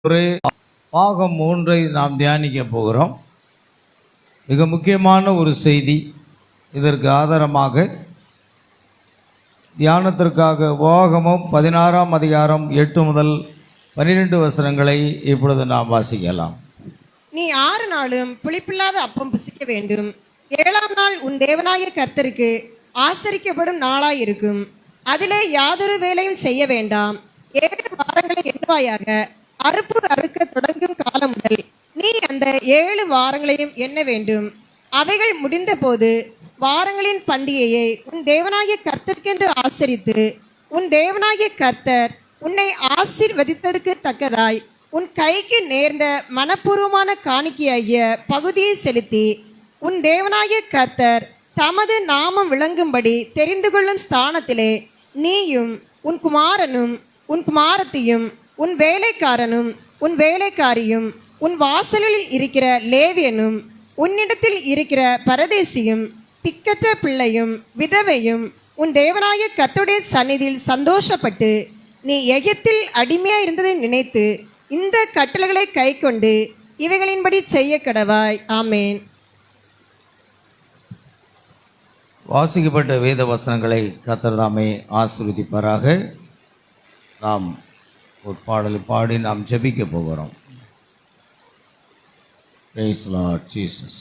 ஒரு பாகம் 3 நாம் தியானிக்க போகிறோம். மிக முக்கியமான ஒரு செய்தி. இதற்கு ஆதாரமாக தியானத்திற்காக உபாகமம் 16ஆம் அதிகாரம் 8 முதல் 12 வசனங்களை இப்பொழுது நாம் வாசிக்கலாம். நீ 6 நாளும் புளிப்பில்லாத அப்பம் புசிக்க வேண்டும். 7ஆம் நாள் உன் தேவனாகிய கர்த்தருக்கு ஆசரிக்கப்படும் நாளாயிருக்கும். அதிலே யாதொரு வேலையும் செய்ய வேண்டாம். 7 வாரங்களை எண்ணுவாயாக. அறுப்பு அறுக்க தொடங்கும் காலம் முதல் நீ அந்த 7 வாரங்களையும் எண்ண வேண்டும். அவைகள் முடிந்த போது வாரங்களின் பண்டிகையை உன் தேவனாகிய கர்த்தருக்கென்று ஆசரித்து, உன் தேவனாகிய கர்த்தர் உன்னை ஆசீர்வதித்ததற்கு தக்கதாய் உன் கைக்கு நேர்ந்த மனப்பூர்வமான காணிக்கையாகிய பகுதியை செலுத்தி, உன் தேவனாகிய கர்த்தர் தமது நாமம் விளங்கும்படி தெரிந்து கொள்ளும் ஸ்தானத்திலே நீயும் உன் குமாரனும் உன் குமாரத்தியும் உன் வேலைக்காரனும் உன் வேலைக்காரியும் உன் வாசலில் இருக்கிற லேவியனும் உன்னிடத்தில் இருக்கிற பரதேசியும் திக்கற்ற பிள்ளையும் விதவையும் உன் தேவனாகிய கர்த்தருடைய சந்நிதியில் சந்தோஷப்பட்டு, நீ எகிப்தில் அடிமையாக இருந்ததை நினைத்து இந்த கட்டளைகளை கை கொண்டு இவைகளின்படி செய்ய கடவாய். ஆமேன். வாசிக்கப்பட்ட வேத வசனங்களை கர்த்தர் தாமே ஆசீர்வதிப்பாராக. நாம் ஒரு பாடலை பாடி நாம் ஜெபிக்க போகிறோம். Praise Lord Jesus.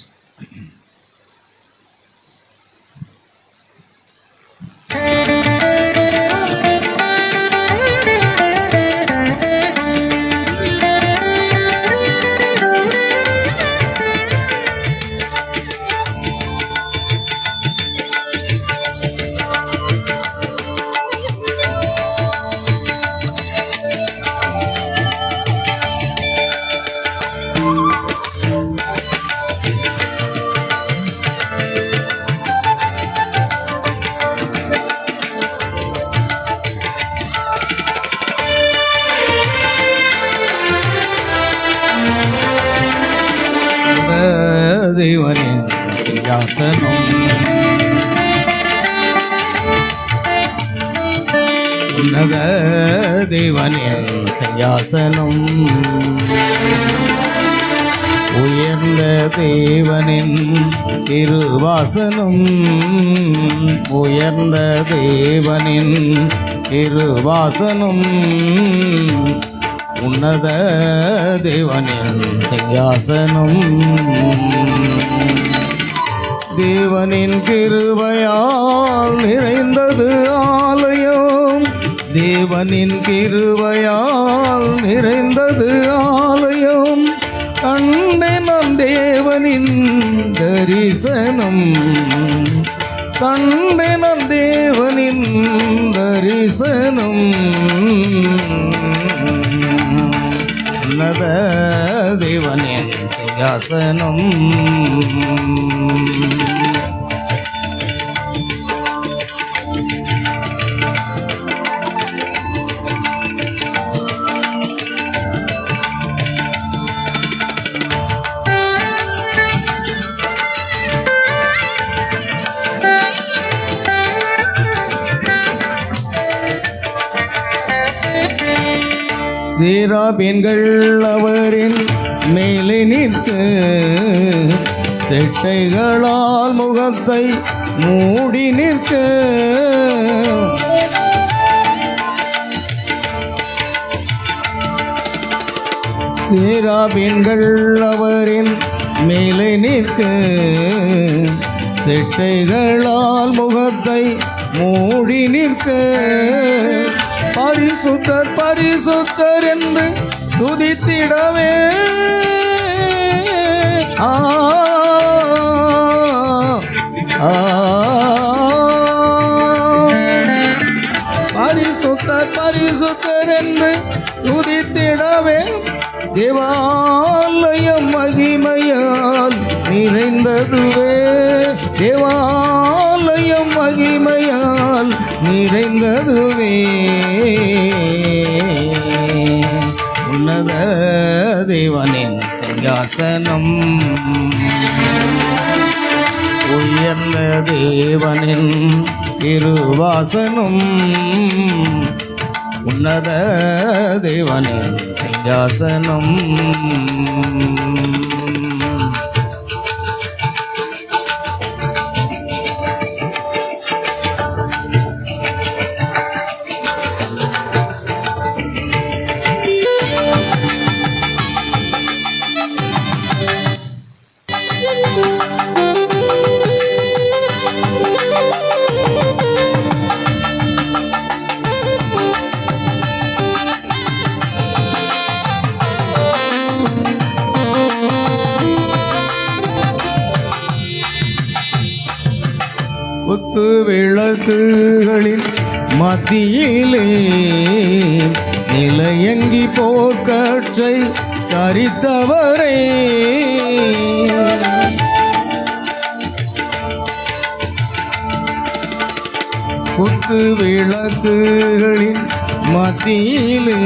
தேவனின் சிங்காசனம், உன்னத தேவனின் சிங்காசனம், உயர்ந்த தேவனின் திருவாசனம், உயர்ந்த தேவனின் திருவாசனம், உன்னத தேவனின் சிங்காசனம். தேவனின் கிருபையால் நிறைந்தது ஆலயம், தேவனின் கிருபையால் நிறைந்தது ஆலயம். கண்டேன் நான் தேவனின் தரிசனம், கண்டேன் நான் தேவனின் தரிசனம். உன்னத தேவனின் சிங்காசனம். சேராபீன்கள் அவரின் மேலே நிற்க, செட்டைகளால் முகத்தை மூடி நிற்க, சேராபீன்கள் அவரின் மேலே நிற்க, செட்டைகளால் முகத்தை மூடி நிற்க, பரிசுத்தர் பரிசுத்தர் என்று துதித்திடவே, பரிசுத்தர் பரிசுத்தர் என்று துதித்திடவே, தேவாலயம் மகிமையால் நிறைந்ததுவே, தேவாலயம் மகிமையால் நிறைந்ததுவே. உன்னத தேவனின் சிங்காசனம், உயர்ந்த தேவனின் திருவாசனம், உன்னத தேவனின் சிங்காசனம். குத்து விளக்குகளின் மத்தியிலே நிலையங்கி போர்க்கற்றை தரித்தவரே, குத்து விளக்குகளின் மத்தியிலே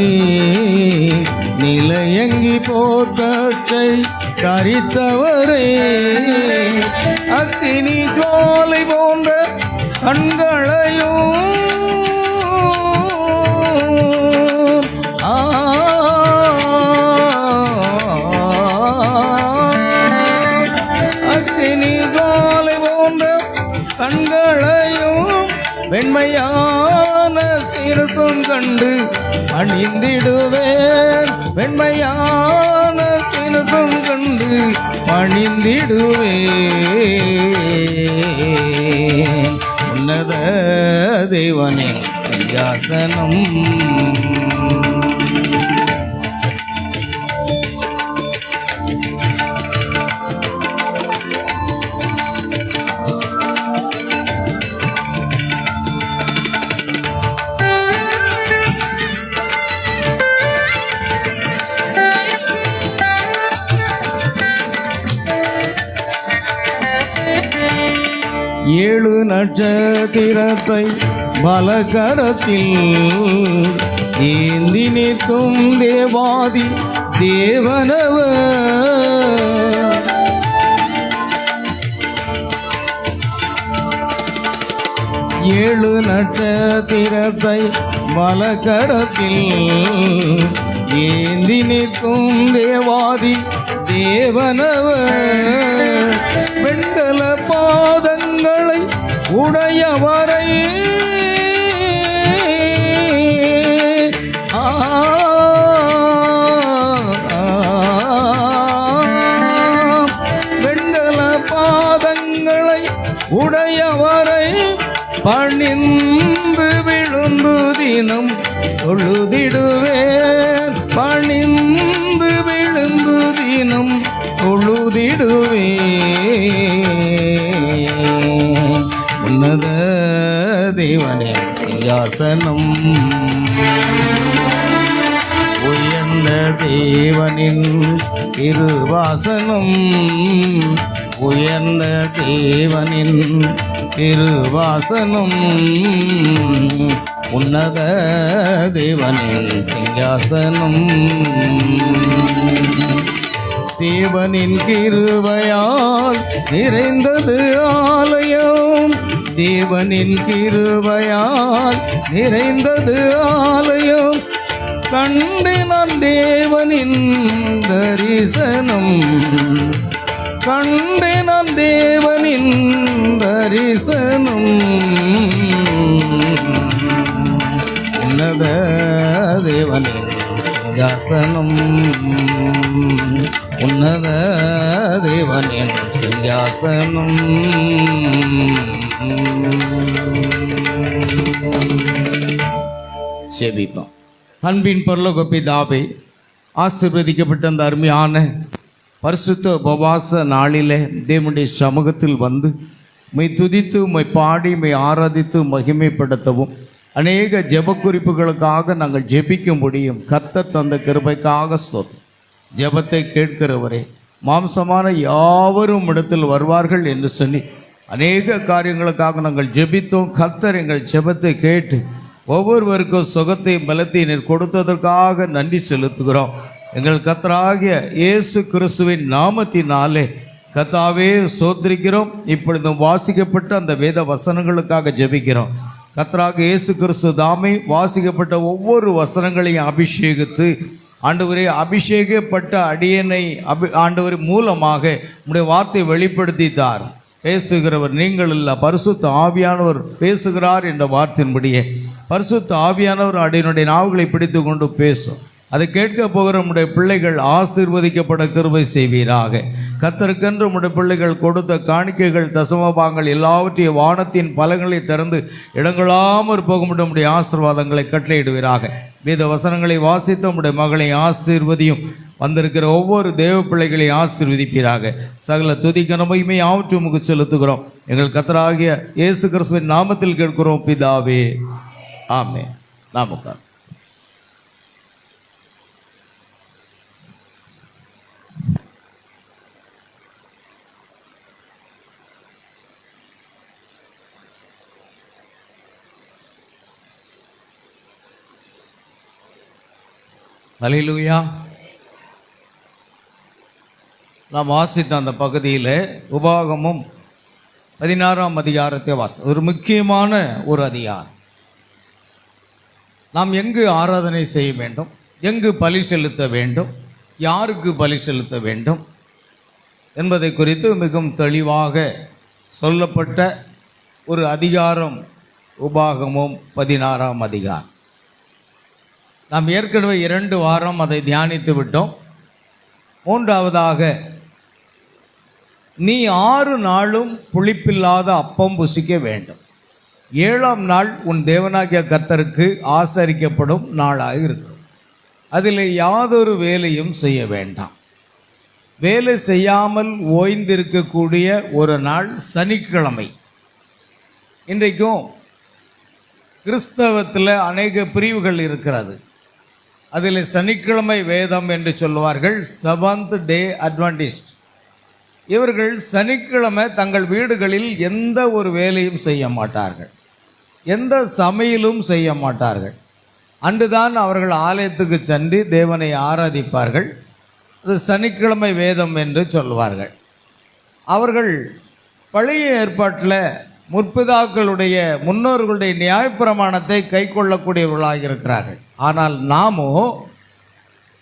நிலையங்கி போர்க்கற்றை தரித்தவரே, அக்கினி ஜுவாலை போன்ற கண்களையும் அக்கினி ஜுவாலை போன்ற கண்களையும் வெண்மையான சிரசும் கண்டு அணிந்திடுவேன், வெண்மையான சிரசும் கண்டு அணிந்திடுவேன். உன்னத தேவனே சிங்காசனம். ஏழு நட்சத்திரத்தை பலகரத்தில் ஏந்தி நிற்கும் தேவாதி தேவனவர், ஏழு நட்சத்திரத்தை பலகரத்தில் ஏந்தி நிற்கும் தேவாதி தேவனவர், வெண்கல பாதங்களை உடையவரை வெண்கல பாதங்களை உடையவரை பணிந்து விழுந்து தினம் தொழுதிடுவேன், பணிந்து விழுந்து தினம் தொழுதிடுவேன். உன்னத தேவனே சிங்காசனம். உயர்ந்த தேவனின் திருவாசனம், உயர்ந்த தேவனின் திருவாசனம். உன்னத தேவனின் சிங்காசனம். தேவனின் கிருபையால் நிறைந்தது ஆலயம், தேவனின் கிருபையால் நிறைந்தது ஆலயம். கண்டினான் தேவனின் தரிசனம், கண்டினான் தேவனின் தரிசனம். உன்னத தேவனின் சிங்காசனம், உன்னத தேவனின் சிங்காசனம். செபிப்போம். அன்பின் பரலோக பிதாவே, ஆசீர்வதிக்கப்பட்ட அந்த அருமையான பரிசுத்த உபவாச நாளிலே தேவனுடைய சமூகத்தில் வந்து உம்மை துதித்து உம்மை பாடி உம்மை ஆராதித்து மகிமைப்படுத்தவும் அநேக ஜெப குறிப்புகளுக்காக நாங்கள் ஜெபிக்க முடியும். கர்த்தர் தந்த கிருபைக்காக ஸ்தோத்திரம். ஜெபத்தை கேட்கிறவரே, மாம்சமான யாவரும் இடத்தில் வருவார்கள் என்று சொல்லி அநேக காரியங்களுக்காக நாங்கள் ஜெபித்தோம். கர்த்தர் எங்கள் ஜெபத்தை கேட்டு ஒவ்வொருவருக்கும் சுகத்தையும் பலத்தையும் நீர் கொடுத்ததற்காக நன்றி செலுத்துகிறோம். எங்கள் கர்த்தராகிய இயேசு கிறிஸ்துவின் நாமத்தினாலே கர்த்தாவே சோத்திரிக்கிறோம். இப்பொழுதும் வாசிக்கப்பட்ட அந்த வேத வசனங்களுக்காக ஜெபிக்கிறோம். கர்த்தராகிய இயேசு கிறிஸ்து தாமே வாசிக்கப்பட்ட ஒவ்வொரு வசனங்களையும் அபிஷேகித்து ஆண்டவரே அபிஷேகப்பட்ட அடியனை ஆண்டவர் மூலமாக உம்முடைய வார்த்தை வெளிப்படுத்தி தார். பேசுகிறவர் நீங்கள் இல்ல, பரிசுத்த ஆவியானவர் பேசுகிறார் என்ற வார்த்தையின்படியே பரிசுத்த ஆவியானவர் அடியனுடைய நாவுகளை பிடித்து கொண்டு பேசும். அதை கேட்க போகிற நம்முடைய பிள்ளைகள் ஆசீர்வதிக்கப்பட கிருபை செய்வீராக. கர்த்தருக்கென்று நம்முடைய பிள்ளைகள் கொடுத்த காணிக்கைகள் தசமபாகங்கள் எல்லாவற்றையும் வானத்தின் பலங்களை திறந்து இடங்களாமற் போக நம்முடைய ஆசீர்வாதங்களை கட்டளையிடுவீராக. வேத வசனங்களை வாசித்த நம்முடைய மகளை ஆசீர்வதியும். வந்திருக்கிற ஒவ்வொரு தேவ பிள்ளைகளை ஆசீர்வதிப்பீராக. சகல துதி கனமையுமே ஆவற்று உமக்கு செலுத்துகிறோம். எங்கள் கர்த்தராகிய இயேசு கிறிஸ்துவின் நாமத்தில் கேட்கிறோம் பிதாவே, ஆமென். நாமக்கார் அல்லேலூயா. நாம் வாசித்த அந்த பகுதியில் உபாகமும் 16ஆம் அதிகாரத்தை ஒரு முக்கியமான ஒரு அதிகாரம். நாம் எங்கு ஆராதனை செய்ய வேண்டும், எங்கு பலி செலுத்த வேண்டும், யாருக்கு பலி செலுத்த வேண்டும் என்பதை குறித்து மிகவும் தெளிவாக சொல்லப்பட்ட ஒரு அதிகாரம் உபாகமும் 16ஆம் அதிகாரம். நாம் ஏற்கனவே 2 வாரம் அதை தியானித்து விட்டோம். 3ஆவதாக, நீ 6 நாளும் புளிப்பில்லாத அப்பம் புசிக்க வேண்டும். 7ஆம் நாள் உன் தேவனாகிய கர்த்தருக்கு ஆசரிக்கப்படும் நாளாக இருக்கும். அதில் யாதொரு வேலையும் செய்ய வேண்டாம். வேலை செய்யாமல் ஓய்ந்திருக்கக்கூடிய ஒரு நாள் சனிக்கிழமை. இன்றைக்கும் கிறிஸ்தவத்தில் அநேக பிரிவுகள் இருக்கிறது. அதில் சனிக்கிழமை வேதம் என்று சொல்லுவார்கள், செவன்த் டே அட்வென்டிஸ்ட். இவர்கள் சனிக்கிழமை தங்கள் வீடுகளில் எந்த ஒரு வேலையும் செய்ய மாட்டார்கள், எந்த சமையலும் செய்ய மாட்டார்கள். அன்றுதான் அவர்கள் ஆலயத்துக்கு சென்று தேவனை ஆராதிப்பார்கள். அது சனிக்கிழமை வேதம் என்று சொல்வார்கள். அவர்கள் பழைய ஏற்பாட்டில் முற்பிதாக்களுடைய முன்னோர்களுடைய நியாயப்பிரமாணத்தை கை கொள்ளக்கூடியவர்களாக இருக்கிறார்கள். ஆனால் நாமோ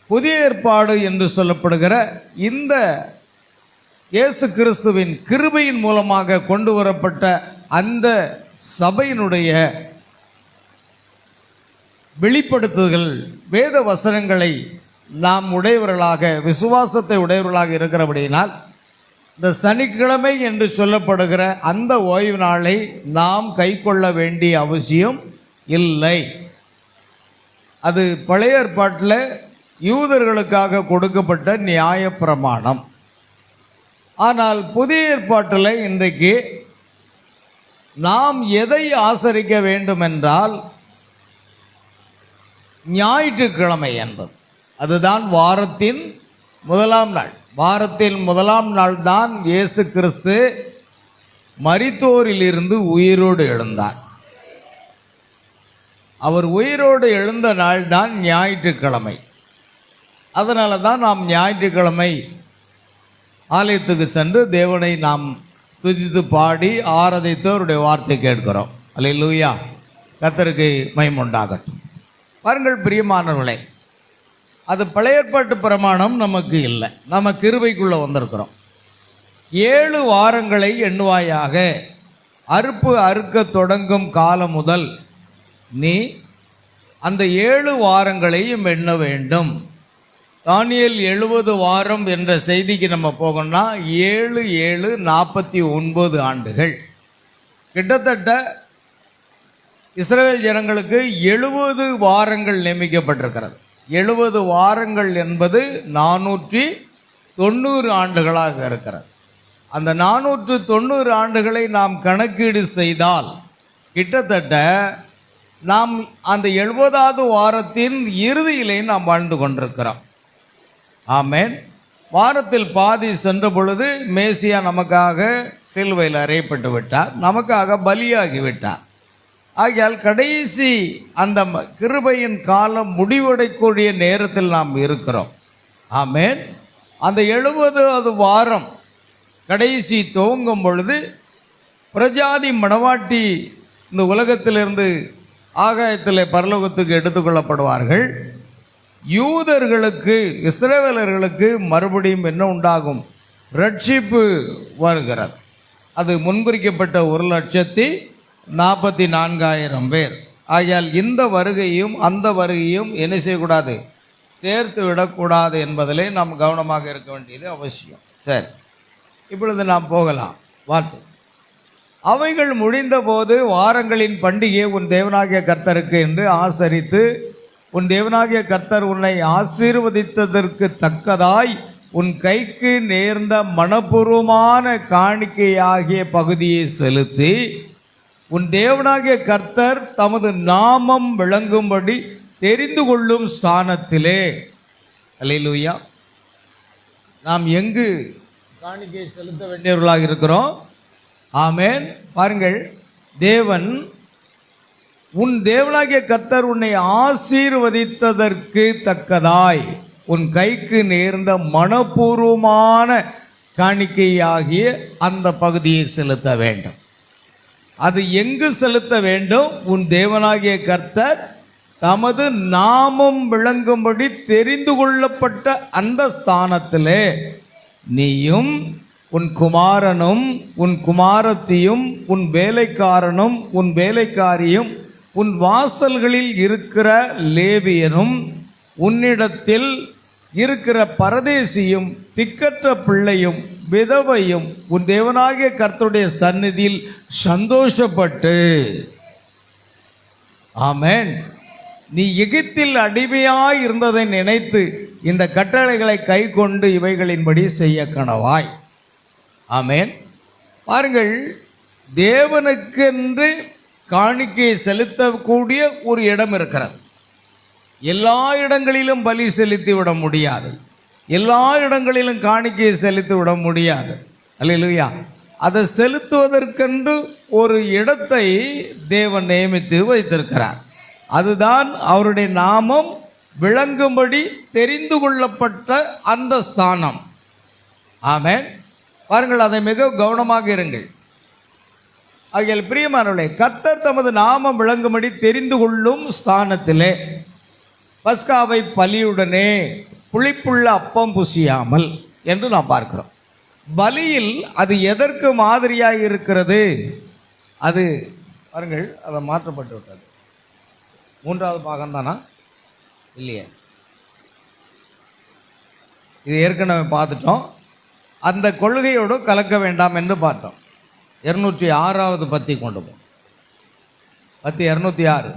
புதிய ஏற்பாடு என்று சொல்லப்படுகிற இந்த இயேசு கிறிஸ்துவின் கிருபையின் மூலமாக கொண்டு வரப்பட்ட அந்த சபையினுடைய வெளிப்படுத்துதல், வேத வசனங்களை நாம் உடையவர்களாக, விசுவாசத்தை உடையவர்களாக இருக்கிறபடியினால் இந்த சனிக்கிழமை என்று சொல்லப்படுகிற அந்த ஓய்வு நாளை நாம் கை கொள்ள வேண்டிய அவசியம் இல்லை. அது பழைய ஏற்பாட்டில் யூதர்களுக்காக கொடுக்கப்பட்ட நியாயப்பிரமாணம். ஆனால் புதிய ஏற்பாட்டில் இன்றைக்கு நாம் எதை ஆசரிக்க வேண்டும் என்றால் ஞாயிற்றுக்கிழமை என்பது, அதுதான் வாரத்தின் 1ஆம் நாள். வாரத்தின் 1ஆம் நாள் தான் இயேசு கிறிஸ்து மரித்தோரிலிருந்து உயிரோடு எழுந்தார். அவர் உயிரோடு எழுந்த நாள் தான் ஞாயிற்றுக்கிழமை. அதனால தான் நாம் ஞாயிற்றுக்கிழமை ஆலயத்துக்கு சென்று தேவனை நாம் துதித்து பாடி ஆராதித்து அவருடைய வார்த்தை கேட்கிறோம். அல்லேலூயா. கர்த்தருக்கு மகிமை உண்டாகட்டும். பாருங்கள் பிரியமானவர்களே, அது பழைய ஏற்பாட்டு பிரமாணம் நமக்கு இல்லை, நம்ம கிருபைக்குள்ளே வந்திருக்கிறோம். 7 வாரங்களை எண்ணுவாயாக. அறுப்பு அறுக்க தொடங்கும் காலம் முதல் நீ அந்த 7 வாரங்களையும் எண்ண வேண்டும். தானியேல் 70 வாரம் என்ற செய்திக்கு நம்ம போகணும்னா 7 7 49 ஆண்டுகள். கிட்டத்தட்ட இஸ்ரவேல் ஜனங்களுக்கு 70 வாரங்கள் நியமிக்கப்பட்டிருக்கிறது. 70 வாரங்கள் என்பது 490 ஆண்டுகளாக இருக்கிறது. அந்த 490 ஆண்டுகளை நாம் கணக்கீடு செய்தால் கிட்டத்தட்ட நாம் அந்த 70வது வாரத்தின் இறுதியிலே நாம் வாழ்ந்து கொண்டிருக்கிறோம். ஆமென். வாரத்தில் பாதி சென்ற பொழுது மேசியா நமக்காக சிலுவையில் அறையப்பட்டு விட்டார், நமக்காக பலியாகி விட்டார். ஆகையால் கடைசி அந்த கிருபையின் காலம் முடிவடையக்கூடிய நேரத்தில் நாம் இருக்கிறோம். ஆமென். அந்த 70வது வாரம் கடைசி துவங்கும் பொழுது பிரஜாதி மணவாட்டி இந்த உலகத்திலிருந்து ஆகாயத்தில் பரலோகத்துக்கு எடுத்துக்கொள்ளப்படுவார்கள். யூதர்களுக்கு, இஸ்ரவேலர்களுக்கு மறுபடியும் என்ன உண்டாகும்? ரட்சிப்பு வருகிறது. அது முன்குறிக்கப்பட்ட 1,44,000 பேர். ஆகையால் இந்த வருகையும் அந்த வருகையும் என்ன செய்யக்கூடாது? சேர்த்து விடக்கூடாது என்பதிலே நாம் கவனமாக இருக்க வேண்டியது அவசியம். சரி, இப்பொழுது நாம் போகலாம். வார்த்தை, அவைகள் முடிந்தபோது வாரங்களின் பண்டிகை உன் தேவனாகிய கர்த்தருக்கு என்று ஆசரித்து, உன் தேவனாகிய கர்த்தர் உன்னை ஆசீர்வதித்ததற்கு தக்கதாய் உன் கைக்கு நேர்ந்த மனப்பூர்வமான காணிக்கையாகிய பகுதியை செலுத்தி, உன் தேவனாகிய கர்த்தர் தமது நாமம் விளங்கும்படி தெரிந்து கொள்ளும் ஸ்தானத்திலே, அல்லேலூயா, நாம் எங்கு காணிக்கை செலுத்த வேண்டியவர்களாக இருக்கிறோம்? ஆமென். பாருங்கள், தேவன், உன் தேவனாகிய கர்த்தர் உன்னை ஆசீர்வதித்ததற்கு தக்கதாய் உன் கைக்கு நேர்ந்த மனப்பூர்வமான காணிக்கையாகிய அந்த பகுதியை செலுத்த வேண்டும். அது எங்கு செலுத்த வேண்டும்? உன் தேவனாகிய கர்த்தர் தமது நாமம் விளங்கும்படி தெரிந்து கொள்ளப்பட்ட அந்த ஸ்தானத்திலே நீயும் உன் குமாரனும் உன் குமாரத்தியும் உன் வேலைக்காரனும் உன் வேலைக்காரியும் உன் வாசல்களில் இருக்கிற லேவியனும் உன்னிடத்தில் இருக்கிற பரதேசியும் திக்கற்ற பிள்ளையும் விதவையும் உன் தேவனாகிய கர்த்தருடைய சந்நிதியில் சந்தோஷப்பட்டு, ஆமென், நீ எகிப்தில் அடிமையாய் இருந்ததை நினைத்து இந்த கட்டளைகளை கை கொண்டு இவைகளின்படி செய்ய கனவாய். ஆமென். பாருங்கள், தேவனுக்கென்று காணிக்கையை செலுத்தக்கூடிய ஒரு இடம் இருக்கிறது. எல்லா இடங்களிலும் பலி செலுத்தி விட முடியாது, எல்லா இடங்களிலும் காணிக்கையை செலுத்தி விட முடியாது. அல்லேலூயா. அதை செலுத்துவதற்கென்று ஒரு இடத்தை தேவன் நியமித்து வைத்திருக்கிறார். அதுதான் அவருடைய நாமம் விளங்கும்படி தெரிந்து கொள்ளப்பட்ட அந்த ஸ்தானம். ஆமென். பாருங்கள், அதை மிக கவனமாக இருங்கள். ஆகையால் பிரியமானவர்களே, கர்த்தர் தமது நாமம் விளங்கும்படி தெரிந்து கொள்ளும் ஸ்தானத்திலே பஸ்காவை பலியுடனே புளிப்புள்ள அப்பம் புசியாமல் என்று நாம் பார்க்கிறோம். பலியில் அது எதற்கு மாதிரியாக இருக்கிறது? அது பாருங்கள், அதை மாற்றப்பட்டு விட்டது. 3வது பாகம் தானா? இல்லையே, இது ஏற்கனவே பார்த்துட்டோம். அந்த கொள்கையோடு கலக்க வேண்டாம் என்று பார்த்தோம். 206வது பத்தி கொண்டு போம். பத்தி 206.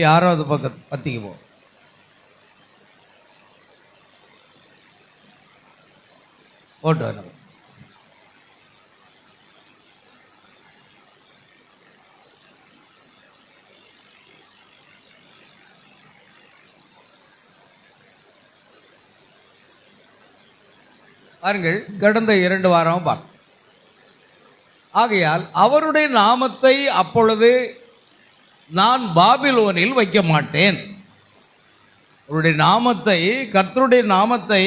ஆறாவது பத்திக்கு போ. போட்டு வரணும். பாருங்கள், கடந்த 2 வாரம் பார்க்க. ஆகையால் அவருடைய நாமத்தை அப்பொழுது நான் பாபிலோனில் வைக்க மாட்டேன். அவருடைய நாமத்தை, கர்த்தருடைய நாமத்தை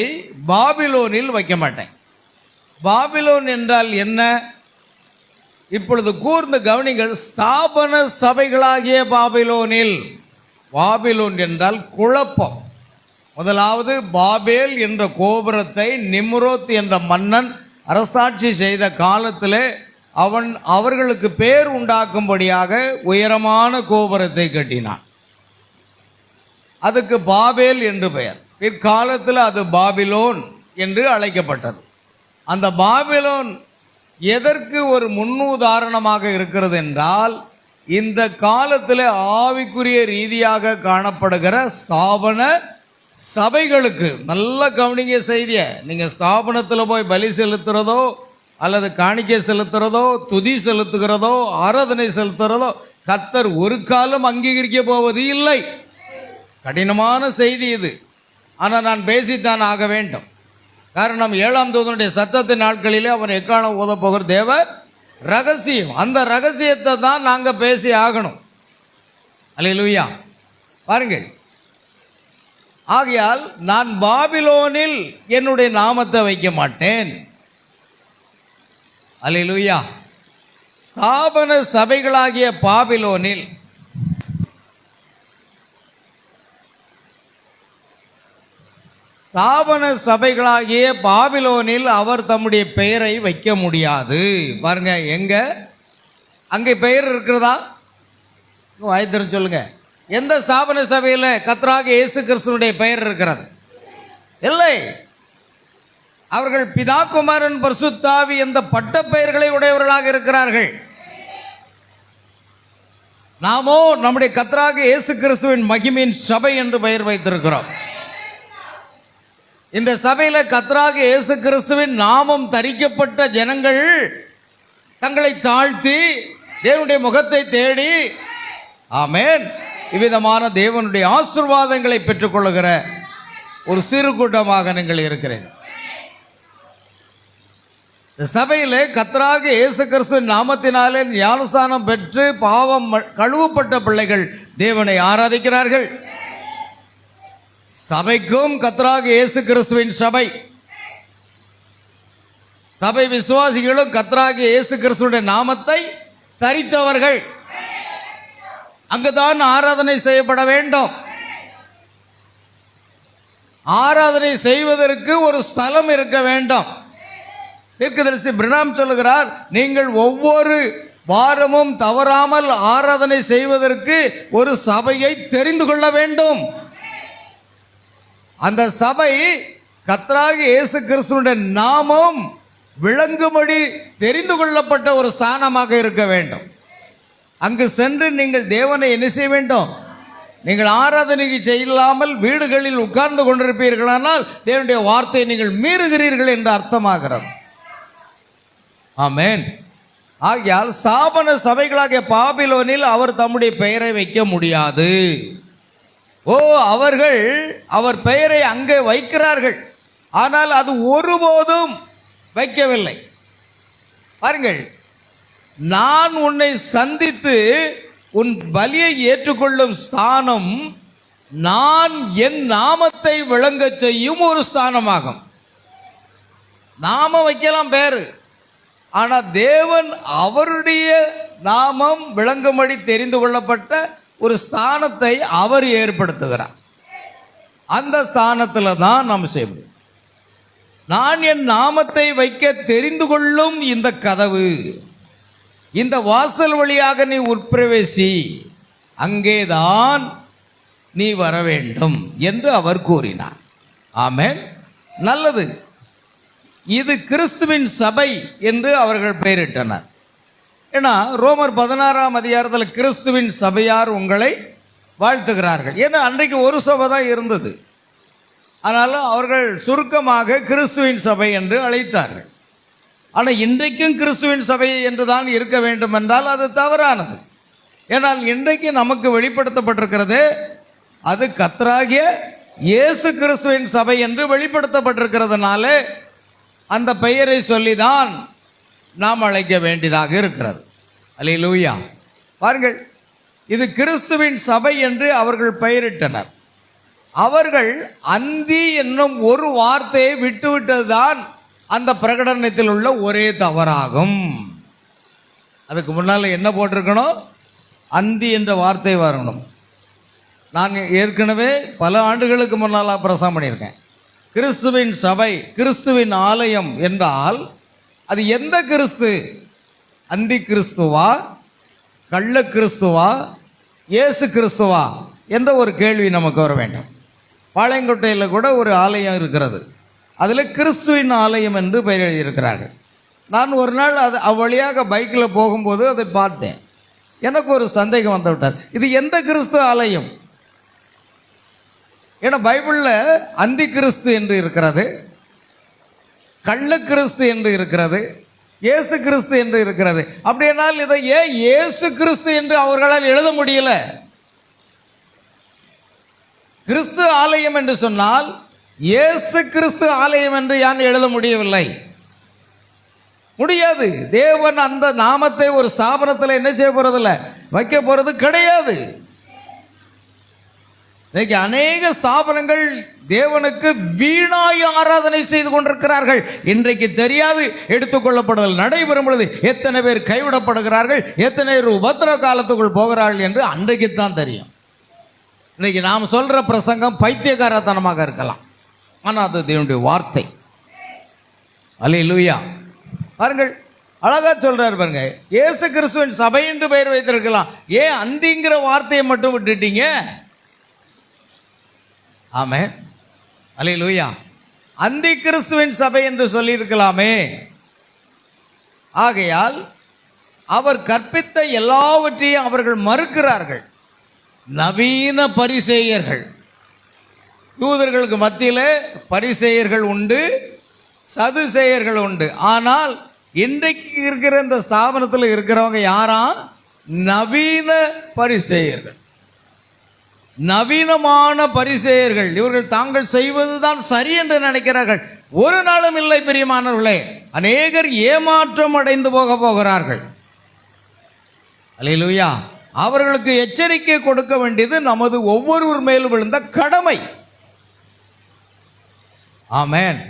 பாபிலோனில் வைக்க மாட்டேன். பாபிலோன் என்றால் என்ன? இப்பொழுது கூர்ந்து கவனிங்கள். ஸ்தாபன சபைகளாகிய பாபிலோனில். பாபிலோன் என்றால் குழப்பம். முதலாவது பாபேல் என்ற கோபுரத்தை நிம்ரோத் என்ற மன்னன் அரசாட்சி செய்த காலத்திலே அவர்களுக்கு பேர் உண்டாக்கும்படியாக உயரமான கோபுரத்தை கட்டினான். அதுக்கு பாபேல் என்று பெயர். பிற்காலத்தில் அது பாபிலோன் என்று அழைக்கப்பட்டது. அந்த பாபிலோன் எதற்கு ஒரு முன்னுதாரணமாக இருக்கிறது என்றால், இந்த காலத்தில் ஆவிக்குரிய ரீதியாக காணப்படுகிற ஸ்தாபன சபைகளுக்கு. நல்ல கவனிங்க செய்தியை. நீங்கள் ஸ்தாபனத்தில் போய் பலி செலுத்துறதோ அல்லது காணிக்கை செலுத்துறதோ துதி செலுத்துகிறதோ ஆராதனை செலுத்துகிறதோ கர்த்தர் ஒரு காலம் அங்கீகரிக்க போவது இல்லை. கடினமான செய்தி இது. ஆனால் நான் பேசித்தான் ஆக வேண்டும். காரணம், 7ஆம் தூதனுடைய சத்தத்தின் நாட்களிலே அவன் எக்காலம் ஊதப்போகிற தேவ ரகசியம். அந்த ரகசியத்தை தான் நாங்கள் பேசி ஆகணும். அல்லேலூயா. பாருங்கள், ஆகையால் நான் பாபிலோனில் என்னுடைய நாமத்தை வைக்க மாட்டேன். அல்லேலூயா. ஸ்தாபன சபைகளாகிய பாபிலோனில் அவர் தம்முடைய பெயரை வைக்க முடியாது. பாருங்க, எங்க அங்கே பெயர் இருக்கிறதா? வாய்த்திரம் சொல்லுங்க. எந்த ஸ்தாபன சபையில் கர்த்தராகிய இயேசு கிறிஸ்துவினுடைய பெயர் இருக்கிறது? இல்லை. அவர்கள் பிதா, குமாரன், பரிசுத்த ஆவி என்ற பட்ட பெயர்களை உடையவர்களாக இருக்கிறார்கள். நாமோ நம்முடைய கர்த்தராகிய இயேசு கிறிஸ்துவின் மகிமையின் சபை என்று பெயர் வைத்திருக்கிறோம். இந்த சபையில கர்த்தராகிய இயேசு கிறிஸ்துவின் நாமம் தரிக்கப்பட்ட ஜனங்கள் தங்களை தாழ்த்தி தேவனுடைய முகத்தை தேடி, ஆமென், இவ்விதமான தேவனுடைய ஆசீர்வாதங்களை பெற்றுக்கொள்ளுகிற ஒரு சிறு கூட்டமாக நீங்கள் இருக்கிறேன். இந்த சபையிலே கர்த்தராகிய இயேசு கிறிஸ்துவின் நாமத்தினாலே ஞானஸ்நானம் பெற்று பாவம் கழுவப்பட்ட பிள்ளைகள் தேவனை ஆராதிக்கிறார்கள். சபைக்கும் கர்த்தராகிய இயேசு கிறிஸ்துவின் சபை விசுவாசிகளும் கர்த்தராகிய இயேசு கிறிஸ்துவின் நாமத்தை தரித்தவர்கள். அங்குதான் ஆராதனை செய்யப்பட வேண்டும். ஆராதனை செய்வதற்கு ஒரு ஸ்தலம் இருக்க வேண்டும். தீர்க்கதரிசி பிரணாம் சொல்லுகிறார், நீங்கள் ஒவ்வொரு வாரமும் தவறாமல் ஆராதனை செய்வதற்கு ஒரு சபையை தெரிந்து கொள்ள வேண்டும். அந்த சபை கர்த்தராகிய இயேசு கிறிஸ்துவின் நாமம் விளங்கும்படி தெரிந்து கொள்ளப்பட்ட ஒரு ஸ்தானமாக இருக்க வேண்டும். அங்கு சென்று நீங்கள் தேவனை என்ன செய்ய வேண்டும்? நீங்கள் ஆராதனைக்கு செய்யலாமல் வீடுகளில் உட்கார்ந்து கொண்டிருப்பீர்களானால் தேவனுடைய வார்த்தையை நீங்கள் மீறுகிறீர்கள் என்று அர்த்தமாகிறது. ஆமென். ஆகையால் ஸ்தாபன சபைகளாகிய பாபிலோனில் அவர் தம்முடைய பெயரை வைக்க முடியாது. அவர்கள் அவர் பெயரை அங்கே வைக்கிறார்கள், ஆனால் அது ஒருபோதும் வைக்கவில்லை. பாருங்கள், நான் உன்னை சந்தித்து உன் பலியை ஏற்றுக்கொள்ளும் ஸ்தானம் நான் என் நாமத்தை விளங்க செய்யும் ஒரு ஸ்தானமாகும். நாம வைக்கலாம் பேரு, ஆனால் தேவன் அவருடைய நாமம் விளங்கும்படி தெரிந்து கொள்ளப்பட்ட ஒரு ஸ்தானத்தை அவர் ஏற்படுத்துகிறார். அந்த ஸ்தானத்தில் தான் நாம் செய்ய முடியும். நான் என் நாமத்தை வைக்க தெரிந்து கொள்ளும் இந்த கதவு, இந்த வாசல் வழியாக நீ உட்பிரவேசி, அங்கேதான் நீ வர வேண்டும் என்று அவர் கூறினார். ஆமென். நல்லது. இது கிறிஸ்துவின் சபை என்று அவர்கள் பெயரிட்டனர். ஏன்னா ரோமர் 16ஆம் அதிகாரத்தில் கிறிஸ்துவின் சபையார் உங்களை வாழ்த்துகிறார்கள். ஏன்னா அன்றைக்கு ஒரு சபை தான் இருந்தது, ஆனாலும் அவர்கள் சுருக்கமாக கிறிஸ்துவின் சபை என்று அழைத்தார்கள். ஆனால் இன்றைக்கும் கிறிஸ்துவின் சபை என்று தான் இருக்க வேண்டும் என்றால் அது தவறானது. ஏனால் இன்றைக்கு நமக்கு வெளிப்படுத்தப்பட்டிருக்கிறது அது கர்த்தராகிய இயேசு கிறிஸ்துவின் சபை என்று வெளிப்படுத்தப்பட்டிருக்கிறதுனால அந்த பெயரை சொல்லிதான் நாம் அழைக்க வேண்டியதாக இருக்கிறது. அல்லேலூயா. பாருங்கள், இது கிறிஸ்துவின் சபை என்று அவர்கள் பெயரிட்டனர். அவர்கள் அந்தி என்னும் ஒரு வார்த்தையை விட்டுவிட்டதுதான் அந்த பிரகடனத்தில் உள்ள ஒரே தவறாகும். அதுக்கு முன்னால் என்ன போட்டிருக்கணும்? அந்தி என்ற வார்த்தை வரணும். நான் ஏற்கனவே பல ஆண்டுகளுக்கு முன்னால் பிரசங்கம் பண்ணியிருக்கேன். கிறிஸ்துவின் சபை, கிறிஸ்துவின் ஆலயம் என்றால் அது எந்த கிறிஸ்து? அந்தி கிறிஸ்துவா, கள்ள கிறிஸ்துவா, இயேசு கிறிஸ்துவா என்ற ஒரு கேள்வி நமக்கு வர வேண்டும். பாளையங்கோட்டையில் கூட ஒரு ஆலயம் இருக்கிறது, அதில் கிறிஸ்துவின் ஆலயம் என்று பெயர் எழுதியிருக்கிறார்கள். நான் ஒரு நாள் அவ்வழியாக பைக்கில் போகும்போது அதை பார்த்தேன். எனக்கு ஒரு சந்தேகம் வந்து விட்டது, இது எந்த கிறிஸ்து ஆலயம்? ஏன்னா பைபிளில் அந்தி கிறிஸ்து என்று இருக்கிறது, கள்ள கிறிஸ்து என்று இருக்கிறது, இயேசு கிறிஸ்து என்று இருக்கிறது. அப்படியானால் இதை ஏன் இயேசு கிறிஸ்து என்று அவர்களால் எழுத முடியல? கிறிஸ்து ஆலயம் என்று சொன்னால் இயேசு கிறிஸ்து ஆலயம் என்று யான் எழுத முடியவில்லை, முடியாது. தேவன் அந்த நாமத்தை ஒரு ஸ்தாபனத்தில் என்ன செய்ய போறதில்ல, வைக்க போறது கிடையாது. இன்னைக்கு அநேக ஸ்தாபனங்கள் தேவனுக்கு வீணாய் ஆராதனை செய்து கொண்டிருக்கிறார்கள். இன்றைக்கு தெரியாது, எடுத்துக்கொள்ளப்படுதல் நடைபெறும் பொழுது எத்தனை பேர் கைவிடப்படுகிறார்கள், எத்தனை பேர் உபத்திர காலத்துக்குள் போகிறார்கள் என்று அன்றைக்குத்தான் தெரியும். இன்னைக்கு நாம் சொல்ற பிரசங்கம் பைத்தியக்காரத்தனமாக இருக்கலாம், ஆனால் அது தேவனுடைய வார்த்தை. அல்லேலூயா. பாருங்கள், அழகா சொல்றாரு பாருங்க, இயேசு கிறிஸ்துவின் சபை என்று பெயர் வைத்திருக்கலாம், ஏன் அந்திங்கிற வார்த்தையை மட்டும் விட்டுட்டீங்க? ஆமென். அல்லேலூயா. அந்தி கிறிஸ்துவின் சபை என்று சொல்லியிருக்கலாமே. ஆகையால் அவர் கற்பித்த எல்லாவற்றையும் அவர்கள் மறுக்கிறார்கள். நவீன பரிசேயர்கள். யூதர்களுக்கு மத்தியில் பரிசேயர்கள் உண்டு, சதுசேயர்கள் உண்டு. ஆனால் இன்றைக்கு இருக்கிற இந்த ஸ்தாபனத்தில் இருக்கிறவங்க யாரா? நவீன பரிசேயர்கள், நவீனமான பரிசேயர்கள். இவர்கள் தாங்கள் செய்வதுதான் சரி என்று நினைக்கிறார்கள். ஒரு நாளும் இல்லை பிரியமானவர்களே, அநேகர் ஏமாற்றம் அடைந்து போகிறார்கள். அல்லேலூயா. அவர்களுக்கு எச்சரிக்கை கொடுக்க வேண்டியது நமது ஒவ்வொருவர் மேல் விழுந்த கடமை. ஆமென்.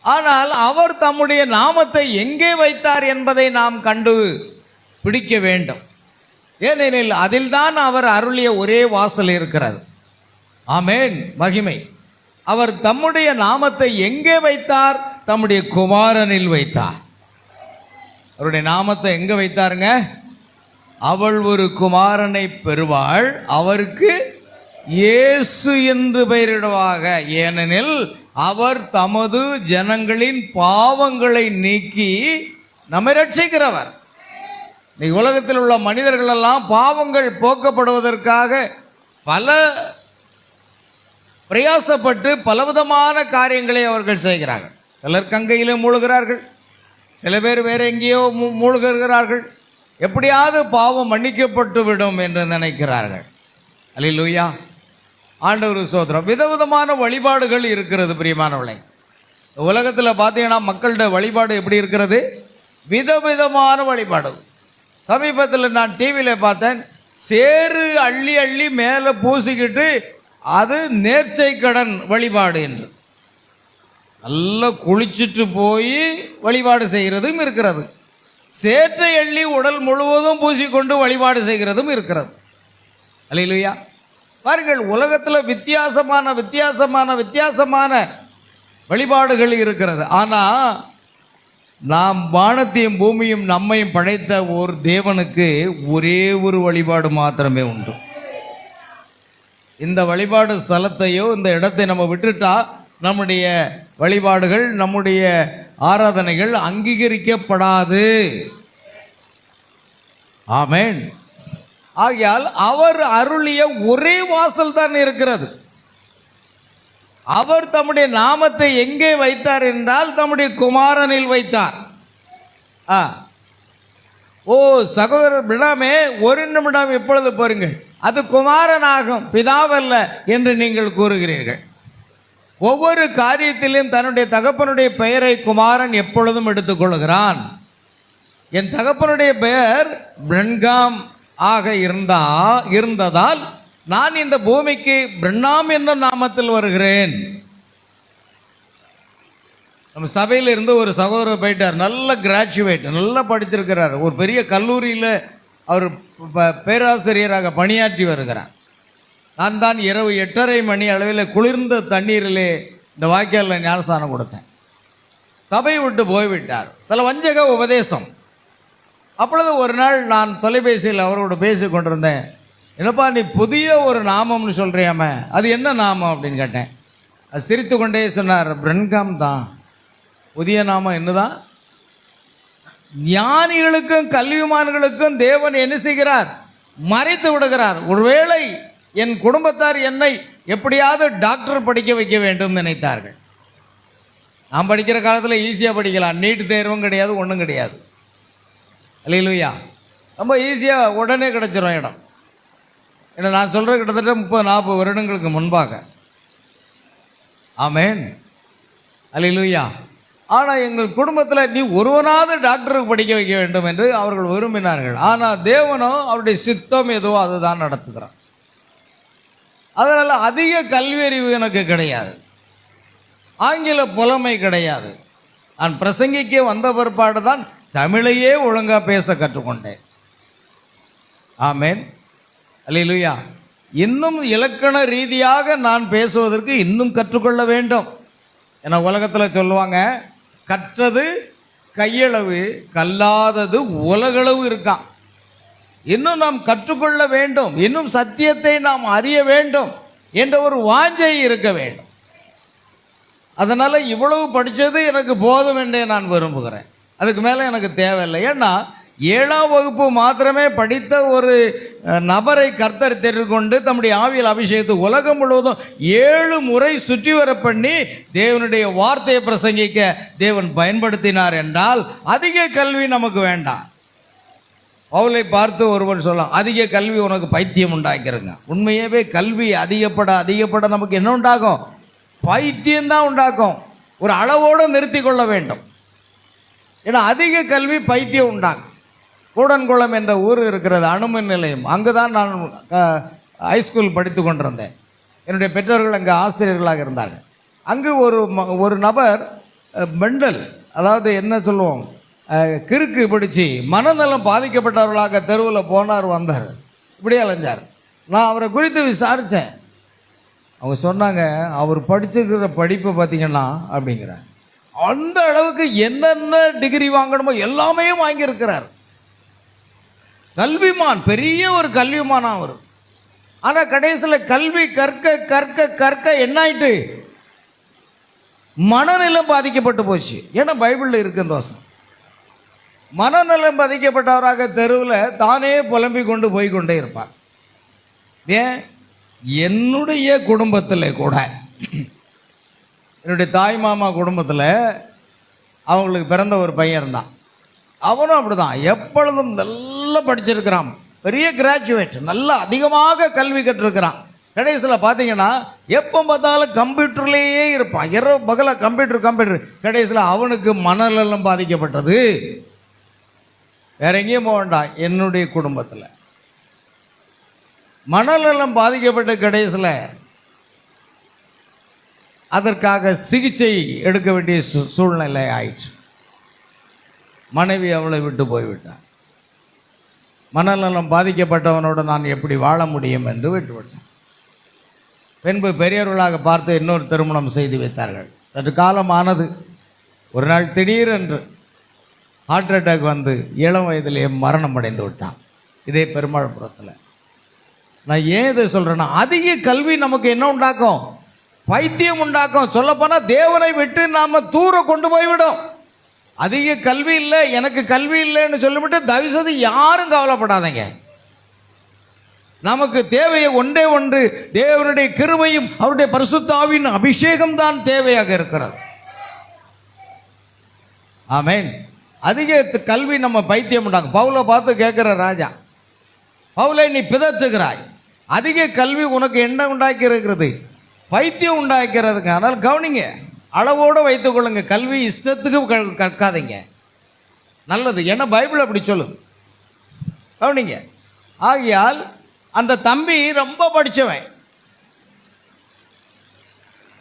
ஆனால் அவர் தம்முடைய நாமத்தை எங்கே வைத்தார் என்பதை நாம் கண்டு பிடிக்க வேண்டும். ஏனெனில் அதில்தான் அவர் அருளிய ஒரே வாசல் இருக்கிறது. ஆமென். மகிமை. அவர் தம்முடைய நாமத்தை எங்கே வைத்தார்? தம்முடைய குமாரனில் வைத்தார். அவருடைய நாமத்தை எங்க வைத்தாருங்க? அவள் ஒரு குமாரனை பெறுவாள், அவருக்கு இயேசு என்று பெயரிடுவாக, ஏனெனில் அவர் தமது ஜனங்களின் பாவங்களை நீக்கி நம்மை ரட்சிக்கிறவர். நீ உலகத்தில் உள்ள மனிதர்கள் எல்லாம் பாவங்கள் போக்கப்படுவதற்காக பல பிரயாசப்பட்டு பலவிதமான காரியங்களை அவர்கள் செய்கிறார்கள். சிலர் கங்கையிலே மூழ்கிறார்கள், சில பேர் வேற எங்கேயோ மூழ்கிறார்கள். எப்படியாவது பாவம் மன்னிக்கப்பட்டு விடும் என்று நினைக்கிறார்கள். அல்லேலூயா. ஆண்டவர் சோதரம். விதவிதமான வழிபாடுகள் இருக்கிறது பிரியமானவர்களே. உலகத்தில் பார்த்தீங்கன்னா மக்களுடைய வழிபாடு எப்படி இருக்கிறது? விதவிதமான வழிபாடு. சமீபத்தில் நான் டிவியில் பார்த்தேன், சேறு அள்ளி அள்ளி மேலே பூசிக்கிட்டு அது நேர்ச்சை கடன் வழிபாடு என்று. நல்லா குளிச்சுட்டு போய் வழிபாடு செய்கிறதும் இருக்கிறது. சேற்றை எள்ளி உடல் முழுவதும் பூசிக்கொண்டு வழிபாடு செய்கிறதும் இருக்கிறது. அல்லேலூயா. பாருங்கள், உலகத்தில் வித்தியாசமான வழிபாடுகள் இருக்கிறது. ஆனால் நாம் வானத்தையும் பூமியும் நம்மையும் படைத்த ஒரு தேவனுக்கு ஒரே ஒரு வழிபாடு மாத்திரமே உண்டு. இந்த வழிபாடு ஸ்தலத்தையோ இந்த இடத்தை நம்ம விட்டுட்டா நம்முடைய வழிபாடுகள், நம்முடைய ஆராதனைகள் அங்கீகரிக்கப்படாது. ஆமென். ஆகையால் அவர் அருளிய ஒரே வாசல் தான் இருக்கிறது. அவர் தம்முடைய நாமத்தை எங்கே வைத்தார் என்றால் தம்முடைய குமாரனில் வைத்தார். ஓ சகோதரர் பிரணாமே, ஒரு நிமிடம் இப்பொழுது பாருங்கள், அது குமாரனாகும், பிதாவல்ல என்று நீங்கள் கூறுகிறீர்கள். ஒவ்வொரு காரியத்திலும் தன்னுடைய தகப்பனுடைய பெயரை குமாரன் எப்பொழுதும் எடுத்துக்கொள்கிறான். என் தகப்பனுடைய பெயர் பிரன்காம் ஆக இருந்ததால் நான் இந்த பூமிக்கு பிரண்ணாம் என்ற நாமத்தில் வருகிறேன். நம்ம சபையில் இருந்து ஒரு சகோதரர் போயிட்டார், நல்ல கிராஜுவேட், நல்லா படித்திருக்கிறார், ஒரு பெரிய கல்லூரியில் அவர் பேராசிரியராக பணியாற்றி வருகிறார். நான் தான் இரவு 8:30 மணி அளவில் குளிர்ந்த தண்ணீரிலே இந்த வாய்க்காலில் ஞானஸ்தானம் கொடுத்தேன். சபை விட்டு போய்விட்டார். சில வஞ்சக உபதேசம். அப்பொழுது ஒரு நாள் நான் தொலைபேசியில் அவரோடு பேசி கொண்டிருந்தேன். என்னப்பா நீ புதிய ஒரு நாமம்னு சொல்கிறியாமே, அது என்ன நாமம் அப்படின்னு கேட்டேன். அது சிரித்து கொண்டே சொன்னார், பிரன்காம் தான் புதிய நாமம். என்னதான்? ஞானிகளுக்கும் கல்விமான்களுக்கும் தேவன் என்ன செய்கிறார்? மறைத்து விடுகிறார். ஒருவேளை என் குடும்பத்தார் என்னை எப்படியாவது டாக்டர் படிக்க வைக்க வேண்டும் நினைத்தார்கள். நான் படிக்கிற காலத்தில் ஈஸியாக படிக்கலாம், நீட் தேர்வும் கிடையாது, ஒன்றும் கிடையாது. அல்லேலூயா. ரொம்ப ஈஸியாக உடனே கிடச்சிரும் இடம். ஏன்னா நான் சொல்கிற கிட்டத்தட்ட 30-40 வருடங்களுக்கு முன்பாக. ஆமேன். அல்லேலூயா. ஆனால் எங்கள் குடும்பத்தில் நீ ஒருவனாவது டாக்டருக்கு படிக்க வைக்க வேண்டும் என்று அவர்கள் விரும்பினார்கள். ஆனால் தேவனோ அவருடைய சித்தம் எதுவோ அதுதான் நடத்துகிறார். அதனால் அதிக கல்வி அறிவு எனக்கு கிடையாது, ஆங்கில புலமை கிடையாது. நான் பிரசங்கிக்க வந்த பிற்பாடு தான் தமிழையே ஒழுங்காக பேச கற்றுக்கொண்டேன். ஆமேன், அல்லேலூயா. இன்னும் இலக்கண ரீதியாக நான் பேசுவதற்கு இன்னும் கற்றுக்கொள்ள வேண்டும். ஏன்னா உலகத்தில் சொல்லுவாங்க, கற்றது கையளவு, கல்லாதது உலகளவு இருக்கான். இன்னும் நாம் கற்றுக்கொள்ள வேண்டும், இன்னும் சத்தியத்தை நாம் அறிய வேண்டும் என்ற ஒரு வாஞ்சை இருக்க வேண்டும். அதனால் இவ்வளவு படித்தது எனக்கு போதும் என்றே நான் விரும்புகிறேன். அதுக்கு மேலே எனக்கு தேவையில்லை. ஏன்னா 7ஆம் வகுப்பு மாத்திரமே படித்த ஒரு நபரை கர்த்தர் தெரிந்துகொண்டு தம்முடைய ஆவியில் அபிஷேகத்தை உலகம் முழுவதும் 7 முறை சுற்றி வர பண்ணி தேவனுடைய வார்த்தையை பிரசங்கிக்க தேவன் பயன்படுத்தினார் என்றால் அதிக கல்வி நமக்கு வேண்டாம். பவுலை பார்த்து ஒருவர் சொல்லலாம், அதிக கல்வி உனக்கு பைத்தியம் உண்டாக்கிறங்க. உண்மையாகவே கல்வி அதிகப்பட நமக்கு என்ன உண்டாகும்? பைத்தியம்தான் உண்டாக்கும். ஒரு அளவோடு நிறுத்தி கொள்ள வேண்டும். ஏன்னா அதிக கல்வி பைத்தியம் உண்டாகும். கூடன்குளம் என்ற ஊர் இருக்கிறது, அணுமின் நிலையம். அங்கு தான் நான் ஹைஸ்கூல் படித்து கொண்டிருந்தேன். என்னுடைய பெற்றோர்கள் அங்கே ஆசிரியர்களாக இருந்தார்கள். அங்கு ஒரு நபர் மெண்டல், அதாவது என்ன சொல்லுவோம், கிறுக்கு பிடிச்சி மனநலம் பாதிக்கப்பட்டவர்களாக தெருவில் போனார், வந்தார், இப்படியே அலைஞ்சார். நான் அவரை குறித்து விசாரித்தேன். அவங்க சொன்னாங்க, அவர் படிச்சிருக்கிற படிப்பை பார்த்தீங்கன்னா அப்படிங்கிறார், அந்த அளவுக்கு என்னென்ன டிகிரி வாங்கணுமோ எல்லாமே வாங்கியிருக்கிறார். கல்விமான், பெரிய ஒரு கல்விமான் அவர். ஆனால் கடைசியில் கல்வி கற்க கற்க கற்க என்ன ஆயிட்டு, மனநலம் பாதிக்கப்பட்டு போச்சு. ஏன்னா பைபிளில் இருக்கு தோசம். மனநலம் பாதிக்கப்பட்டவராக தெருவில் தானே புலம்பிக் கொண்டு போய்கொண்டே இருப்பார். ஏன், என்னுடைய குடும்பத்தில் கூட, என்னுடைய தாய் மாமா குடும்பத்தில் அவங்களுக்கு பிறந்த ஒரு பையன் இருந்தான். அவனும் அப்படி தான், எப்பொழுதும் நல்லா படிச்சிருக்கிறான், பெரிய கிராஜுவேட், நல்லா அதிகமாக கல்வி கற்றிருக்கிறான். கடைசியில் பார்த்தீங்கன்னா எப்போ பார்த்தாலும் கம்ப்யூட்டர்லேயே இருப்பான், இரவு பகல கம்ப்யூட்டர். கடைசியில் அவனுக்கு மனநலம் பாதிக்கப்பட்டது. வேற எங்கேயும் போக வேண்டாம், என்னுடைய குடும்பத்தில் மனநலம் பாதிக்கப்பட்ட கடைசியில் அதற்காக சிகிச்சை எடுக்க வேண்டிய சூழ்நிலை ஆயிடுச்சு. மனைவி அவளை விட்டு போய்விட்டான். மனநலம் பாதிக்கப்பட்டவனோடு நான் எப்படி வாழ முடியும் என்று விட்டுவிட்டான். பின்பு பெரியவர்களாக பார்த்து இன்னொரு திருமணம் செய்து வைத்தார்கள். சற்று காலம் ஆனது. ஒரு நாள் திடீரென்று ஹார்ட் அட்டாக் வந்து இளம் வயதிலேயே மரணம் அடைந்து விட்டான். இதே பெருமாள்புரத்தில். நான் ஏன் இதை சொல்கிறேன்னா, அதிக கல்வி நமக்கு என்ன உண்டாக்கும்? பைத்தியம் உண்டாக்கும். சொல்லப்போனால் தேவனை விட்டு நாம் தூர கொண்டு போய்விடும். அதிக கல்வி இல்லை, எனக்கு கல்வி இல்லைன்னு சொல்லிவிட்டு தயவுசெய்து யாரும் கவலைப்படாதீங்க. நமக்கு தேவையை ஒன்றே ஒன்று, தேவனுடைய கிருபையும் அவருடைய பரிசுத்த ஆவியின் அபிஷேகம் தான் தேவையாக இருக்கிறது. ஆமென். அதிக கல்வி நம்ம பைத்தியம் உண்டாக்கும். பவுலை பார்த்து கேட்குற ராஜா, பவுலை நீ பிதற்றுகிறாய், அதிக கல்வி உனக்கு என்ன உண்டாக்கி இருக்கிறது? பைத்தியம் உண்டாக்கிறதுங்க. ஆனால் கவனிங்க, அளவோடு வைத்துக் கொள்ளுங்க. கல்வி இஷ்டத்துக்கு கற்காதீங்க, நல்லது. ஏன்னா பைபிள் அப்படி சொல்லுது. கவனிங்க. ஆகையால் அந்த தம்பி ரொம்ப படித்தவன்,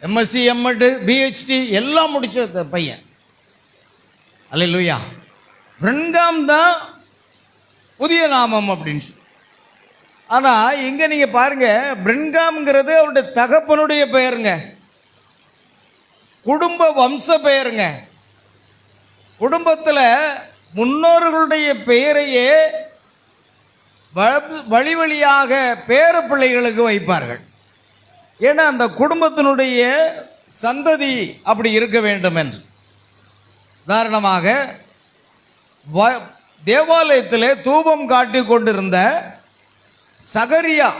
எம்எஸ்சி, எம்எட், பிஹெச்டி எல்லாம் முடிச்ச பையன். அல்லேலூயா. பிரென்காம் தான் புதிய நாமம் அப்படின்னு சொல்லி. ஆனால் இங்கே நீங்கள் பாருங்கள், பிரென்காம்ங்கிறது அவருடைய தகப்பனுடைய பெயருங்க, குடும்ப வம்ச பெயருங்க. குடும்பத்தில் முன்னோர்களுடைய பெயரையே வழி வழியாக பேர பிள்ளைகளுக்கு வைப்பார்கள். ஏன்னா அந்த குடும்பத்தினுடைய சந்ததி அப்படி இருக்க வேண்டும் என்று. உதாரணமாக, தேவாலயத்திலே தூபம் காட்டி கொண்டிருந்த சகரியா,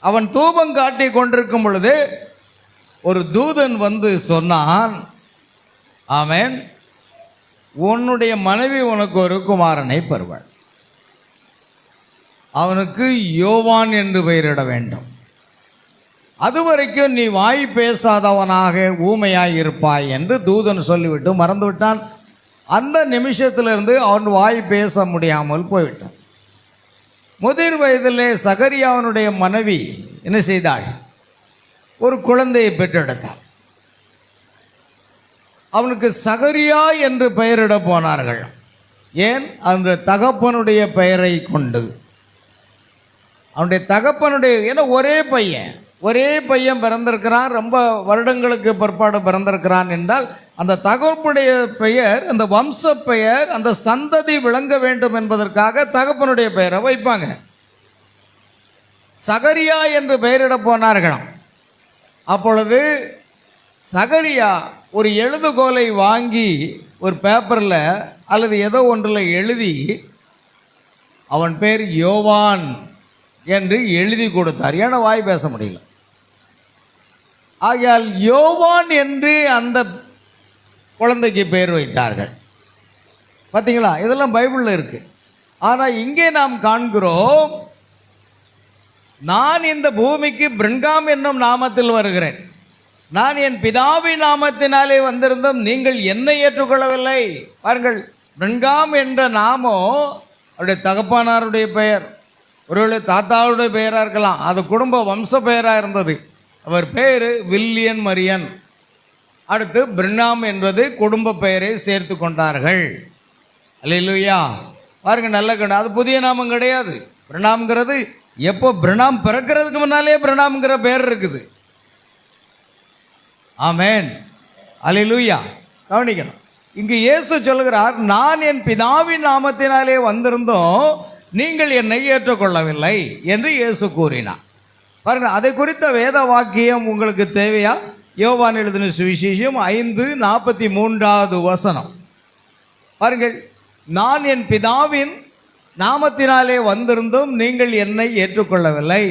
அவன் தூபம் காட்டி கொண்டிருக்கும் பொழுது ஒரு தூதன் வந்து சொன்னான், ஆமென், உன்னுடைய மனைவி உனக்கு ஒரு குமாரனை பெறுவாள், அவனுக்கு யோவான் என்று பெயரிட வேண்டும், அதுவரைக்கும் நீ வாய் பேசாதவனாக ஊமையாய் இருப்பாய் என்று தூதன் சொல்லிவிட்டு மறந்து விட்டான். அந்த நிமிஷத்திலிருந்து அவன் வாய் பேச முடியாமல் போய்விட்டான். முதிர் வயதிலே சகரியாவினுடைய மனைவி என்ன செய்தாள்? ஒரு குழந்தையை பெற்றெடுத்தாள். அவனுக்கு சகரியா என்று பெயரிட போனார்கள். ஏன்? அந்த தகப்பனுடைய பெயரை கொண்டு. அவனுடைய தகப்பனுடைய, ஏன்னா ஒரே பையன் பிறந்திருக்கிறான், ரொம்ப வருடங்களுக்கு பிற்பாடு பிறந்திருக்கிறான் என்றால் அந்த தகப்பனுடைய பெயர், அந்த வம்ச பெயர், அந்த சந்ததி விளங்க வேண்டும் என்பதற்காக தகப்பனுடைய பெயரை வைப்பாங்க. சகரியா என்று பெயரிட போனார்களாம். அப்பொழுது சகரியா ஒரு எழுதுகோலை வாங்கி ஒரு பேப்பரில் அல்லது ஏதோ ஒன்றில் எழுதி அவன் பேர் யோவான் என்று எழுதி கொடுத்தார். ஏன்னா வாய் பேச முடியல. ஆகையால் யோவான் என்று அந்த குழந்தைக்கு பெயர் வைத்தார்கள். பார்த்தீங்களா? இதெல்லாம் பைபிளில் இருக்கு. ஆனால் இங்கே நாம் காண்கிறோம், நான் இந்த பூமிக்கு பிரின்காம் என்னும் நாமத்தில் வருகிறேன், நான் என் பிதாவின் நாமத்தினாலே வந்திருந்தும் நீங்கள் என்னை ஏற்றுக்கொள்ளவில்லை. பாருங்கள், பிரின்காம் என்ற நாமோ அவருடைய தகப்பனாருடைய பெயர், ஒருவேளை தாத்தாவுடைய பெயராக இருக்கலாம், அது குடும்ப வம்ச பெயராக இருந்தது. அவர் பெயர் வில்லியன் மரியன். அடுத்து பிரினாம் என்பது குடும்ப பெயரை சேர்த்து கொண்டார்கள். அல்லேலூயா. பாருங்க, நல்ல கண்டு, அது புதிய நாமம் கிடையாது. பிரினாம்ங்கிறது எப்போ பிரினாம் பிறக்கிறதுக்கு முன்னாலே பிரினாம்ங்கிற பெயர் இருக்குது. ஆமேன், அல்லேலூயா. கவனிக்கணும், இங்கு இயேசு சொல்கிறார், நான் என் பிதாவின் நாமத்தினாலே வந்திருந்தோம், நீங்கள் என்னை ஏற்றுக்கொள்ளவில்லை என்று இயேசு கூறினார். பாருங்க, அதை குறித்த வேத வாக்கியம் உங்களுக்கு தேவையா? யோவான் எழுதின சுவிசேஷம் 5:43 பாருங்கள், நான் என் பிதாவின் நாமத்தினாலே வந்திருந்தும் நீங்கள் என்னை ஏற்றுக்கொள்ளவில்லை,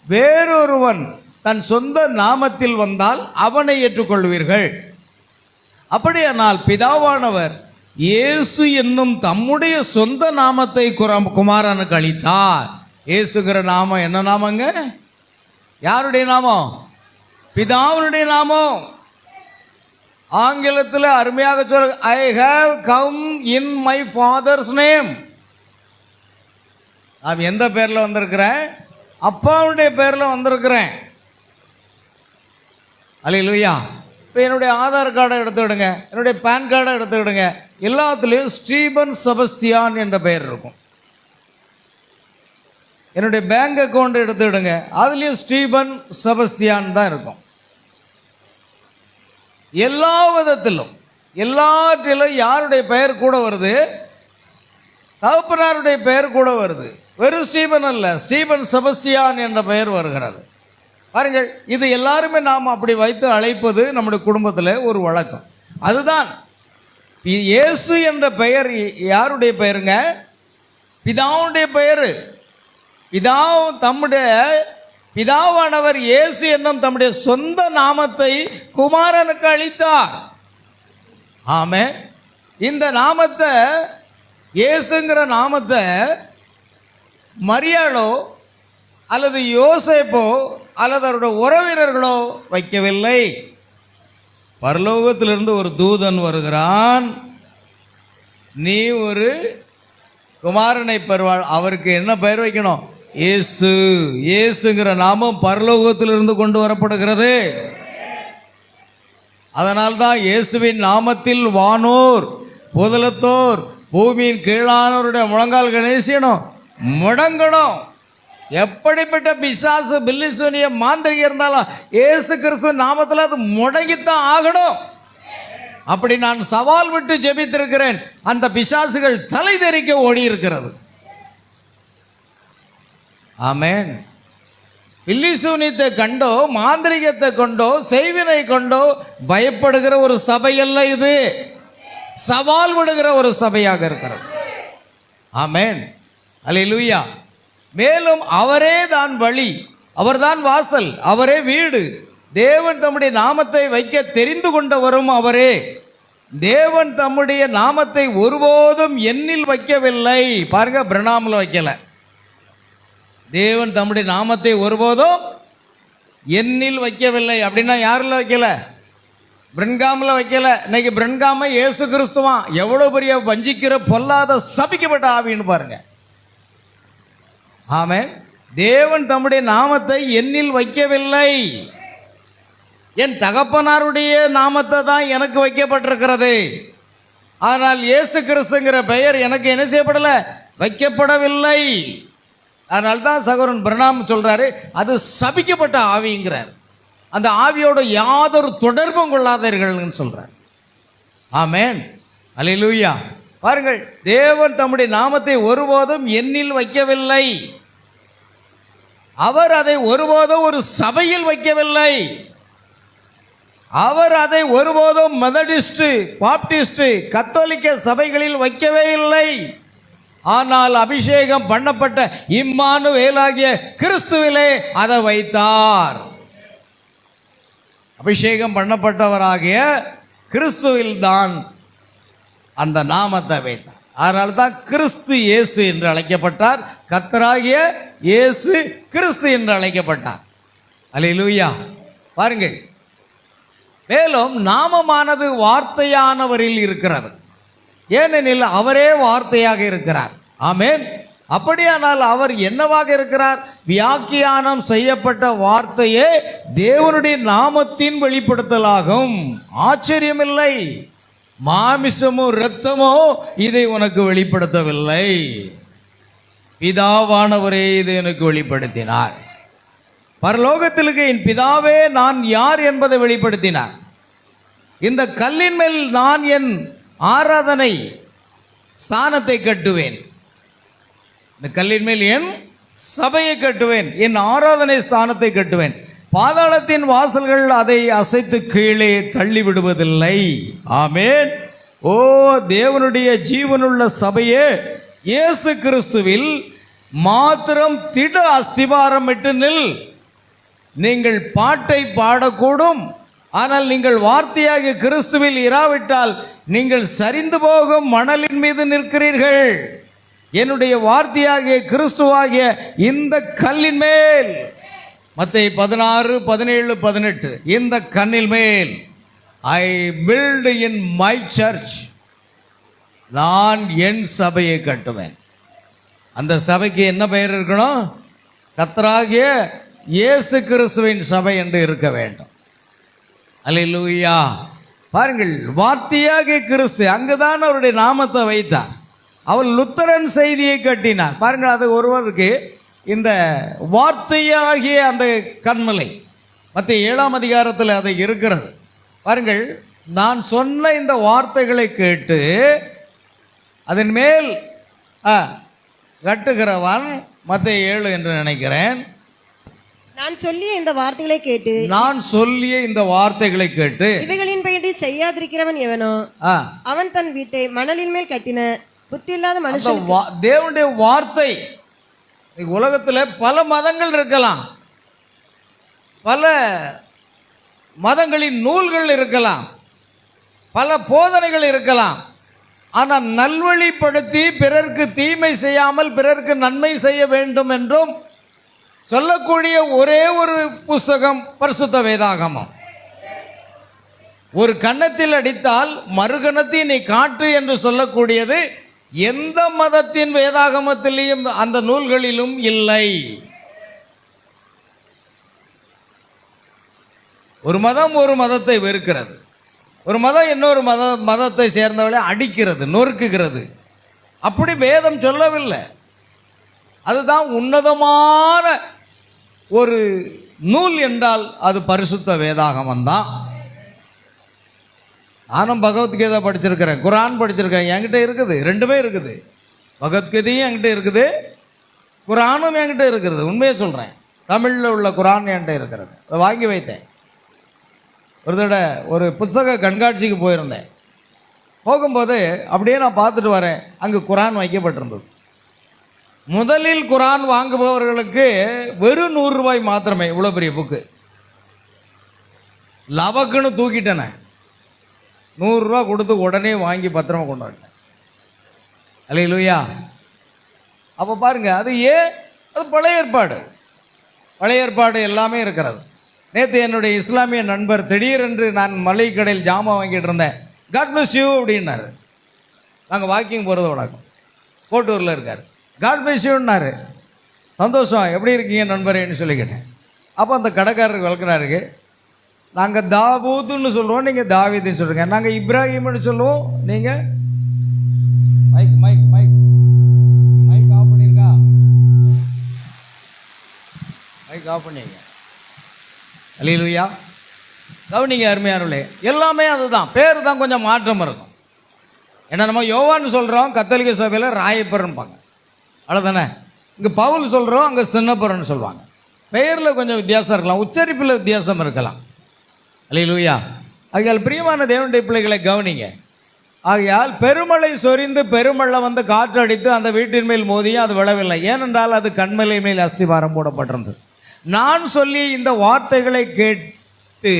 வேறொருவன் தன் சொந்த நாமத்தில் வந்தால் அவனை ஏற்றுக்கொள்வீர்கள். அப்படியானால் பிதாவானவர் இயேசு என்னும் தம்முடைய சொந்த நாமத்தை குமாரனுக்கு அளித்தார். இயேசுங்கிற நாமம் என்ன நாமங்க? யாருடைய நாமம்? பிதாவுடைய நாமம். ஆங்கிலத்தில் அருமையாக சொல்ல, I have come in my father's name. நான் எந்த பேரில் வந்திருக்கிறேன்? அப்பாவுடைய பேரில் வந்திருக்கிறேன். அல்லேலூயா. இப்போ என்னுடைய ஆதார் கார்டை எடுத்துக்கிடுங்க, என்னுடைய பேன் கார்டை எடுத்துக்கிடுங்க, எல்லாத்துலேயும் ஸ்டீபன் செபஸ்தியான் என்ற பெயர் இருக்கும். என்னுடைய பேங்க் அக்கௌண்ட் எடுத்துக்கிடுங்க, அதுலேயும் ஸ்டீபன் செபஸ்தியான் தான் இருக்கும். எல்லா விதத்திலும் எல்லாற்றிலும் யாருடைய பெயர் கூட வருது? தகப்பனாருடைய பெயர் கூட வருது. வெறும் ஸ்டீபன் அல்ல, ஸ்டீபன் செபஸ்தியான் என்ற பெயர் வருகிறது. பாருங்கள், இது எல்லாருமே நாம் அப்படி வைத்து அழைப்பது நம்முடைய குடும்பத்தில் ஒரு வழக்கம். அதுதான் இயேசு என்ற பெயர் யாருடைய பெயருங்க? பிதாவுடைய பெயர். பிதாவானவர் இயேசு என்னும் தம்முடைய சொந்த நாமத்தை குமாரனுக்கு அளித்தார். ஆமென். இந்த நாமத்தை, இயேசுங்கிற நாமத்தை மரியாளோ அல்லது யோசேப்போ அல்லது அவருடைய உறவினர்களோ வைக்கவில்லை. பரலோகத்திலிருந்து ஒரு தூதன் வருகிறான், நீ ஒரு குமாரனை பெறுவாள், அவருக்கு என்ன பெயர் வைக்கணும்? இயேசு. இயேசுங்கிற நாமம் பரலோகத்திலிருந்து கொண்டு வரப்படுகிறது. அதனால்தான் இயேசுவின் நாமத்தில் வானோர் புதலத்தோர் பூமியின் கீழானோருடைய முழங்கால் கணேசனும் முடங்கணும். எப்படிப்பட்ட பிசாசு பில்லிசூனிய மாந்திரிக இருந்தாலும் இயேசு கிறிஸ்து நாமத்தில் அது முடங்கித்தான் ஆகணும். அப்படி நான் சவால் விட்டு ஜெபித்திருக்கிறேன். அந்த பிசாசுகள் தலை தெறிக்க ஓடி இருக்கிறது. ஆமென். பில்லிசூனியத்தை கண்டோ மாந்திரிகத்தை கொண்டோ செய்வினை கொண்டோ பயப்படுகிற ஒரு சபை அல்ல இது, சவால் விடுகிற ஒரு சபையாக இருக்கிறது. ஆமென், அல்லேலூயா. மேலும் அவரே தான் வழி, அவர்தான் வாசல், அவரே வீடு. தேவன் தம்முடைய நாமத்தை வைக்க தெரிந்து கொண்டவரும் அவரே. தேவன் தம்முடைய நாமத்தை ஒருபோதும் எண்ணில் வைக்கவில்லை. பாருங்க, பிரணாமில் வைக்கல. தேவன் தம்முடைய நாமத்தை ஒருபோதும் எண்ணில் வைக்கவில்லை. அப்படின்னா யாரில் வைக்கல? பிரின்காமில் வைக்கல. இன்னைக்கு பிரின்காம இயேசு கிறிஸ்துவான். எவ்வளவு பெரிய வஞ்சிக்கிற பொல்லாத சபிக்கப்பட்ட ஆவின்னு பாருங்க. ஆமென். தேவன் தம்முடைய நாமத்தை என்னில் வைக்கவில்லை. என் தகப்பனாருடைய நாமத்தை தான் எனக்கு வைக்கப்பட்டிருக்கிறது. ஆனால் இயேசு கிறிஸ்துங்கிற பெயர் எனக்கு என்ன செய்யப்படலை, வைக்கப்படவில்லை. அதனால தான் சகோதரன் பிரணாம் சொல்றாரு, அது சபிக்கப்பட்ட ஆவிங்கிறார். அந்த ஆவியோட யாதொரு தொடர்பும் கொள்ளாதீர்கள்னு சொல்றார். ஆமென், அல்லேலூயா. பாருங்கள், தேவன் தம்முடைய நாமத்தை ஒருபோதும் என்னில் வைக்கவில்லை. அவர் அதை ஒருபோதும் ஒரு சபையில் வைக்கவில்லை. அவர் அதை ஒருபோதும் மெதடிஸ்ட், பாப்டிஸ்ட், கத்தோலிக்க சபைகளில் வைக்கவே இல்லை. ஆனால் அபிஷேகம் பண்ணப்பட்ட இம்மானுவேலாகிய கிறிஸ்துவிலே அதை வைத்தார். அபிஷேகம் பண்ணப்பட்டவராகிய கிறிஸ்துவில் தான் அந்த நாமத்தை வைத்தார். அதனால தான் கிறிஸ்து இயேசு என்று அழைக்கப்பட்டார். கர்த்தராகிய இயேசு கிறிஸ்து என்று அழைக்கப்பட்டார். அல்லேலூயா. பாருங்கள், மேலும் நாமமானது வார்த்தையானவரில் இருக்கிறது, ஏனெனில் அவரே வார்த்தையாக இருக்கிறார். ஆமென். அப்படியானால் அவர் என்னவாக இருக்கிறார்? வியாக்கியானம் செய்யப்பட்ட வார்த்தையே தேவனுடைய நாமத்தின் வெளிப்படுத்தலாகும். ஆச்சரியமில்லை. மாமிசமோ இரத்தமோ இதை உனக்கு வெளிப்படுத்தவில்லை, பிதாவானவரே இதை எனக்கு வெளிப்படுத்தினார். பரலோகத்திற்கு என் பிதாவே நான் யார் என்பதை வெளிப்படுத்தினார். இந்த கல்லின் மேல் நான் என் ஆராதனை ஸ்தானத்தை கட்டுவேன். இந்த கல்லின் மேல் என் சபையை கட்டுவேன், என் ஆராதனை ஸ்தானத்தை கட்டுவேன். பாதாளத்தின் வாசல்கள் அதை அசைத்து கீழே தள்ளி விடுவதில்லை. ஆமென். ஓ தேவனுடைய ஜீவனுள்ள சபையே, இயேசு கிறிஸ்துவில் மாத்திரம் திட அஸ்திபாரம் இட்டு நில். நீங்கள் பாட்டை பாடக்கூடும், ஆனால் நீங்கள் வார்த்தையாக கிறிஸ்துவில் இராவிட்டால் நீங்கள் சரிந்து போகும் மணலின் மீது நிற்கிறீர்கள். என்னுடைய வார்த்தையாகிய கிறிஸ்துவாகிய இந்த கல்லின் மேல், மத்தேயு 16, 17, 18, இந்த கல்லின் மேல் ஐ பில்ட் இன் மை சர்ச், நான் என் சபையை கட்டுவேன். அந்த சபைக்கு என்ன பெயர் இருக்கணும்? கர்த்தராகிய இயேசு கிறிஸ்துவின் சபை என்று இருக்க வேண்டும். அல்லேலூயா. பாருங்கள், வார்த்தையாகிய கிறிஸ்து, அங்குதான் அவருடைய நாமத்தை வைத்தார். அவர் லுத்தரன் செய்தியை கட்டினார். பாருங்கள், அது ஒருவருக்கு இந்த வார்த்தையாகிய அந்த கன்மலை மத்திய 7ஆம் அதிகாரத்தில் அது இருக்கிறது. பாருங்கள், நான் சொன்ன இந்த வார்த்தைகளை கேட்டு அதன் மேல் கட்டுகிறவன், மத்திய 7 என்று நினைக்கிறேன். நான் சொல்லிய இந்த வார்த்தைகளை கேட்டு, நான் சொல்லிய இந்த வார்த்தைகளை கேட்டு இவைகளின்படி செய்யாதிருக்கிறவன் எவனோ அவன் தன் வீட்டை மணலின் மேல் கட்டின புத்தி இல்லாத மனுஷன். தேவனுடைய வார்த்தை. உலகத்தில் பல மதங்கள் இருக்கலாம், பல மதங்களின் நூல்கள் இருக்கலாம், பல போதனைகள் இருக்கலாம். ஆனால் நல்வழிப்படுத்தி பிறர்க்கு தீமை செய்யாமல் பிறர்க்கு நன்மை செய்ய வேண்டும் என்றும் சொல்லக்கூடிய ஒரே ஒரு புஸ்தகம் பரிசுத்த வேதாகமம். ஒரு கன்னத்தில் அடித்தால் மறுகணத்தை நீ காட்டு என்று சொல்லக்கூடியது எந்த மதத்தின் வேதாகமத்திலையும் அந்த நூல்களிலும் இல்லை. ஒரு மதம் ஒரு மதத்தை வெறுக்கிறது, ஒரு மதம் இன்னொரு மதத்தை சேர்ந்தவளை அடிக்கிறது, நொறுக்குகிறது. அப்படி வேதம் சொல்லவில்லை. அதுதான் உன்னதமான ஒரு நூல் என்றால் அது பரிசுத்த வேதாகமம் தான். நானும் பகவத்கீதை படிச்சிருக்கிறேன், குரான் படிச்சிருக்கேன், என்கிட்ட இருக்குது, ரெண்டுமே இருக்குது. பகவத்கீதையும் என்கிட்ட இருக்குது, குரானும் என்கிட்ட இருக்கிறது. உண்மையை சொல்கிறேன், தமிழில் உள்ள குரான் என்கிட்ட இருக்கிறது. அதை வாங்கி வைத்தேன். ஒரு தடவை ஒரு புத்தக கண்காட்சிக்கு போயிருந்தேன். போகும்போது அப்படியே நான் பார்த்துட்டு வரேன், அங்கே குரான் வைக்கப்பட்டிருந்தது. முதலில் குரான் வாங்குபவர்களுக்கு வெறும் 100 ரூபாய் மாத்திரமே. இவ்வளோ பெரிய புக்கு லவக்குன்னு தூக்கிட்டேனே. 100 ரூபா கொடுத்து உடனே வாங்கி பத்திரமா கொண்டு வந்துட்டேன். அல்லேலூயா. அப்போ பாருங்க, அது அது பழைய ஏற்பாடு. பழைய ஏற்பாடு எல்லாமே இருக்கிறது. நேற்று என்னுடைய இஸ்லாமிய நண்பர் திடீரென்று நான் மளிகை கடையில் ஜாமான் வாங்கிட்டு இருந்தேன். காட் பிளஸ் யூ அப்படின்னாரு. நாங்கள் வாக்கிங் போகிறது வழக்கம், கோட்டூரில் இருக்கார். காட் பிளஸ் யூன்னாரு. சந்தோஷம், எப்படி இருக்கீங்க நண்பரேன்னு சொல்லி கேட்டேன். அப்போ அந்த கடைக்காரருக்கு விளக்குறாருக்கு, நாங்கள் தாவூதுன்னு சொல்லுவோம், நீங்கள் தாவீதுன்னு சொல்கிறீங்க. நாங்கள் இப்ராஹிம்னு சொல்லுவோம், நீங்கள் mic mic mic mic off பண்ணியிருக்கா? மைக் ஆஃப் பண்ணிங்க. அல்லேலூயா. கவனிங்க அருமையானவர்களே, எல்லாமே அதுதான், பேர் தான் கொஞ்சம் மாற்றம் இருக்கும். ஏன்னா நம்ம யோவான்னு சொல்கிறோம், கத்தோலிக்க சபையில் ராயப்பர்ன்பாங்க, அவ்வளோதானே. இங்கே பவுல் சொல்கிறோம், அங்கே சின்னப்பர்ன்னு சொல்லுவாங்க. பெயரில் கொஞ்சம் வித்தியாசம் இருக்கலாம், உச்சரிப்பில் வித்தியாசம் இருக்கலாம். அல்லேலூயா. ஆகையால் பிரியமான தேவனுடைய பிள்ளைகளை கவனிங்க. ஆகையால் பெருமழை சொரிந்து பெருமழை வந்து காற்றடித்து அந்த வீட்டின் மேல் மோதியும் அது விழவில்லை, ஏனென்றால் அது கண்மலை மேல் அஸ்திவாரம் போடப்பட்டிருந்தது. நான் சொல்லி இந்த வார்த்தைகளை கேட்டு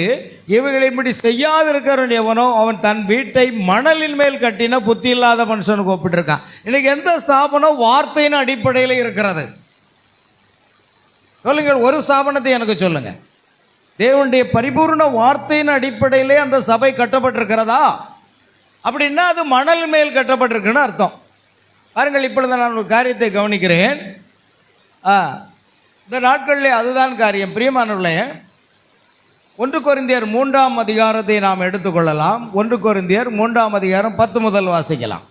இவைகளின்படி செய்யாதிருக்கிறவன் எவனோ அவன் தன் வீட்டை மணலின் மேல் கட்டின புத்தி இல்லாத மனுஷனுக்கு ஒப்பிட்டிருக்கான். இன்னைக்கு எந்த ஸ்தாபனம் வார்த்தையின் அடிப்படையில் இருக்கிறது? சொல்லுங்கள், ஒரு ஸ்தாபனத்தை எனக்கு சொல்லுங்க. தேவனுடைய பரிபூர்ண வார்த்தையின் அடிப்படையிலே அந்த சபை கட்டப்பட்டிருக்கிறதா? அப்படின்னா அது மணல் மேல் கட்டப்பட்டிருக்குன்னு அர்த்தம். பாருங்கள், இப்பொழுது நான் ஒரு காரியத்தை கவனிக்கிறேன். இந்த நாட்களிலே அதுதான் காரியம். பிரியமானவர்களே, 1 கொரிந்தியர் 3ஆம் அதிகாரத்தை நாம் எடுத்துக்கொள்ளலாம். 1 கொரிந்தியர் 3ஆம் அதிகாரம் 10 முதல் வாசிக்கலாம்.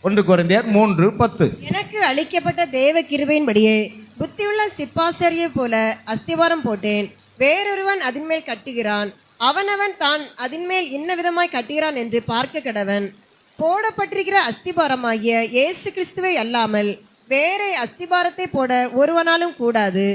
1 கொரிந்தியர் 3:10. எனக்கு அளிக்கப்பட்ட தேவ கிருபையின்படியே புத்தியுள்ள சிப்பாசரியை போல அஸ்திவாரம் போட்டேன், வேறொருவன் அதன் மேல் கட்டுகிறான், அவனவன் தான் அதன் மேல் இன்ன விதமாய் கட்டுகிறான் என்று பார்க்க கடவன். போடப்பட்டிருக்கிற அஸ்திபாரமாகிய இயேசு கிறிஸ்துவை அல்லாமல் வேறே அஸ்திபாரத்தை போட ஒருவனாலும் கூடாது.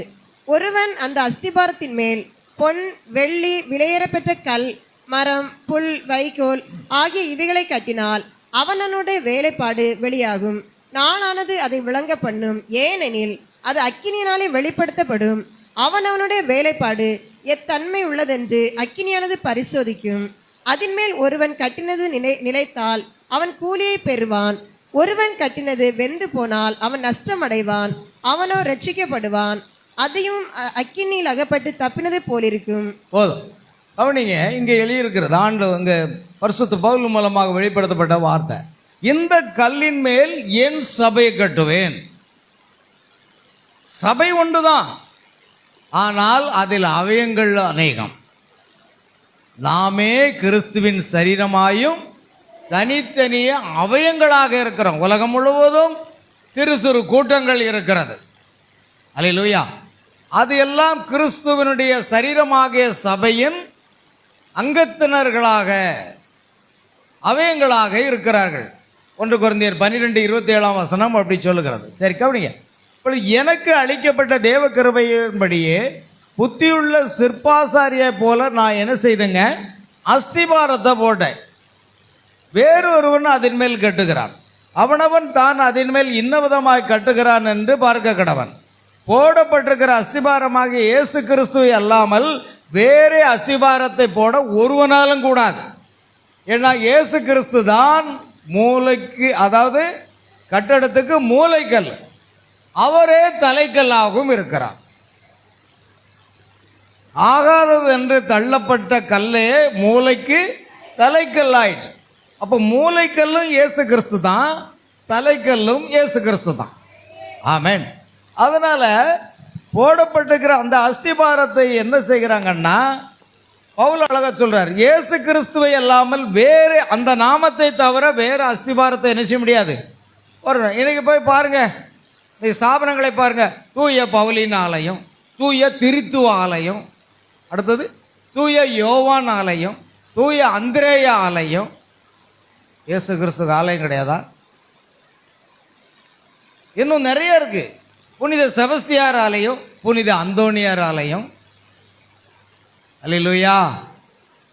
ஒருவன் அந்த அஸ்திபாரத்தின் மேல் பொன் வெள்ளி விலையேறப்பெற்ற கல் மரம் புல் வைக்கோல் ஆகிய இவைகளை கட்டினால் அவனனுடைய வேலைப்பாடு வெளியாகும். நாளானது அதை விளங்க பண்ணும், ஏனெனில் அது அக்கினியினாலே வெளிப்படுத்தப்படும். அவனவனுடைய வேலைப்பாடு எத்தன்மை உள்ளதென்று அக்கினியானது பரிசோதிக்கும். அதன் மேல் ஒருவன் கட்டினது நிலைத்தால் அவன் கூலியை பெறுவான். ஒருவன் கட்டினது வெந்து போனால் அவன் நஷ்டமடைவான், அவனோ ரட்சிக்கப்படுவான். அதையும் அக்கினியில் அகப்பட்டு தப்பினது போலிருக்கும். போதும், கவனிங்க. இங்கே எழுதியிருக்கிறது ஆண்டு அங்கே பரிசுத்த பவுல் மூலமாக வெளிப்படுத்தப்பட்ட வார்த்தை, இந்த கல்லின் மேல் என் சபையை கட்டுவேன். சபை ஒன்றுதான், ஆனால் அதில் அவயங்கள் அநேகம். நாமே கிறிஸ்துவின் சரீரமாயும் தனித்தனிய அவயங்களாக இருக்கிறோம். உலகம் முழுவதும் சிறு சிறு கூட்டங்கள் இருக்கிறது. அல்லேலூயா. அது எல்லாம் கிறிஸ்துவனுடைய சரீரமாகிய சபையின் அங்கத்தினர்களாக அவயங்களாக இருக்கிறார்கள். 1 கொரிந்தியர் 12:27 அப்படி சொல்லுகிறது. சரி, கவனிங்க. இப்பொழுது எனக்கு அளிக்கப்பட்ட தேவ கிருபையின்படியே புத்தியுள்ள சிற்பாசாரியை போல நான் என்ன செய்தேங்க? அஸ்திபாரத்தை போட்டேன். வேறொருவன் அதன் மேல் கட்டுகிறான், அவனவன் தான் அதன் மேல் இன்னவிதமாய் கட்டுகிறான் என்று பார்க்க கடவன். போடப்பட்டிருக்கிற அஸ்திபாரமாக இயேசு கிறிஸ்துவை அல்லாமல் வேறே அஸ்திபாரத்தை போட ஒருவனாலும் கூடாது. ஏன்னா இயேசு கிறிஸ்து தான் மூளைக்கு, அதாவது கட்டடத்துக்கு மூளைக்கல், அவரே தலைக்கல்லாகவும் இருக்கிறார். ஆகாதது என்று தள்ளப்பட்ட கல்லே மூளைக்கு தலைக்கல் ஆயிடுச்சு. அப்போ மூளைக்கல்லும் இயேசு கிறிஸ்து தான், தலைக்கல்லும் இயேசு கிறிஸ்து தான். ஆமென். அதனால போடப்பட்டிருக்கிற அந்த அஸ்திபாரத்தை என்ன செய்கிறாங்கன்னா, பவுல் அழகா சொல்றார், இயேசு கிறிஸ்துவை அல்லாமல் வேறு அந்த நாமத்தை தவிர வேறு அஸ்திபாரத்தை என்ன செய்ய முடியாது. இன்னைக்கு போய் பாருங்க, இந்த ஸ்தாபனங்களை பாருங்க, தூய பவுலின் ஆலயம், தூய திரித்துவ ஆலயம், அடுத்தது தூய யோவான் ஆலயம், தூய அந்திரேயா ஆலயம். இயேசு கிறிஸ்துக்கு ஆலயம் கிடையாதா? இன்னும் நிறைய இருக்கு. புனித செபஸ்தியார் ஆலயம், புனித அந்தோனியார் ஆலயம். அல்லேலூயா.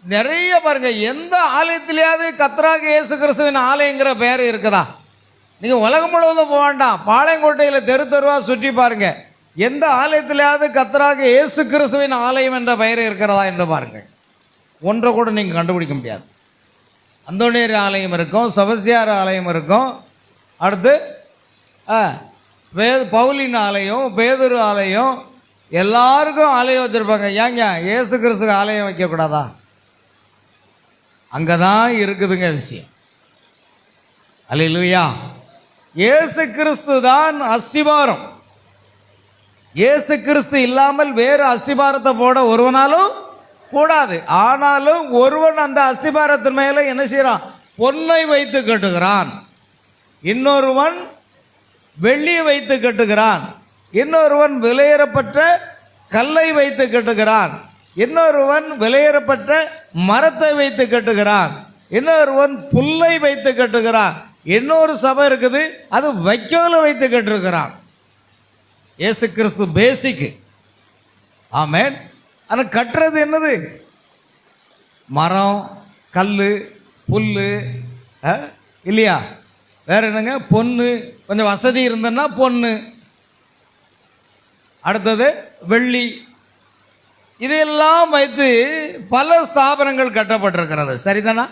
நிறைய பாருங்க. எந்த ஆலயத்திலேயாவது கர்த்தராக இயேசு கிறிஸ்துவின் ஆலயங்கிற பெயர் இருக்குதா? நீங்கள் உலகம் முழுவதும் போக வேண்டாம், பாளையங்கோட்டையில் தெரு தெருவாக சுற்றி பாருங்க, எந்த ஆலயத்திலேயாவது கர்த்தராக இயேசு கிறிஸ்துவின் ஆலயம் என்ற பெயர் இருக்கிறதா என்று பாருங்கள். ஒன்றை கூட நீங்கள் கண்டுபிடிக்க முடியாது. அந்தோனியார் ஆலயம் இருக்கும், செபஸ்தியார் ஆலயம் இருக்கும், அடுத்து பவுலின் ஆலயம், பேதுரு ஆலயம், எல்லாருக்கும் ஆலயம் வச்சுருப்பாங்க. ஏங்க இயேசு கிறிஸ்துக்கு ஆலயம் வைக்கக்கூடாதா? அங்கே தான் இருக்குதுங்க விஷயம். அல்லேலூயா. இயேசு கிறிஸ்து தான் அஸ்திவாரம். இயேசு கிறிஸ்து இல்லாமல் வேறு அஸ்திபாரத்தை போட ஒருவனாலும் கூடாது. ஆனாலும் ஒருவன் அந்த அஸ்திபாரத்தின் மேலே என்ன செய்யறான்? பொன்னை வைத்து கட்டுகிறான், இன்னொருவன் வெள்ளியை வைத்து கட்டுகிறான், இன்னொருவன் விலையேறப்பட்ட கல்லை வைத்து கட்டுகிறான், இன்னொருவன் விலையேறப்பட்ட மரத்தை வைத்து கட்டுகிறான், இன்னொருவன் புல்லை வைத்து கட்டுகிறான், இன்னொரு சபை இருக்குது அது வைக்கோலை வைத்து கட்டிருக்கிறான். இயேசு கிறிஸ்து பேசிக். ஆமென். ஆனால் கட்டுறது என்னது? மரம், கல், புல், இல்லையா? வேற என்னங்க? பொண்ணு. கொஞ்சம் வசதி இருந்ததுன்னா பொண்ணு, அடுத்தது வெள்ளி. இதையெல்லாம் வைத்து பல ஸ்தாபனங்கள் கட்டப்பட்டிருக்கிறது, சரிதானா?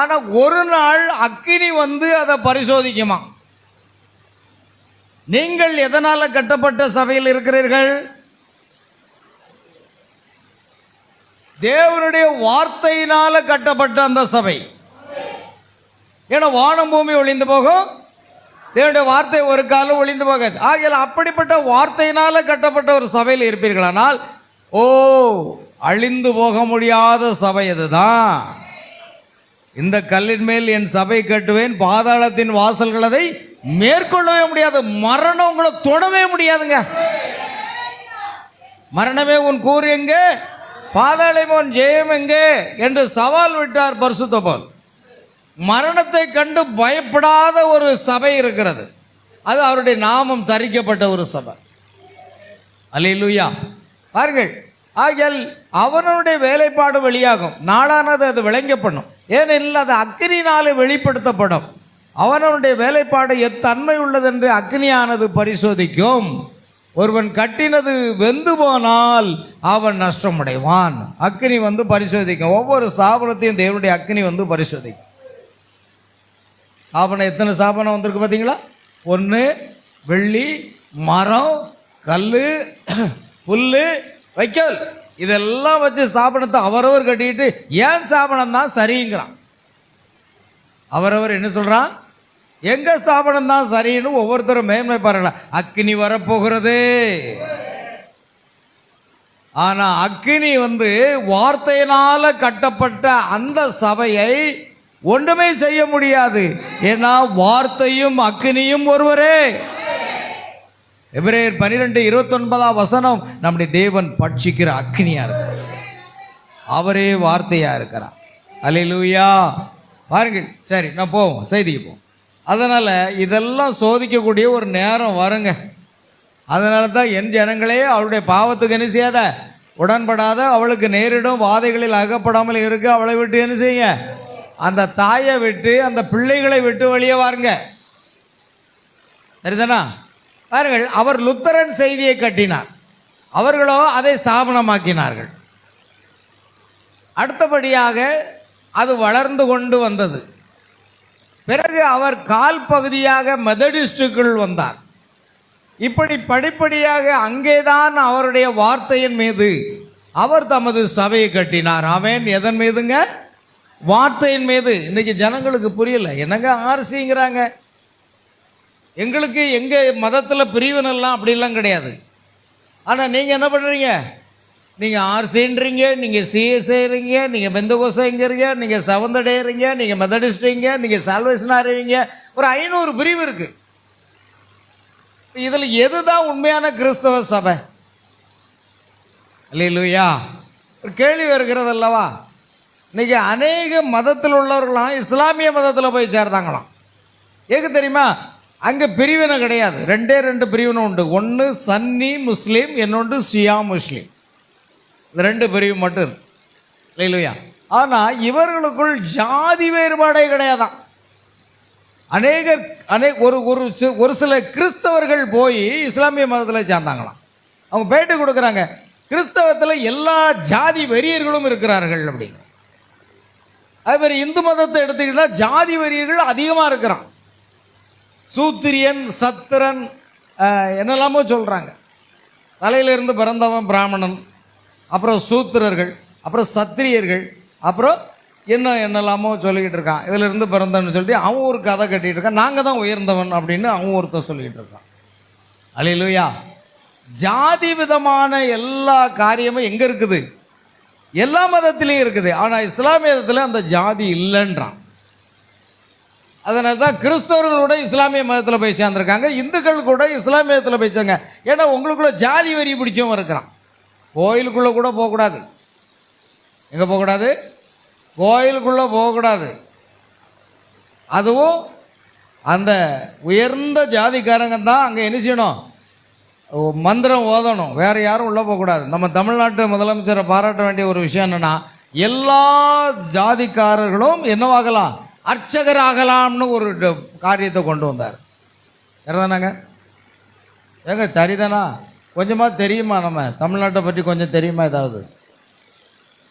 ஆனால் ஒரு நாள் அக்கினி வந்து அதை பரிசோதிக்குமா. நீங்கள் எதனால கட்டப்பட்ட சபையில் இருக்கிறீர்கள்? தேவனுடைய வார்த்தையினால கட்டப்பட்ட அந்த சபை. ஏன்னா வானம் பூமி ஒளிந்து போகும், தேவனுடைய வார்த்தை ஒரு காலம் ஒளிந்து போகாது. ஆகையால் அப்படிப்பட்ட வார்த்தையினால கட்டப்பட்ட ஒரு சபையில் இருப்பீர்களானால், ஓ, அழிந்து போக முடியாத சபை அதுதான். இந்த கல்லின் மேல் என் சபை கட்டுவேன், பாதாளத்தின் வாசல்கள் அதை மேற்கொள்ளவே முடியாது. மரணம் உங்களை தொடவே முடியாதுங்க. மரணமே உன் கூறு எங்கே, பாதாளமே உன் ஜெயம் எங்கே என்று சவால் விட்டார் பரிசுத்த பவுல். மரணத்தை கண்டு பயப்படாத ஒரு சபை இருக்கிறது, அது அவருடைய நாமம் தரிக்கப்பட்ட ஒரு சபை. அல்லேலூயா. பாருங்கள், ஆகியால் அவனுடைய வேலைப்பாடு வெளியாகும், நாளானது அது விளங்கப்படும். ஏனெனில் அது அக்கினினாலே வெளிப்படுத்தப்படும். அவனுடைய வேலைப்பாடு எத்தன்மை உள்ளது என்று அக்னியானது பரிசோதிக்கும். ஒருவன் கட்டினது வெந்து போனால் அவன் நஷ்டமடைவான். அக்னி வந்து பரிசோதிக்கும். ஒவ்வொரு ஸ்தாபனத்தையும் தேவனுடைய அக்னி வந்து பரிசோதிக்கும். ஸ்தாபனம் எத்தனை ஸ்தாபனம் வந்திருக்கு பார்த்தீங்களா? பொண்ணு, வெள்ளி, மரம், கல், புல், வைக்கோல், இதெல்லாம் வச்சு ஸ்தாபனத்தை அவரவர் கட்டிட்டு ஏன் ஸ்தாபனம் தான் சரிங்கிறான். அவரவர் என்ன சொல்றான்? எங்க ஸ்தாபனம் தான் சரின்னு ஒவ்வொருத்தரும் மேன்மை பாருங்களா. அக்கினி வரப்போகிறது. ஆனா அக்கினி வந்து வார்த்தையினால கட்டப்பட்ட அந்த சபையை ஒன்றுமே செய்ய முடியாது. ஏன்னா வார்த்தையும் அக்கினியும் ஒருவரே. எபிரேயர் 12:29 நம்முடைய தேவன் பட்சிக்கிற அக்கினியா இருக்கிறார், அவரே வார்த்தையா இருக்கிறார். அல்லேலூயா. பாருங்கள். சரி, நான் போவோம், செய்திக்கு போவோம். அதனால் இதெல்லாம் சோதிக்கக்கூடிய ஒரு நேரம் வருங்க. அதனால தான் என் ஜனங்களே அவளுடைய பாவத்துக்கு என்ன செய்யாத, உடன்படாத, அவளுக்கு நேரிடும் வாதைகளில் அகப்படாமல் இருக்க அவளை விட்டு என்ன செய்யுங்க, அந்த தாயை விட்டு அந்த பிள்ளைகளை விட்டு வெளியே வாருங்க. சரிதானா? பாருங்கள், அவர் லுத்தரன் செய்தியை கட்டினார், அவர்களோ அதை ஸ்தாபனமாக்கினார்கள். அடுத்தபடியாக அது வளர்ந்து கொண்டு வந்தது. பிறகு அவர் கால் பகுதியாக மெதடிஸ்டுக்குள் வந்தார். இப்படி படிப்படியாக அங்கேதான் அவருடைய வார்த்தையின் மீது அவர் தமது சபையை கட்டினார். ஆமென். எதன் மீதுங்க? வார்த்தையின் மீது. இன்னைக்கு ஜனங்களுக்கு புரியல. என்னங்க ஆர்சிங்கிறாங்க? எங்களுக்கு எங்கள் மதத்தில் பிரிவினெல்லாம் அப்படிலாம் கிடையாது. ஆனால் நீங்கள் என்ன பண்ணுறீங்க? நீங்கள் ஆர்சின்றீங்க, நீங்கள் சிஎஸ்ஐறீங்க, நீங்கள் பெந்தகோசைங்கிறீங்க, நீங்கள் செவந்தடேறீங்க, நீங்கள் மெதடிஸ்டுங்க, நீங்கள் சால்வேஷனாகிறீங்க. ஒரு 500 பிரிவு இருக்குது. இதில் எதுதான் உண்மையான கிறிஸ்தவ சபை? அல்லேலூயா. ஒரு கேள்வி வருகிறது அல்லவா? இன்னைக்கு அநேக மதத்தில் உள்ளவர்களாம் இஸ்லாமிய மதத்தில் போய் சேர்ந்தாங்களாம். ஏக்கு தெரியுமா? அங்கே பிரிவினை கிடையாது. 2 பிரிவினை உண்டு. ஒன்று சன்னி முஸ்லீம், இன்னொன்று ஷியா முஸ்லீம். இந்த 2 பிரிவு மட்டும். அல்லேலூயா. ஆனால் இவர்களுக்குள் ஜாதி வேறுபாடே கிடையாதான். ஒரு சில கிறிஸ்தவர்கள் போய் இஸ்லாமிய மதத்தில் சேர்ந்தாங்களாம். அவங்க பேட்டி கொடுக்குறாங்க, கிறிஸ்தவத்தில் எல்லா ஜாதி வெறியர்களும் இருக்கிறார்கள் அப்படிங்க. அதே மாதிரி இந்து மதத்தை எடுத்துக்கிட்டா ஜாதி வெறியர்கள் அதிகமாக இருக்கிறான். சூத்திரியன், சத்திரன், என்னெல்லாமோ சொல்கிறாங்க. தலையிலிருந்து பிறந்தவன் பிராமணன், அப்புறம் சூத்திரர்கள், அப்புறம் சத்திரியர்கள், அப்புறம் என்னெல்லாமோ சொல்லிக்கிட்டு இருக்கான். இதிலிருந்து பிறந்தவன் சொல்லிட்டு அவன் ஒரு கதை கட்டிகிட்டு இருக்கான். நாங்கள் தான் உயர்ந்தவன் அப்படின்னு அவன் ஒருத்தர் சொல்லிக்கிட்டு இருக்கான். அல்லேலூயா. ஜாதி விதமான எல்லா காரியமும் எங்கே இருக்குது? எல்லா மதத்திலையும் இருக்குது. ஆனால் இஸ்லாமிய மதத்தில் அந்த ஜாதி இல்லைன்றான். அதனால தான் கிறிஸ்தவர்கள் கூட இஸ்லாமிய மதத்தில் போய் சேர்ந்துருக்காங்க, இந்துக்கள் கூட இஸ்லாமிய மதத்தில் போய் சேர்ங்க. ஏன்னா உங்களுக்குள்ள ஜாதி வரி பிடிச்சவன் இருக்கிறான். கோயிலுக்குள்ளே கூட போகக்கூடாது. எங்கே போகக்கூடாது? கோயிலுக்குள்ளே போகக்கூடாது. அதுவும் அந்த உயர்ந்த ஜாதிக்காரங்க தான் அங்கே என்ன செய்யணும்? மந்திரம் ஓதணும். வேறு யாரும் உள்ளே போகக்கூடாது. நம்ம தமிழ்நாட்டு முதலமைச்சரை பாராட்ட வேண்டிய ஒரு விஷயம் என்னென்னா, எல்லா ஜாதிக்காரர்களும் என்னவாகலாம்? அர்ச்சகர் ஆகலாம்னு ஒரு காரியத்தை கொண்டு வந்தார். சரிதானாங்க? ஏங்க சரிதானா? கொஞ்சமாக தெரியுமா? நம்ம தமிழ்நாட்டை பற்றி கொஞ்சம் தெரியுமா? ஏதாவது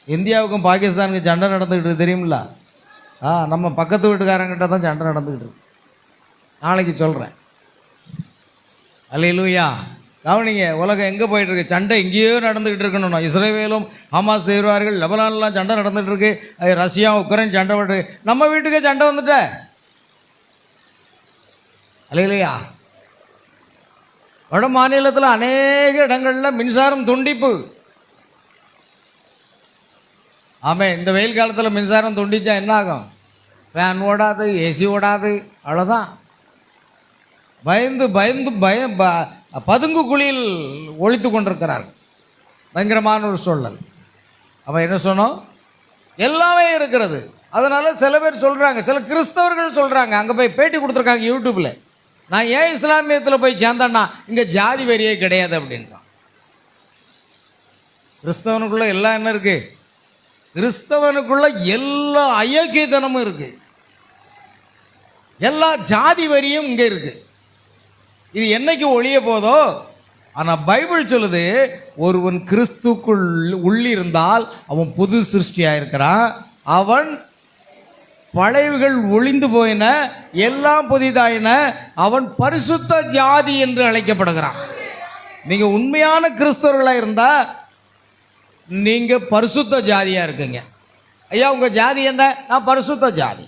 இந்தியாவுக்கும் பாகிஸ்தானுக்கும் சண்டை நடந்துக்கிட்டு தெரியுமில்ல? நம்ம பக்கத்து வீட்டுக்காரங்கிட்ட தான் சண்டை நடந்துக்கிட்டு இருக்கு. நாளைக்கு சொல்கிறேன். அல்லேலூயா. கவனிங்க, உலகம் எங்கே போயிட்டுருக்கு? சண்டை எங்கேயோ நடந்துக்கிட்டு இருக்கணும். இஸ்ரேலும் ஹமாஸ் தீவிரவாதிகள், லெபனான்லாம் சண்டை நடந்துகிட்டு இருக்கு. ரஷ்யா உக்ரைன் சண்டை போட்டு நம்ம வீட்டுக்கே சண்டை வந்துட்ட. அல்லேலூயா. வட மாநிலத்தில் அநேக இடங்களில் மின்சாரம் துண்டிப்பு. ஆமே, இந்த வெயில் காலத்தில் மின்சாரம் துண்டிச்சா என்ன ஆகும்? ஃபேன் ஓடாது, ஏசி ஓடாது, அவ்வளோதான். பயந்து பயந்து பதுங்கு குழியில் ஒழித்து கொண்டிருக்கிறார்கள். பயங்கரமான ஒரு சூழல். அப்போ என்ன சொன்னோம்? எல்லாமே இருக்கிறது. அதனால் சில பேர் சொல்கிறாங்க, சில கிறிஸ்தவர்கள் சொல்கிறாங்க, அங்கே போய் பேட்டி கொடுத்துருக்காங்க யூடியூப்பில், நான் ஏன் இஸ்லாமியத்தில் போய் சேர்ந்தேன்னா இங்கே ஜாதி வெறியே கிடையாது அப்படின்றான். கிறிஸ்தவனுக்குள்ளே எல்லாம் என்ன இருக்குது? கிறிஸ்தவனுக்குள்ள எல்லா அயோக்கியத்தனமும் இருக்கு. எல்லா ஜாதி வரியும் இங்கே இருக்கு. இது என்னைக்கு ஒழிய போதோ? ஆனால் பைபிள் சொல்லுது, ஒருவன் கிறிஸ்துக்குள் உள்ளிருந்தால் அவன் புது சிருஷ்டியாக இருக்கிறான். அவன் பழையவைகள் ஒளிந்து போயின, எல்லாம் புதிதாயின. அவன் பரிசுத்த ஜாதி என்று அழைக்கப்படுகிறான். நீங்கள் உண்மையான கிறிஸ்தவர்களாக இருந்தால் நீங்கள் பரிசுத்த ஜாதியாக இருக்குங்க. ஐயா உங்கள் ஜாதி என்ன? நான் பரிசுத்த ஜாதி.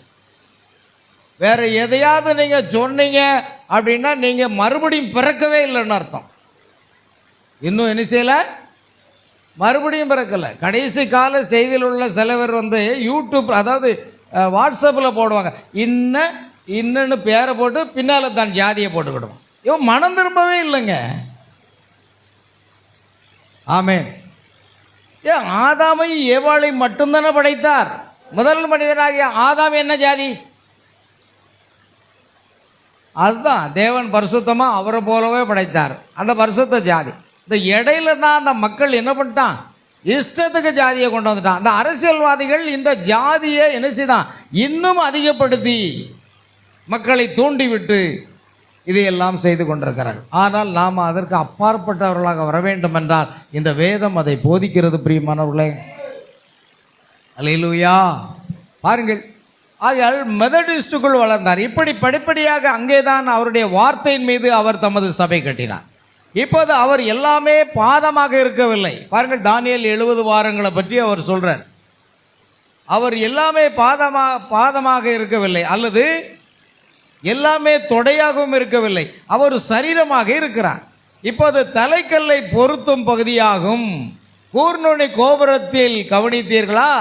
வேறு எதையாவது நீங்கள் சொன்னீங்க அப்படின்னா நீங்கள் மறுபடியும் பிறக்கவே இல்லைன்னு அர்த்தம். இன்னும் என்ன செய்யலை? மறுபடியும் பிறக்கலை. கடைசி கால செய்தியில் உள்ள சிலவர் யூடியூப், அதாவது வாட்ஸ்அப்பில் போடுவாங்க, இன்னன்னு பேரை போட்டு பின்னால் தான் ஜாதியை போட்டுக்கிடுவோம். இவன் மனம் திரும்பவே இல்லைங்க. ஆமென். ஆதாமை ஏவாளை மட்டும்தானே படைத்தார். முதல் மனிதனாகிய ஆதாம் என்ன ஜாதி? அதுதான் தேவன் பரிசுத்தமாக அவரை போலவே படைத்தார், அந்த பரிசுத்த ஜாதி. இந்த இடையில தான் அந்த மக்கள் என்ன பண்ணிட்டான்? இஷ்டத்துக்கு ஜாதியை கொண்டு வந்துட்டான். அந்த அரசியல்வாதிகள் இந்த ஜாதியை என்ன செய்தான்? இன்னும் அதிகப்படுத்தி மக்களை தூண்டிவிட்டு இதையெல்லாம் செய்து கொண்டிருக்கிறார்கள். ஆனால் நாம் அதற்கு அப்பாற்பட்டவர்களாக வர வேண்டும் என்றால் இந்த வேதம் அதை போதிக்கிறது. பிரியமானவர்களே, அல்லேலூயா. பாருங்கள், ஆகையால் மெதடிஸ்டுக்குள் வளர்ந்தார். இப்படி படிப்படியாக அங்கேதான் அவருடைய வார்த்தையின் மீது அவர் தமது சபை கட்டினார். இப்போது அவர் எல்லாமே பாதமாக இருக்கவில்லை. பாருங்கள், தானியேல் 70 வாரங்களை பற்றி அவர் சொல்றார். அவர் எல்லாமே பாதமாக இருக்கவில்லை, அல்லது எல்லாமே தொடையாகவும் இருக்கவில்லை. அவர் சரீரமாக இருக்கிறார். இப்போது தலைக்கல்லை பொருத்தும் பகுதியாகும் கூர்நுனி கோபுரத்தில் கவனித்தீர்களா?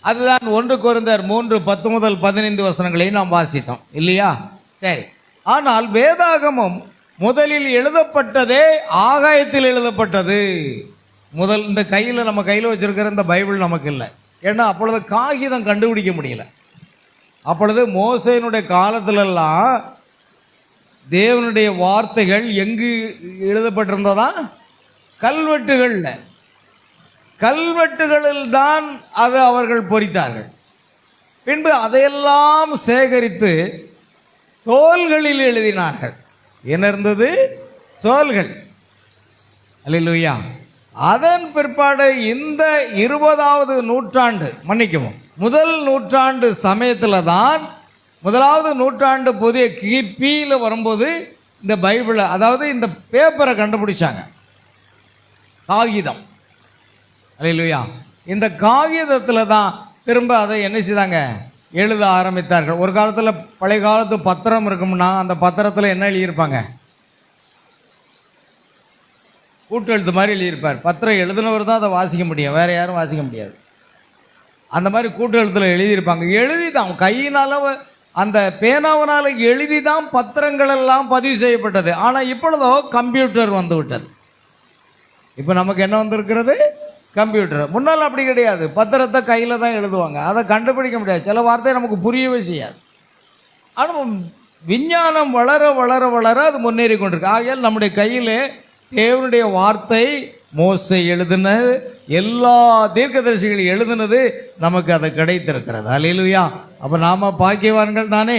அதுதான் 1 கொரிந்தியர் 3:10 முதல் 15 வசனங்களை நாம் வாசித்தோம் இல்லையா? சரி. ஆனால் வேதாகமம் முதலில் எழுதப்பட்டதே ஆகாயத்தில் எழுதப்பட்டது. முதல் இந்த கையில் நம்ம கையில் வச்சிருக்கிற இந்த பைபிள் நமக்கு இல்லை. ஏன்னா அப்பொழுது காகிதம் கண்டுபிடிக்க முடியல. அப்பொழுது மோசேனுடைய காலத்திலெல்லாம் தேவனுடைய வார்த்தைகள் எங்கு எழுதப்பட்டிருந்ததா? கல்வெட்டுகளில் தான் அது அவர்கள் பொறித்தார்கள். பின்பு அதையெல்லாம் சேகரித்து தோள்களில் எழுதினார்கள். என்ன இருந்தது? தோள்கள். அல்லேலூயா. அதன் பிற்பாடு இந்த 20வது நூற்றாண்டு, மன்னிக்கவும், முதல் நூற்றாண்டு சமயத்தில் தான், முதலாவது நூற்றாண்டு புதிய கிபியில் வரும்போது இந்த பைபிளை, அதாவது இந்த பேப்பரை கண்டுபிடிச்சாங்க, காகிதம். அல்லேலூயா. இந்த காகிதத்தில் தான் திரும்ப அதை என்ன செய்தாங்க? எழுத ஆரம்பித்தார்கள். ஒரு காலத்தில் பழைய காலத்து பத்திரம் இருக்கும்னா அந்த பத்திரத்தில் என்ன எழுதியிருப்பாங்க? கூட்டெழுத்து மாதிரி எழுதியிருப்பார். பத்திரம் எழுதினவர் தான் அதை வாசிக்க முடியும், வேறு யாரும் வாசிக்க முடியாது. அந்த மாதிரி கூட்டெழுத்தில் எழுதியிருப்பாங்க. எழுதி தான் கையினால் அந்த பேனாவனால் எழுதி தான் பத்திரங்கள் எல்லாம் பதிவு செய்யப்பட்டது. ஆனால் இப்பொழுதோ கம்ப்யூட்டர் வந்து விட்டது. இப்போ நமக்கு என்ன வந்திருக்கிறது? கம்ப்யூட்டர். முன்னால் அப்படி கிடையாது. பத்திரத்தை கையில் தான் எழுதுவாங்க, அதை கண்டுபிடிக்க முடியாது, சில வார்த்தை நமக்கு புரியவே செய்யாது. ஆனால் விஞ்ஞானம் வளர வளர வளர அது முன்னேறி கொண்டிருக்கு. ஆகையால் நம்முடைய கையில் தேவனுடைய வார்த்தை, மோசே எழுதினது, எல்லா தீர்க்கதரிசிகள் எழுதினது நமக்கு அது கிடைத்திருக்கிறது. அல்லேலூயா. அப்போ நாம் பாக்கியவான்கள் தானே.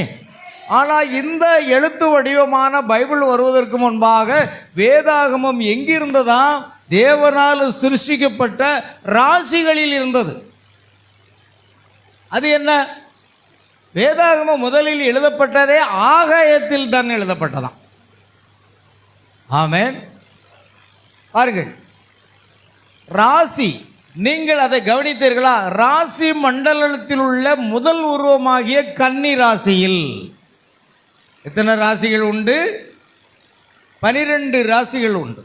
ஆனால் இந்த எழுத்து வடிவமான பைபிள் வருவதற்கு முன்பாக வேதாகமம் எங்கிருந்ததா? தேவனால் சிருஷ்டிக்கப்பட்ட ராசிகளில் இருந்தது. அது என்ன? வேதாகமம் முதலில் எழுதப்பட்டதே ஆகாயத்தில் தான் எழுதப்பட்டதாம். ஆமென். பாருங்கள், ராசி, நீங்கள் அதை கவனித்தீர்களா? ராசி மண்டலத்தில் உள்ள முதல் உருவமாகிய கன்னி ராசியில் எத்தனை ராசிகள் உண்டு? 12 ராசிகள் உண்டு.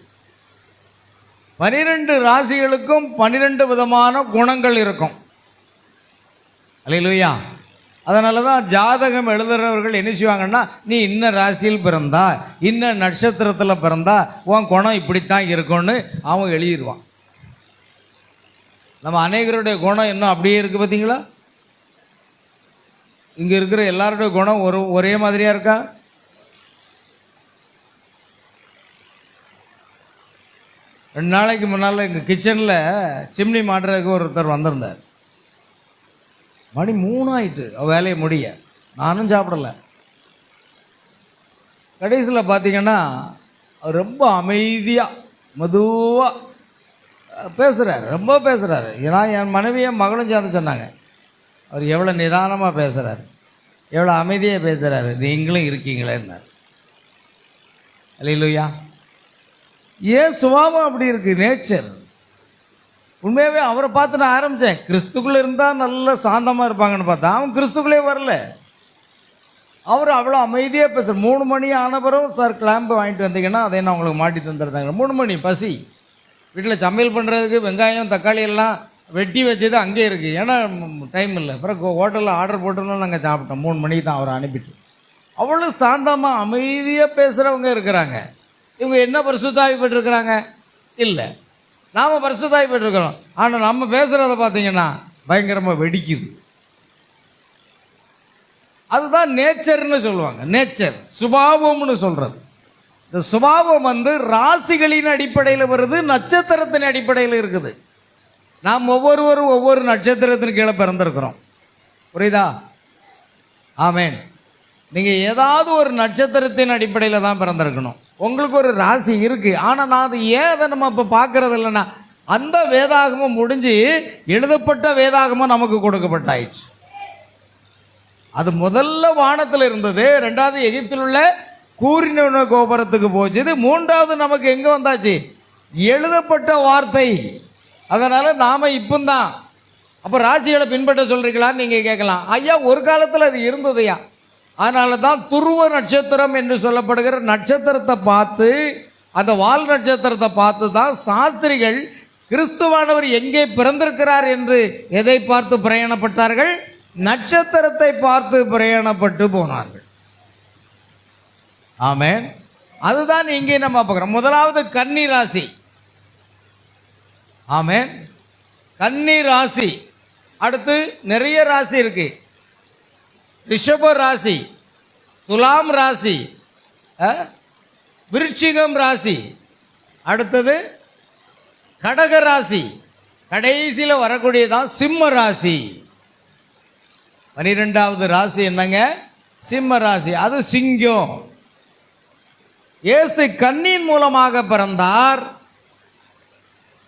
12 ராசிகளுக்கும் 12 விதமான குணங்கள் இருக்கும். அல்லேலூயா. அதனால தான் ஜாதகம் எழுதுறவர்கள் என்ன செய்வாங்கன்னா, நீ இன்ன ராசியில் பிறந்தா, இன்ன நட்சத்திரத்தில் பிறந்தா உன் குணம் இப்படித்தான் இருக்கும்னு அவன் எழுதிடுவான். நம்ம அநேகருடைய குணம் இன்னும் அப்படியே இருக்குது. பார்த்தீங்களா? இங்கே இருக்கிற எல்லாருடைய குணம் ஒரே மாதிரியாக இருக்கா? ரெண்டு நாளைக்கு முன்னால் எங்கள் கிச்சனில் சிம்னி மாட்டுறதுக்கு ஒருத்தர் வந்திருந்தார். மணி 3 ஆயிட்டு வேலையை முடிய, நானும் சாப்பிடலை. கடைசியில் பார்த்தீங்கன்னா அவர் ரொம்ப அமைதியாக மெதுவாக பேசுகிறார், ரொம்ப பேசுகிறாரு. ஏன்னா என் மனைவியும் மகளும் சேர்ந்து சொன்னாங்க, அவர் எவ்வளோ நிதானமாக பேசுகிறாரு, எவ்வளோ அமைதியாக பேசுகிறாரு, நீங்களும் இருக்கீங்களேன்னார். அல்லேலூயா. ஏன் சுபாவம் அப்படி இருக்குது, நேச்சர். உண்மையாகவே அவரை பார்த்து நான் ஆரம்பித்தேன், கிறிஸ்துக்குள்ளே இருந்தால் நல்ல சாந்தமாக இருப்பாங்கன்னு பார்த்தா அவன் கிறிஸ்துக்குள்ளே வரல. அவர் அவ்வளோ அமைதியாக பேசுகிறார். 3 மணி ஆன பிறகு, சார் கிளாம்பு வாங்கிட்டு வந்தீங்கன்னா அதை நான் உங்களுக்கு மாட்டி தந்துடுறாங்க. 3 மணி பசி, வீட்டில் சமையல் பண்ணுறதுக்கு வெங்காயம் தக்காளி எல்லாம் வெட்டி வச்சது அங்கே இருக்குது, ஏன்னா டைம் இல்லை. அப்புறம் ஹோட்டலில் ஆர்டர் போட்டுருந்தோம், நாங்கள் சாப்பிட்டோம். 3 மணிக்கு தான் அவரை அனுப்பிட்டு. அவ்வளோ சாந்தமாக அமைதியாக பேசுகிறவங்க இருக்கிறாங்க. இவங்க என்ன பரிசுத்தாவி பெற்றிருக்கிறாங்க? இல்லை, நாம் பரிசுத்தாவி பெற்றிருக்கிறோம். ஆனால் நம்ம பேசுகிறத பார்த்தீங்கன்னா பயங்கரமாக வெடிக்குது. அதுதான் நேச்சர்னு சொல்லுவாங்க. நேச்சர், சுபாவம்னு சொல்கிறது. இந்த சுபாவம் ராசிகளின் அடிப்படையில் வருது, நட்சத்திரத்தின் அடிப்படையில் இருக்குது. நாம் ஒவ்வொருவரும் ஒவ்வொரு நட்சத்திரத்தின் கீழே பிறந்திருக்கிறோம். புரியுதா? ஆமேன். நீங்கள் ஏதாவது ஒரு நட்சத்திரத்தின் அடிப்படையில் தான் பிறந்திருக்கணும். உங்களுக்கு ஒரு ராசி இருக்குது, ஆனால் நான் அது ஏன் அதை நம்ம இப்போ பார்க்கறது இல்லைன்னா, அந்த வேதாகமம் முடிஞ்சு எழுதப்பட்ட வேதாகமம் நமக்கு கொடுக்கப்பட்டாயிடுச்சு. அது முதல்ல வானத்தில் இருந்தது, 2வது எகிப்தில் உள்ள கூறின கோபுரத்துக்கு போச்சு, 3வது நமக்கு எங்கே வந்தாச்சு? எழுதப்பட்ட வார்த்தை. அதனால் நாம் இப்போந்தான் அப்போ ராசிகளை பின்பற்ற சொல்கிறீங்களான்னு நீங்கள் கேட்கலாம். ஐயா, ஒரு காலத்தில் அது இருந்ததையா. அதனால தான் துருவ நட்சத்திரம் என்று சொல்லப்படுகிற நட்சத்திரத்தை பார்த்து, அந்த வால் நட்சத்திரத்தை பார்த்து தான் சாஸ்திரிகள் கிறிஸ்துவானவர் எங்கே பிறந்திருக்கிறார் என்று எதை பார்த்து பிரயாணப்பட்டார்கள்? நட்சத்திரத்தை பார்த்து பிரயாணப்பட்டு போனார்கள். ஆமென். அதுதான் இங்கே நம்ம பார்க்குறோம். முதலாவது கன்னி ராசி. ஆமென். கன்னி ராசி. அடுத்து நிறைய ராசி இருக்கு. ரிஷப ராசி, துலாம் ராசி, விருச்சிகம் ராசி, அடுத்தது கடக ராசி, கடைசியில் வரக்கூடியதான் சிம்ம ராசி. 12வது ராசி என்னங்க? சிம்ம ராசி. அது சிங்கம். இயேசு கன்னியின் மூலமாக பிறந்தார்.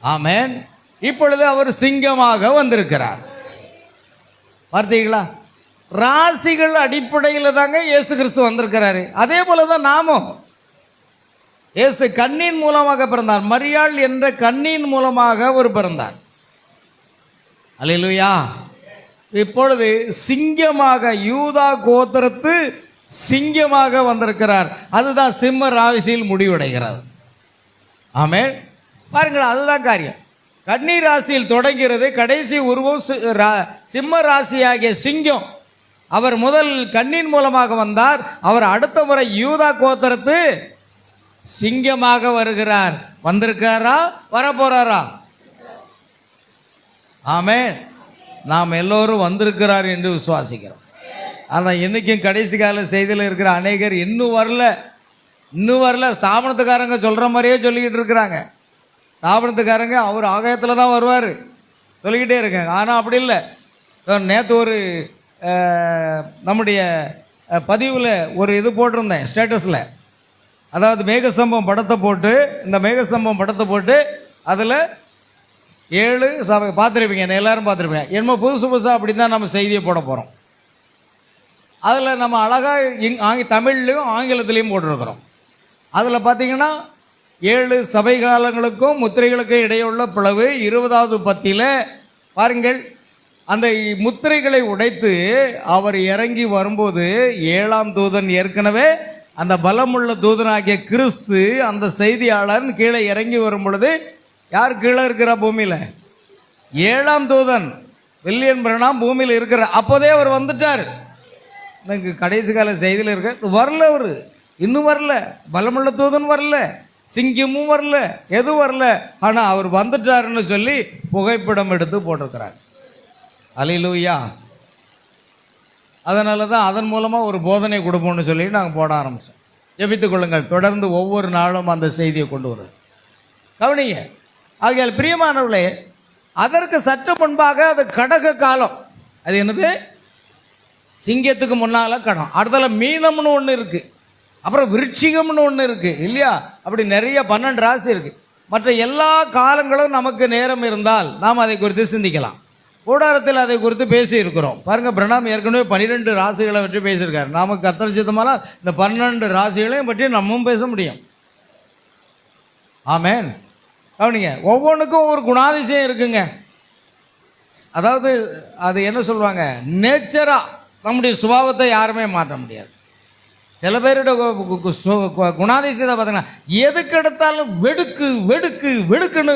ஆமென். இப்பொழுது அவர் சிங்கமாக வந்திருக்கிறார். பார்த்தீங்களா? ராசிகள் அடிப்படையில் தாங்க இயேசு கிறிஸ்து வந்திருக்கிறாரு. அதே போல தான் நாமும். இயேசு கன்னியின் மூலமாக பிறந்தார். மரியாள் என்ற கன்னியின் மூலமாக அவர் பிறந்தார். அல்லேலூயா. இப்பொழுது சிங்கமாக, யூதா கோத்திரத்து சிங்கமாக வந்திருக்கிறார். அதுதான் சிம்ம ராசியில் முடிவடைகிறது. ஆமென். பாருங்கள், அதுதான் காரியம். கன்னி ராசியில் தொடங்கிறது. கடைசி உருவம் சிம்ம ராசியாகிய சிங்கம். அவர் முதல் கண்ணின் மூலமாக வந்தார். அவர் அடுத்த முறை யூதா கோத்திரத்து சிங்கமாக வருகிறார். வந்திருக்காரா, வரப்போறாரா? ஆமென். நாம் எல்லோரும் வந்திருக்கிறார் என்று விசுவாசிக்கிறோம். ஆனால் இன்னைக்கும் கடைசி கால செய்தியில் இருக்கிற அநேகர் இன்னும் வரல. ஸ்தாபனத்துக்காரங்க சொல்கிற மாதிரியே சொல்லிக்கிட்டு இருக்கிறாங்க. ஸ்தாபனத்துக்காரங்க அவர் ஆகாயத்தில் தான் வருவார் சொல்லிக்கிட்டே இருக்காங்க. ஆனால் அப்படி இல்லை. நேற்று ஒரு நம்முடைய பதிவில் ஒரு இது போட்டிருந்தேன் ஸ்டேட்டஸில். அதாவது மேகஸ்தம்பம் படத்தை போட்டு, இந்த மேகஸ்தம்பம் படத்தை போட்டு அதில் 7 சபை பார்த்துருப்பீங்க, எல்லாரும் பார்த்துருப்பீங்க. என்னமோ புதுசாக அப்படி தான் நம்ம செய்தியை போட போகிறோம். அதில் நம்ம அழகாக தமிழ்லையும் ஆங்கிலத்திலையும் போட்டிருக்கிறோம். அதில் பார்த்தீங்கன்னா 7 சபை காலங்களுக்கும் முத்திரைகளுக்கும் இடையுள்ள பிளவு 20வது பத்தியில் பாருங்கள். அந்த முத்திரைகளை உடைத்து அவர் இறங்கி வரும்போது 7ஆம் தூதன் ஏற்கனவே அந்த பலமுள்ள தூதனாகிய கிறிஸ்து அந்த செய்தியாளர் கீழே இறங்கி வரும் பொழுது யார் கீழே இருக்கிறா? பூமியில் 7ஆம் தூதன் வில்லியம் பிரணாம் பூமியில் இருக்கிற அப்போதே அவர் வந்துட்டார். எனக்கு கடைசி கால செய்தியில் இருக்க வரல, அவர் இன்னும் வரல. பலமுள்ள தூதன் வரல, சிங்கமும் வரல, எதுவும் வரல. ஆனால் அவர் வந்துட்டாருன்னு சொல்லி புகைப்படம் எடுத்து போட்டிருக்கிறார். அல்லேலூயா. அதனால தான் அதன் மூலமாக ஒரு போதனை கொடுப்போம்னு சொல்லி நாங்கள் போட ஆரம்பித்தோம். ஜெபித்துக் கொள்ளுங்கள். தொடர்ந்து ஒவ்வொரு நாளும் அந்த செய்தியை கொண்டு வரும். கவனிங்க. ஆகையால் பிரியமானவர்களே, அதற்கு சற்று முன்பாக அது கடக காலம். அது என்னது? சிங்கத்துக்கு முன்னால் கடம். அடுத்தால மீனம்னு ஒன்று இருக்குது, அப்புறம் விருட்சிகம்னு ஒன்று இருக்குது இல்லையா? அப்படி நிறைய 12 ராசி இருக்குது. மற்ற எல்லா காலங்களும் நமக்கு நேரம் இருந்தால் நாம் அதை குறித்து சிந்திக்கலாம். கூடாரத்தில் அதை குறித்து பேசி இருக்கிறோம். பாருங்கள், பிரணாம் ஏற்கனவே 12 ராசிகளை பற்றி பேசியிருக்காரு. நமக்கு அத்தரிச்சித்தமான இந்த 12 ராசிகளையும் பற்றி நம்மவும் பேச முடியும். ஆமென். கவனிங்க, ஒவ்வொன்றுக்கும் ஒவ்வொரு குணாதிசயம் இருக்குங்க. அதாவது அது என்ன சொல்லுவாங்க, நேச்சராக நம்முடைய சுபாவத்தை யாருமே மாற்ற முடியாது. சில பேருடைய குணாதிசயத்தை பார்த்தீங்கன்னா எதுக்கு எடுத்தாலும் வெடுக்கு வெடுக்கு வெடுக்குன்னு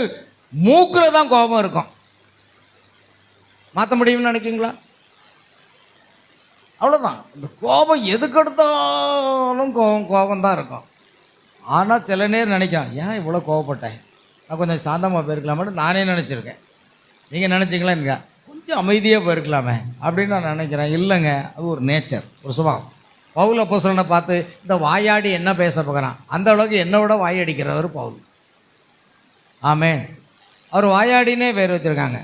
மூக்கில் தான் கோபம் இருக்கும். மாற்ற முடியும்னு நினைக்கிங்களா? அவ்வளோதான். இந்த கோபம் எதுக்கு எடுத்தாலும் கோபம் தான் இருக்கும். ஆனால் சில நேரம் நினைக்கும், ஏன் இவ்வளோ கோவப்பட்டேன், நான் கொஞ்சம் சாந்தமாக போயிருக்கலாமான்னு நானே நினச்சிருக்கேன். நீங்கள் நினச்சிங்களா? எனக்கு கொஞ்சம் அமைதியாக போயிருக்கலாமே அப்படின்னு நான் நினைக்கிறேன். இல்லைங்க, அது ஒரு நேச்சர், ஒரு சுபாவம். பவுல் அப்போஸ்தலனை பார்த்து இந்த வாயாடி என்ன பேச போகிறான், அந்த அளவுக்கு என்னை விட வாயடிக்கிறவர் பவுல். ஆமென். அவர் வாயாடினே பேர் வச்சுருக்காங்க,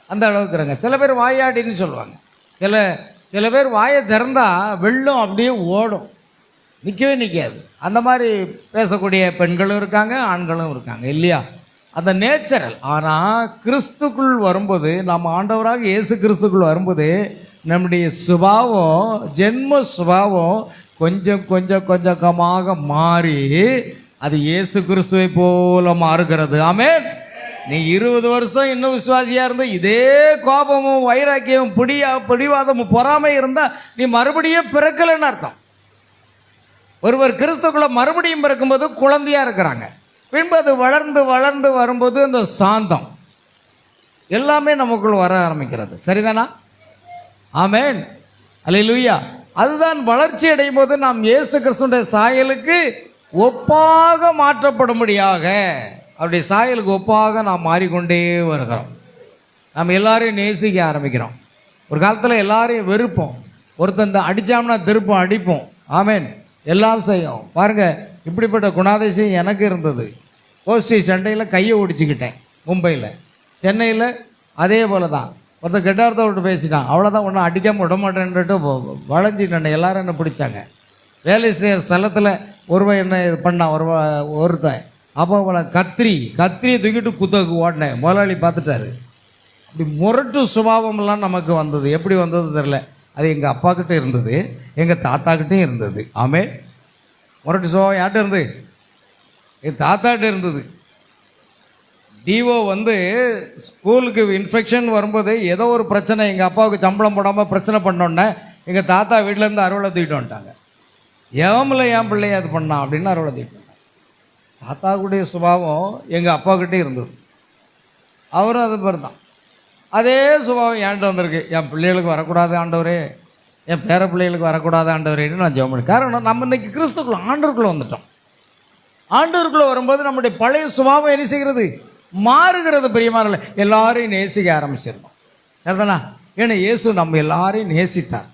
அந்த அளவுக்கு இருங்க. சில பேர் வாயாடின்னு சொல்லுவாங்க. சில பேர் வாயை திறந்தா வெள்ளம் அப்படியே ஓடும், நிற்கவே நிற்காது. அந்த மாதிரி பேசக்கூடிய பெண்களும் இருக்காங்க, ஆண்களும் இருக்காங்க இல்லையா? அந்த நேச்சுரல். ஆனால் கிறிஸ்துக்குள் வரும்போது, நம்ம ஆண்டவராக இயேசு கிறிஸ்துக்குள் வரும்போது நம்முடைய சுபாவம், ஜென்ம சுபாவம் கொஞ்சம் கொஞ்சமாக மாறி அது இயேசு கிறிஸ்துவை போல மாறுகிறது. ஆமென். நீ 20 வருஷம் இன்னும் விசுவாசியாக இருந்து இதே கோபமும் வைராக்கியமும் பிடிவாதமும் பொறாமை இருந்தால் நீ மறுபடியும் பிறக்கலைன்னு அர்த்தம். ஒருவர் கிறிஸ்துக்குள்ள மறுபடியும் பிறக்கும்போது குழந்தையாக இருக்கிறாங்க. பின்பு அது வளர்ந்து வரும்போது அந்த சாந்தம் எல்லாமே நமக்குள் வர ஆரம்பிக்கிறது. சரிதானா? ஆமென். அல்லேலூயா. அதுதான் வளர்ச்சி அடையும் போது நாம் இயேசு கிறிஸ்துவின் சாயலுக்கு ஒப்பாக மாற்றப்படும்படியாக, அவருடைய சாயலுக்கு ஒப்பாக நாம் மாறிக்கொண்டே வருகிறோம். நம்ம எல்லாரையும் நேசிக்க ஆரம்பிக்கிறோம். ஒரு காலத்தில் எல்லாரையும் வெறுப்போம். ஒருத்தன் அடித்தோம்னா திருப்பம் அடிப்போம். ஆமென். எல்லாம் செய்யும். பாருங்கள், இப்படிப்பட்ட குணாதிசயம் எனக்கு இருந்தது. கோஷ்டி சண்டையில் கையை ஒடிச்சுக்கிட்டேன் மும்பையில். சென்னையில் அதே போல தான். ஒருத்தர் கெட்டார்த்த விட்டு பேசிட்டான், அவ்வளோதான், ஒன்றும் அடிக்காமல் விட மாட்டேன்ட்டு வளைஞ்சிட்டேன். எல்லாரும் என்ன பிடிச்சாங்க. வேலை செய்கிற ஸ்தலத்தில் ஒருவன் என்ன இது பண்ணான், ஒருத்தன் அப்போ அவனை கத்திரியை தூக்கிட்டு குத்தக்கு ஓடினேன். முதலாளி பார்த்துட்டாரு. அப்படி முரட்டு சுபாவம்லாம் நமக்கு வந்தது. எப்படி வந்தது தெரில. அது எங்கள் அப்பா கிட்டே இருந்தது, எங்கள் தாத்தாக்கிட்டையும் இருந்தது. ஆமென். முரட்டு சுபாவம் யார்கிட்ட இருந்து? என் தாத்தாக்கிட்ட இருந்தது. டிஓ ஸ்கூலுக்கு இன்ஃபெக்ஷன் வரும்போது ஏதோ ஒரு பிரச்சனை, எங்கள் அப்பாவுக்கு சம்பளம் போடாமல் பிரச்சனை பண்ணோன்னே எங்கள் தாத்தா வீட்டிலேருந்து அறுவலை தூக்கிட்டு வந்துட்டாங்க. எவமில்ல என் பிள்ளைய அது பண்ணான் அப்படின்னு அறுவலை தூக்கிட்டு வந்தாங்க. தாத்தாவுடைய சுபாவம் எங்கள் அப்பாக்கிட்டே இருந்தது. அவரும் அது மாதிரி தான். அதே சுபாவம் என்கிட்ட வந்திருக்கு. என் பிள்ளைகளுக்கு வரக்கூடாது ஆண்டவரே, என் பேர பிள்ளைகளுக்கு வரக்கூடாது ஆண்டவரேன்னு நான் ஜெபம் பண்ணேன். காரணம், நம்ம இன்னைக்கு கிறிஸ்துக்குள்ள ஆண்டவருக்குள்ளே வந்துட்டோம். ஆண்டவருக்குள்ளே வரும்போது நம்முடைய பழைய சுபாவம் என்ன செய்கிறது? மாறுகிறது. பிரியமானவர்களே, எல்லாரையும் நேசிக்க ஆரம்பிச்சிருந்தோம். அதுதானா? ஏன்னா இயேசு நம்ம எல்லாரையும் நேசித்தார்,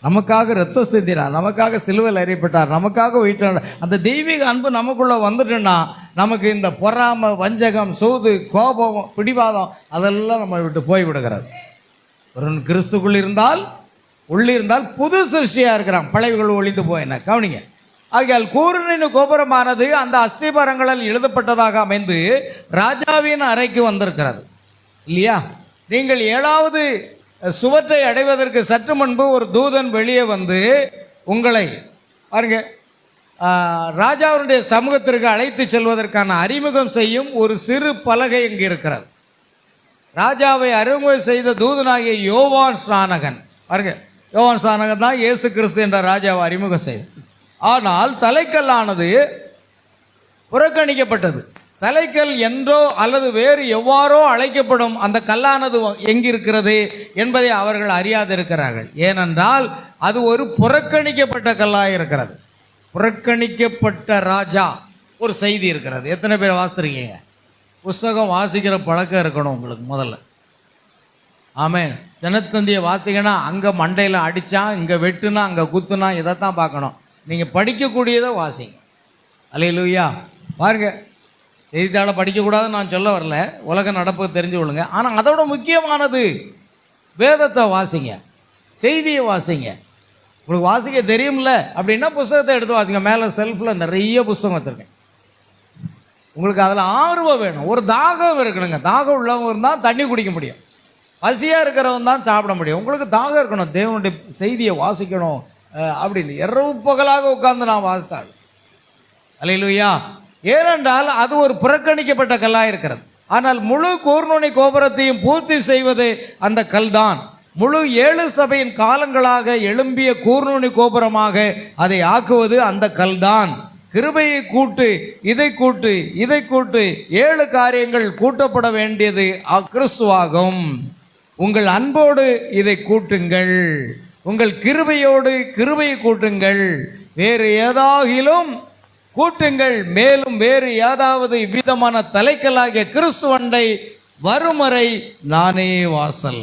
நமக்காக ரத்தம் சிந்தினார், நமக்காக சிலுவையில் அறையப்பட்டார், நமக்காக உயிர்த்தார். அந்த தெய்வீக அன்பு நமக்குள்ளே வந்துட்டுன்னா நமக்கு இந்த பொறாமை, வஞ்சகம், சூது, கோபம், பிடிவாதம் அதெல்லாம் நம்ம விட்டு போய்விடுகிறது. ஒரு கிறிஸ்துக்குள் இருந்தால், உள்ளிருந்தால் புது சிருஷ்டியாக இருக்கிறான், பழையகள் ஒழிந்து போயின. கவனிங்க. ஆகையால் கூர்நின் கோபுரமானது அந்த அஸ்திபாரங்களால் எழுதப்பட்டதாக அமைந்து ராஜாவின் அறைக்கு வந்திருக்கிறது இல்லையா? நீங்கள் 7வது சுவற்றை அடைவதற்கு சற்று முன்பு ஒரு தூதன் வெளியே வந்து உங்களை பாருங்க ராஜாவுடைய சமூகத்திற்கு அழைத்து செல்வதற்கான அறிமுகம் செய்யும் ஒரு சிறு பலகை இங்கு இருக்கிறது. ராஜாவை அறிமுகம் செய்த தூதனாகிய யோவான் ஸ்நானகன், பாருங்க, யோவான் ஸ்நானகன் தான் இயேசு கிறிஸ்து என்ற ராஜாவை அறிமுகம் செய்தார். ஆனால் தலைக்கல்லானது புறக்கணிக்கப்பட்டது. தலைக்கல் என்றோ அல்லது வேறு எவ்வாறோ அழைக்கப்படும் அந்த கல்லானது எங்கிருக்கிறது என்பதை அவர்கள் அறியாதிருக்கிறார்கள். ஏனென்றால் அது ஒரு புறக்கணிக்கப்பட்ட கல்லாக இருக்கிறது. புறக்கணிக்கப்பட்ட ராஜா ஒரு செய்தி இருக்கிறது. எத்தனை பேர் வாசித்திருக்கீங்க? புஸ்தகம் வாசிக்கிற பழக்கம் இருக்கணும் உங்களுக்கு முதல்ல. ஆமென். தினத்தந்தியை வாசிங்கன்னா அங்கே மண்டையில் அடித்தான், இங்கே வெட்டுனா, அங்கே குத்துனா, இதைத்தான் பார்க்கணும். நீங்கள் படிக்கக்கூடியதை வாசிங்க. அல்லேலூயா. பாருங்க, செய்தித்தாளை படிக்கக்கூடாதுன்னு நான் சொல்ல வரல, உலக நடப்பு தெரிஞ்சு கொள்ளுங்க. ஆனால் அதோட முக்கியமானது வேதத்தை வாசிங்க, செய்தியை வாசிங்க. உங்களுக்கு வாசிக்க தெரியும்ல அப்படின்னா புஸ்தகத்தை எடுத்து வாசிங்க. மேலே செல்ஃபில் நிறைய புஸ்தகம் வச்சுருக்கேன். உங்களுக்கு அதில் ஆர்வம் வேணும், ஒரு தாகம் இருக்கணுங்க. தாகம் உள்ளவங்க இருந்தால் தண்ணி குடிக்க முடியும், பசியாக இருக்கிறவன் தான் சாப்பிட முடியும். உங்களுக்கு தாகம் இருக்கணும், தேவனுடைய செய்தியை வாசிக்கணும் அப்படின்னு இரவு பகலாக உட்கார்ந்து நான் வாசித்தாள். அல்லேலூயா. ஏனென்றால் அது ஒரு புறக்கணிக்கப்பட்ட கல்லாக இருக்கிறது. ஆனால் முழு கூர்நுனி கோபுரத்தையும் பூர்த்தி செய்வது அந்த கல் தான். முழு 7 சபையின் காலங்களாக எழும்பிய கூர்நுனி கோபுரமாக அதை ஆக்குவது அந்த கல் தான். கிருபையை கூட்டு, இதை கூட்டு, இதை கூட்டு, 7 காரியங்கள் கூட்டப்பட வேண்டியது கிறிஸ்துவாகும். உங்கள் அன்போடு இதை கூட்டுங்கள், உங்கள் கிருபையோடு கிருபையை கூட்டுங்கள், வேறு ஏதாகிலும் கூட்டுங்கள், மேலும் வேறு ஏதாவது இவ்விதமான தலைக்கலாகிய கிறிஸ்துவண்டை வருமறை நானே வாசல்.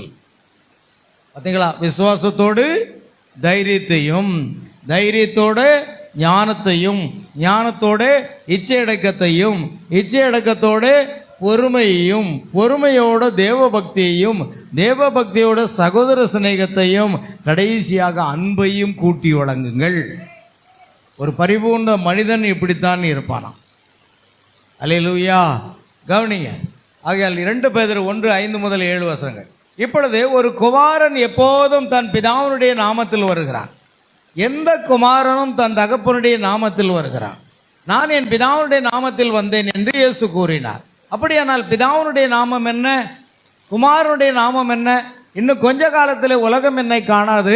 பார்த்தீங்களா? விசுவாசத்தோடு தைரியத்தையும், தைரியத்தோடு ஞானத்தையும், ஞானத்தோடு இச்சையடக்கத்தையும், இச்சையடக்கத்தோடு பொறுமையையும், பொறுமையோடு தேவபக்தியையும், தேவபக்தியோட சகோதர சிநேகத்தையும், கடைசியாக அன்பையும் கூட்டி வழங்குங்கள். ஒரு பரிபூர்ண மனிதன் இப்படித்தான் இருப்பானாம். அல்லேலூயா. கவனிங்க. ஆகையால் 2 பேதுரு 1:5 முதல் 7 வசனங்கள். இப்பொழுது ஒரு குமாரன் எப்போதும் தன் பிதாவினுடைய நாமத்தில் வருகிறான். எந்த குமாரனும் தன் தகப்பனுடைய நாமத்தில் வருகிறான். நான் என் பிதாவினுடைய நாமத்தில் வந்தேன் என்று இயேசு கூறினார். அப்படியானால் பிதாவினுடைய நாமம் என்ன? குமாரனுடைய நாமம் என்ன? இன்னும் கொஞ்ச காலத்தில் உலகம் என்னை காணாது,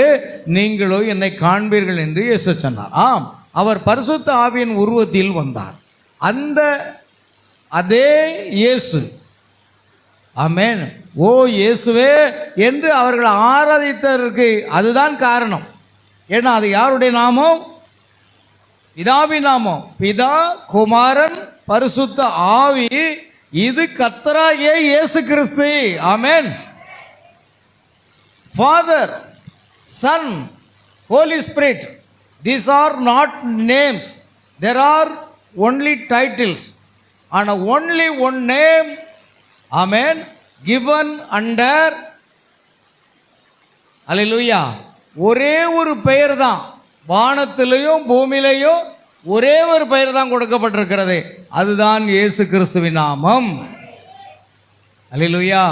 நீங்களோ என்னை காண்பீர்கள் என்று இயேசு சொன்னார். ஆம், அவர் பரிசுத்த ஆவியின் உருவத்தில் வந்தார். அதே இயேசு, ஆமென், ஓ இயேசுவே என்று அவர்கள் ஆராதித்ததற்கு அதுதான் காரணம். ஏன்னா அது யாருடைய நாமம்? பிதாவின் நாமம். பிதா, குமாரன், பரிசுத்த ஆவி. இது கர்த்தராகிய இயேசு கிறிஸ்து. ஆமென். Father, Son, Holy Spirit. These are not names. There are only titles and only one name. Amen. Given under. Hallelujah. ஒரே ஒரு பெயர் தான், வானத்திலேயும் பூமியிலேயும் ஒரே ஒரு பெயர் தான் கொடுக்கப்பட்டிருக்கிறது. அதுதான் இயேசு கிறிஸ்துவின் நாமம். Hallelujah.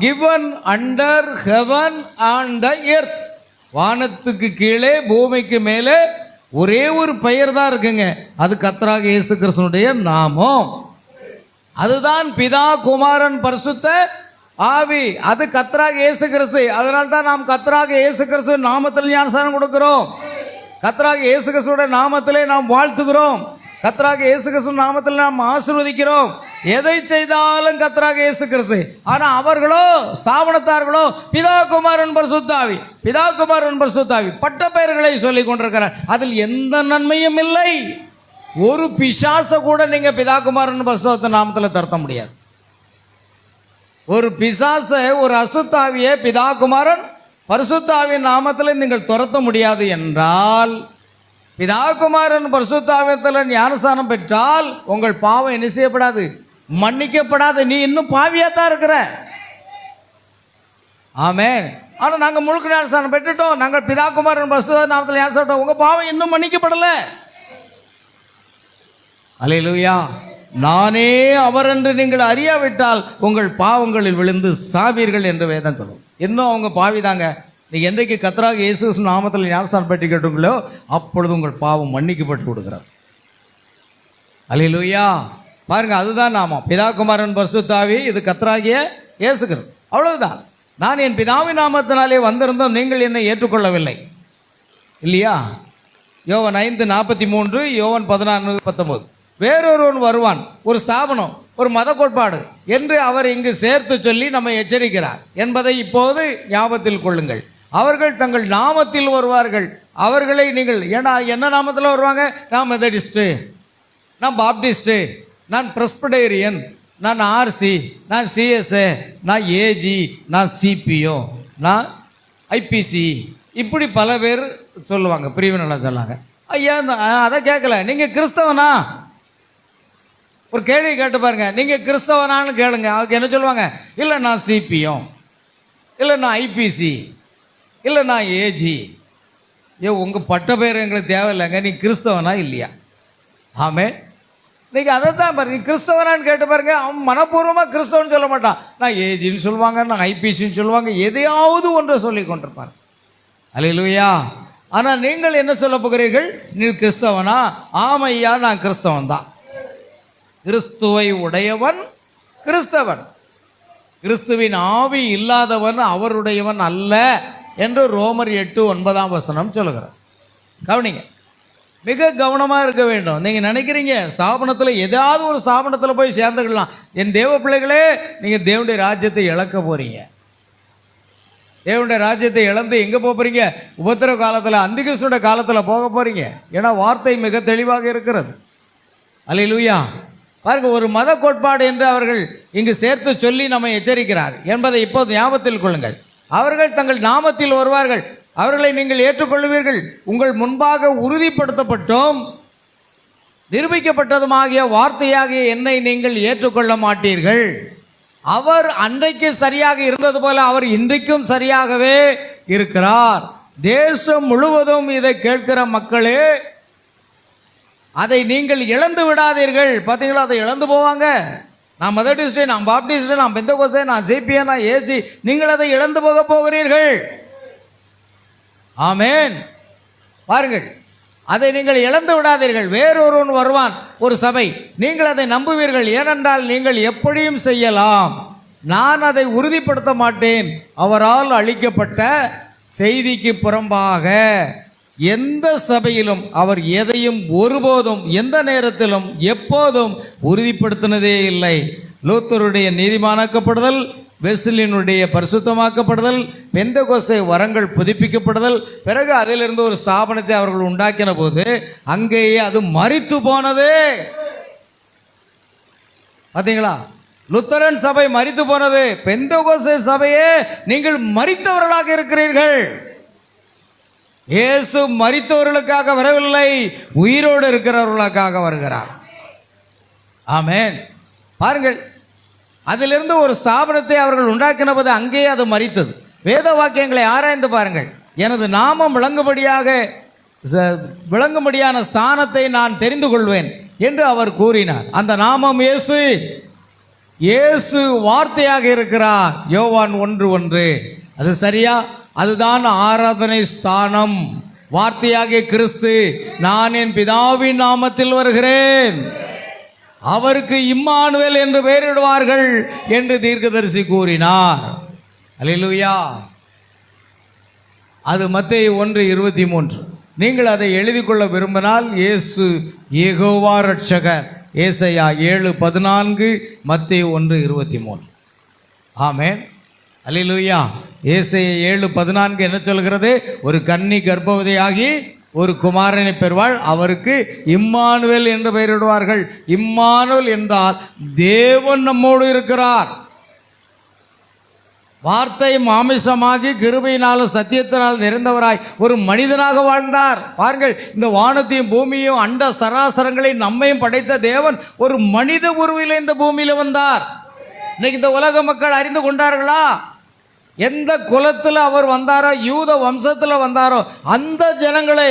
given under heaven and the earth. வானத்துக்கு கீழே பூமிக்கு மேலே ஒரே ஒரு பெயர் தான் இருக்குங்க. அது கர்த்தராகிய இயேசு கிறிஸ்துவினுடைய நாமம். அதுதான் பிதா, குமாரன், பரிசுத்த ஆவி. அது கர்த்தராகிய இயேசு கிறிஸ்து. அதனால தான் நாம் கர்த்தராகிய இயேசு கிறிஸ்துவின் நாமத்தில் ஞானஸ்நானம் கொடுக்கிறோம். கர்த்தராகிய இயேசு கிறிஸ்துவின் நாமத்திலே நாம் வாழ்த்துகிறோம். கர்த்தராகிய இயேசு கிறிஸ்து நாமத்தில் நாம் ஆசீர்வதிக்கிறோம். எதை செய்தாலும் கர்த்தராகிய இயேசு கிறிஸ்து. ஆனா அவர்களோ, ஸ்தாபனத்தார்களோ, பிதா குமாரன் பரிசுத்தாவி, பிதா குமாரன் பரிசுத்தாவி பட்ட பெயர்களை சொல்லிக் கொண்டிருக்கிறார். அதில் எந்த நன்மையும் இல்லை. ஒரு பிசாச கூட நீங்க பிதா குமாரன் பரிசுத்த நாமத்தில் தருத்த முடியாது. ஒரு பிசாச, ஒரு அசுத்தாவியை பிதா குமாரன் பரிசுத்தாவின் நாமத்தில் நீங்கள் துரத்த முடியாது என்றால், பிதா குமாரன் பரிசுத்தாவியத்தில் ஞானஸ்தானம் பெற்றால் உங்கள் பாவம் என்ன செய்யப்படாது? மன்னிக்கப்படாது. நீ இன்னும் பாவியாத்தான் இருக்கிற. ஆமென். ஆனால் நாங்கள் முழுக்க ஞானஸ்தானம் பெற்றுட்டோம், நாங்கள் பிதா குமாரன் பரிசுத்த நாமத்தில் ஞானஸ்தானம், உங்கள் பாவம் இன்னும் மன்னிக்கப்படலை. அல்லேலூயா. நானே அவர் என்று நீங்கள் அறியாவிட்டால் உங்கள் பாவங்களில் விழுந்து சாவீர்கள் என்று வேதம் சொல்லும். இன்னும் அவங்க பாவிதாங்க. நீங்கள் என்றைக்கு கர்த்தராகிய இயேசு நாமத்தில் ஞானஸ்தானம் பெற்று கேட்டீங்களோ அப்பொழுது உங்கள் பாவம் மன்னிக்கப்பட்டு கொடுக்கிறார். அல்லேலூயா. பாருங்க, அதுதான் நாமம், பிதா குமாரன் பரிசுத்தாவி. இது கர்த்தராகிய இயேசு கிறிஸ்து. அவ்வளவுதான். நான் என் பிதாவின் நாமத்தினாலே வந்திருந்தோம், நீங்கள் என்னை ஏற்றுக்கொள்ளவில்லை. இல்லையா? யோவான் 5:43, யோவான் 14:19. வேறொருவன் வருவான், ஒரு ஸ்தாபனம், ஒரு மத கோட்பாடு என்று அவர் இங்கு சேர்த்து சொல்லி நம்மை எச்சரிக்கிறார் என்பதை இப்போது ஞாபகத்தில் கொள்ளுங்கள். அவர்கள் தங்கள் நாமத்தில் வருவார்கள். அவர்களை நீங்கள் என்ன நாமத்தில் வருவாங்க? நான் மெத்தடிஸ்ட்டு, நான் பாப்டிஸ்ட்டு, நான் பிரஸ்பிடேரியன், நான் ஆர்சி, நான் சிஎஸ்ஏ, நான் ஏஜி, நான் சிபிஓ, நான் ஐபிசி, இப்படி பல பேர் சொல்லுவாங்க, பிரிவினெல்லாம் சொல்லாங்க. ஐயா அதை கேட்கல. நீங்கள் கிறிஸ்தவனா? ஒரு கேள்வி கேட்டு பாருங்க, நீங்கள் கிறிஸ்தவனான்னு கேளுங்க. அவங்க என்ன சொல்லுவாங்க? இல்லை நான் சிபிஓ, இல்லை நான் ஐபிசி, இல்லை நான் ஏஜி. உங்கள் பட்ட பேர் எங்களுக்கு தேவையில்லைங்க. நீ கிறிஸ்தவனா இல்லையா? ஆமே. நீங்கள் அதை தான் பாருங்க, நீ கிறிஸ்தவனான்னு கேட்டு பாருங்க. அவன் மனப்பூர்வமாக கிறிஸ்தவன் சொல்ல மாட்டான். நான் ஏஜின்னு சொல்லுவாங்க, நான் ஐபிசின்னு சொல்லுவாங்க, எதையாவது ஒன்றை சொல்லி கொண்டிருப்பாங்க. அல்லேலூயா. ஆனால் நீங்கள் என்ன சொல்ல போகிறீர்கள்? நீ கிறிஸ்தவனா? ஆமையா, நான் கிறிஸ்தவன் தான். கிறிஸ்துவை உடையவன் கிறிஸ்தவன், கிறிஸ்துவின் ஆவி இல்லாதவன் அவருடையவன் அல்ல என்று ரோமர் 8:9 சொல்லுகிறார். கவனிங்க, மிக கவனமாக இருக்க வேண்டும். நீங்கள் நினைக்கிறீங்க ஸ்தாபனத்தில், ஏதாவது ஒரு ஸ்தாபனத்தில் போய் சேர்ந்துக்கலாம். என் தேவ பிள்ளைகளே, நீங்கள் தேவனுடைய ராஜ்யத்தை இழக்க போறீங்க. தேவனுடைய ராஜ்யத்தை இழந்து எங்கே போகிறீங்க? உபத்திரவ காலத்தில், அந்திகிறிஸ்துவோட காலத்தில் போக போகிறீங்க. ஏன்னா வார்த்தை மிக தெளிவாக இருக்கிறது. அல்லேலூயா. பாருங்க, ஒரு மத கோட்பாடு என்று அவர்கள் இங்கு சேர்த்து சொல்லி நம்மை எச்சரிக்கிறார் என்பதை இப்போது ஞாபகத்தில் கொள்ளுங்கள். அவர்கள் தங்கள் நாமத்தில் வருவார்கள், அவர்களை நீங்கள் ஏற்றுக்கொள்வீர்கள். உங்கள் முன்பாக உறுதிப்படுத்தப்பட்டும் நிரூபிக்கப்பட்டதுமாகிய வார்த்தையாகிய என்னை நீங்கள் ஏற்றுக்கொள்ள மாட்டீர்கள். அவர் அன்றைக்கு சரியாக இருந்தது போல அவர் இன்றைக்கும் சரியாகவே இருக்கிறார். தேசம் முழுவதும் இதை கேட்கிற மக்களே, அதை நீங்கள் இழந்து விடாதீர்கள். பார்த்தீங்களா, அதை இழந்து போவாங்க. நான் மெத்தடிஸ்ட், நான் பாப்டிஸ்ட், நான் பெந்தகோஸ்தே, நான் சிபிஐ, நான் ஏசி. நீங்கள் அதை இழந்து போக போகிறீர்கள். ஆமென். பாருங்கள், அதை நீங்கள் இழந்து விடாதீர்கள். வேறொருவன் வருவான், ஒரு சபை, நீங்கள் அதை நம்புவீர்கள். ஏனென்றால் நீங்கள் எப்படியும் செய்யலாம், நான் அதை உறுதிப்படுத்த மாட்டேன். அவரால் அளிக்கப்பட்ட செய்திக்கு புறம்பாக எந்த சபையிலும் அவர் எதையும் ஒருபோதும் எந்த நேரத்திலும் எப்போதும் உறுதிப்படுத்தினதே இல்லை. லூத்தருடைய நீதிமானாக்கப்படுதல், வெஸ்லியினுடைய பரிசுத்தமாக்கப்படுதல், பெந்தகோஸ்தே வரங்கள் புதுப்பிக்கப்படுதல், பிறகு அதிலிருந்து ஒரு ஸ்தாபனத்தை அவர்கள் உண்டாக்கின போது அங்கேயே அது மரித்து போனது. பார்த்தீங்களா, லுத்தரன் சபை மரித்து போனது. பெந்தகோஸ்தே சபையே நீங்கள் மரித்தவர்களாக இருக்கிறீர்கள். இயேசு மரித்தவர்களுக்காக வரவில்லை, உயிரோடு இருக்கிறவர்களுக்காக வருகிறார். ஆமென். பாருங்கள், அதிலிருந்து ஒரு ஸ்தாபனத்தை அவர்கள் உண்டாக்கின போது அங்கேயே அது மரித்தது. வேத வாக்கியங்களை ஆராய்ந்து பாருங்கள். எனது நாமம் விளங்கும்படியான ஸ்தானத்தை நான் தெரிந்து கொள்வேன் என்று அவர் கூறினார். அந்த நாமம் இயேசு. இயேசு வார்த்தையாக இருக்கிறார். யோவான் 1:1. அது சரியா? அதுதான் ஆராதனை ஸ்தானம். வார்த்தையாகிய கிறிஸ்து, நான் என் பிதாவின் நாமத்தில் வருகிறேன், அவருக்கு இம்மானுவேல் என்று பெயரிடுவார்கள் என்று தீர்க்கதரிசி கூறினார். அல்லேலூயா. அது மத்தேயு 1:23. நீங்கள் அதை எழுதி கொள்ள விரும்பினால் இயேசு யெகோவா ரட்சகர், ஏசாயா 7:14, மத்தேயு 1:23. ஆமென், அல்லேலூயா. ஏசாயா 7:14 என்ன சொல்கிறது? ஒரு கன்னி கர்ப்பவதியாகி ஒரு குமாரனை பெறுவாள், அவருக்கு இம்மானுவேல் என்று பெயரிடுவார்கள். இம்மானுவேல் என்றால் தேவன் நம்மோடு இருக்கிறார். வார்த்தை மாமிசமாகி கிருபையினாலும் சத்தியத்தினால் நிறைந்தவராய் ஒரு மனிதனாக வாழ்ந்தார். பாருங்கள், இந்த வானத்தையும் பூமியையும் அண்ட சராசரங்களையும் நம்மையும் படைத்த தேவன் ஒரு மனித உருவில இந்த பூமியில வந்தார். இன்னைக்கு இந்த உலக மக்கள் அறிந்து கொண்டார்களா? எந்த குலத்தில் அவர் வந்தாரோ, யூத வம்சத்தில் வந்தாரோ, அந்த ஜனங்களே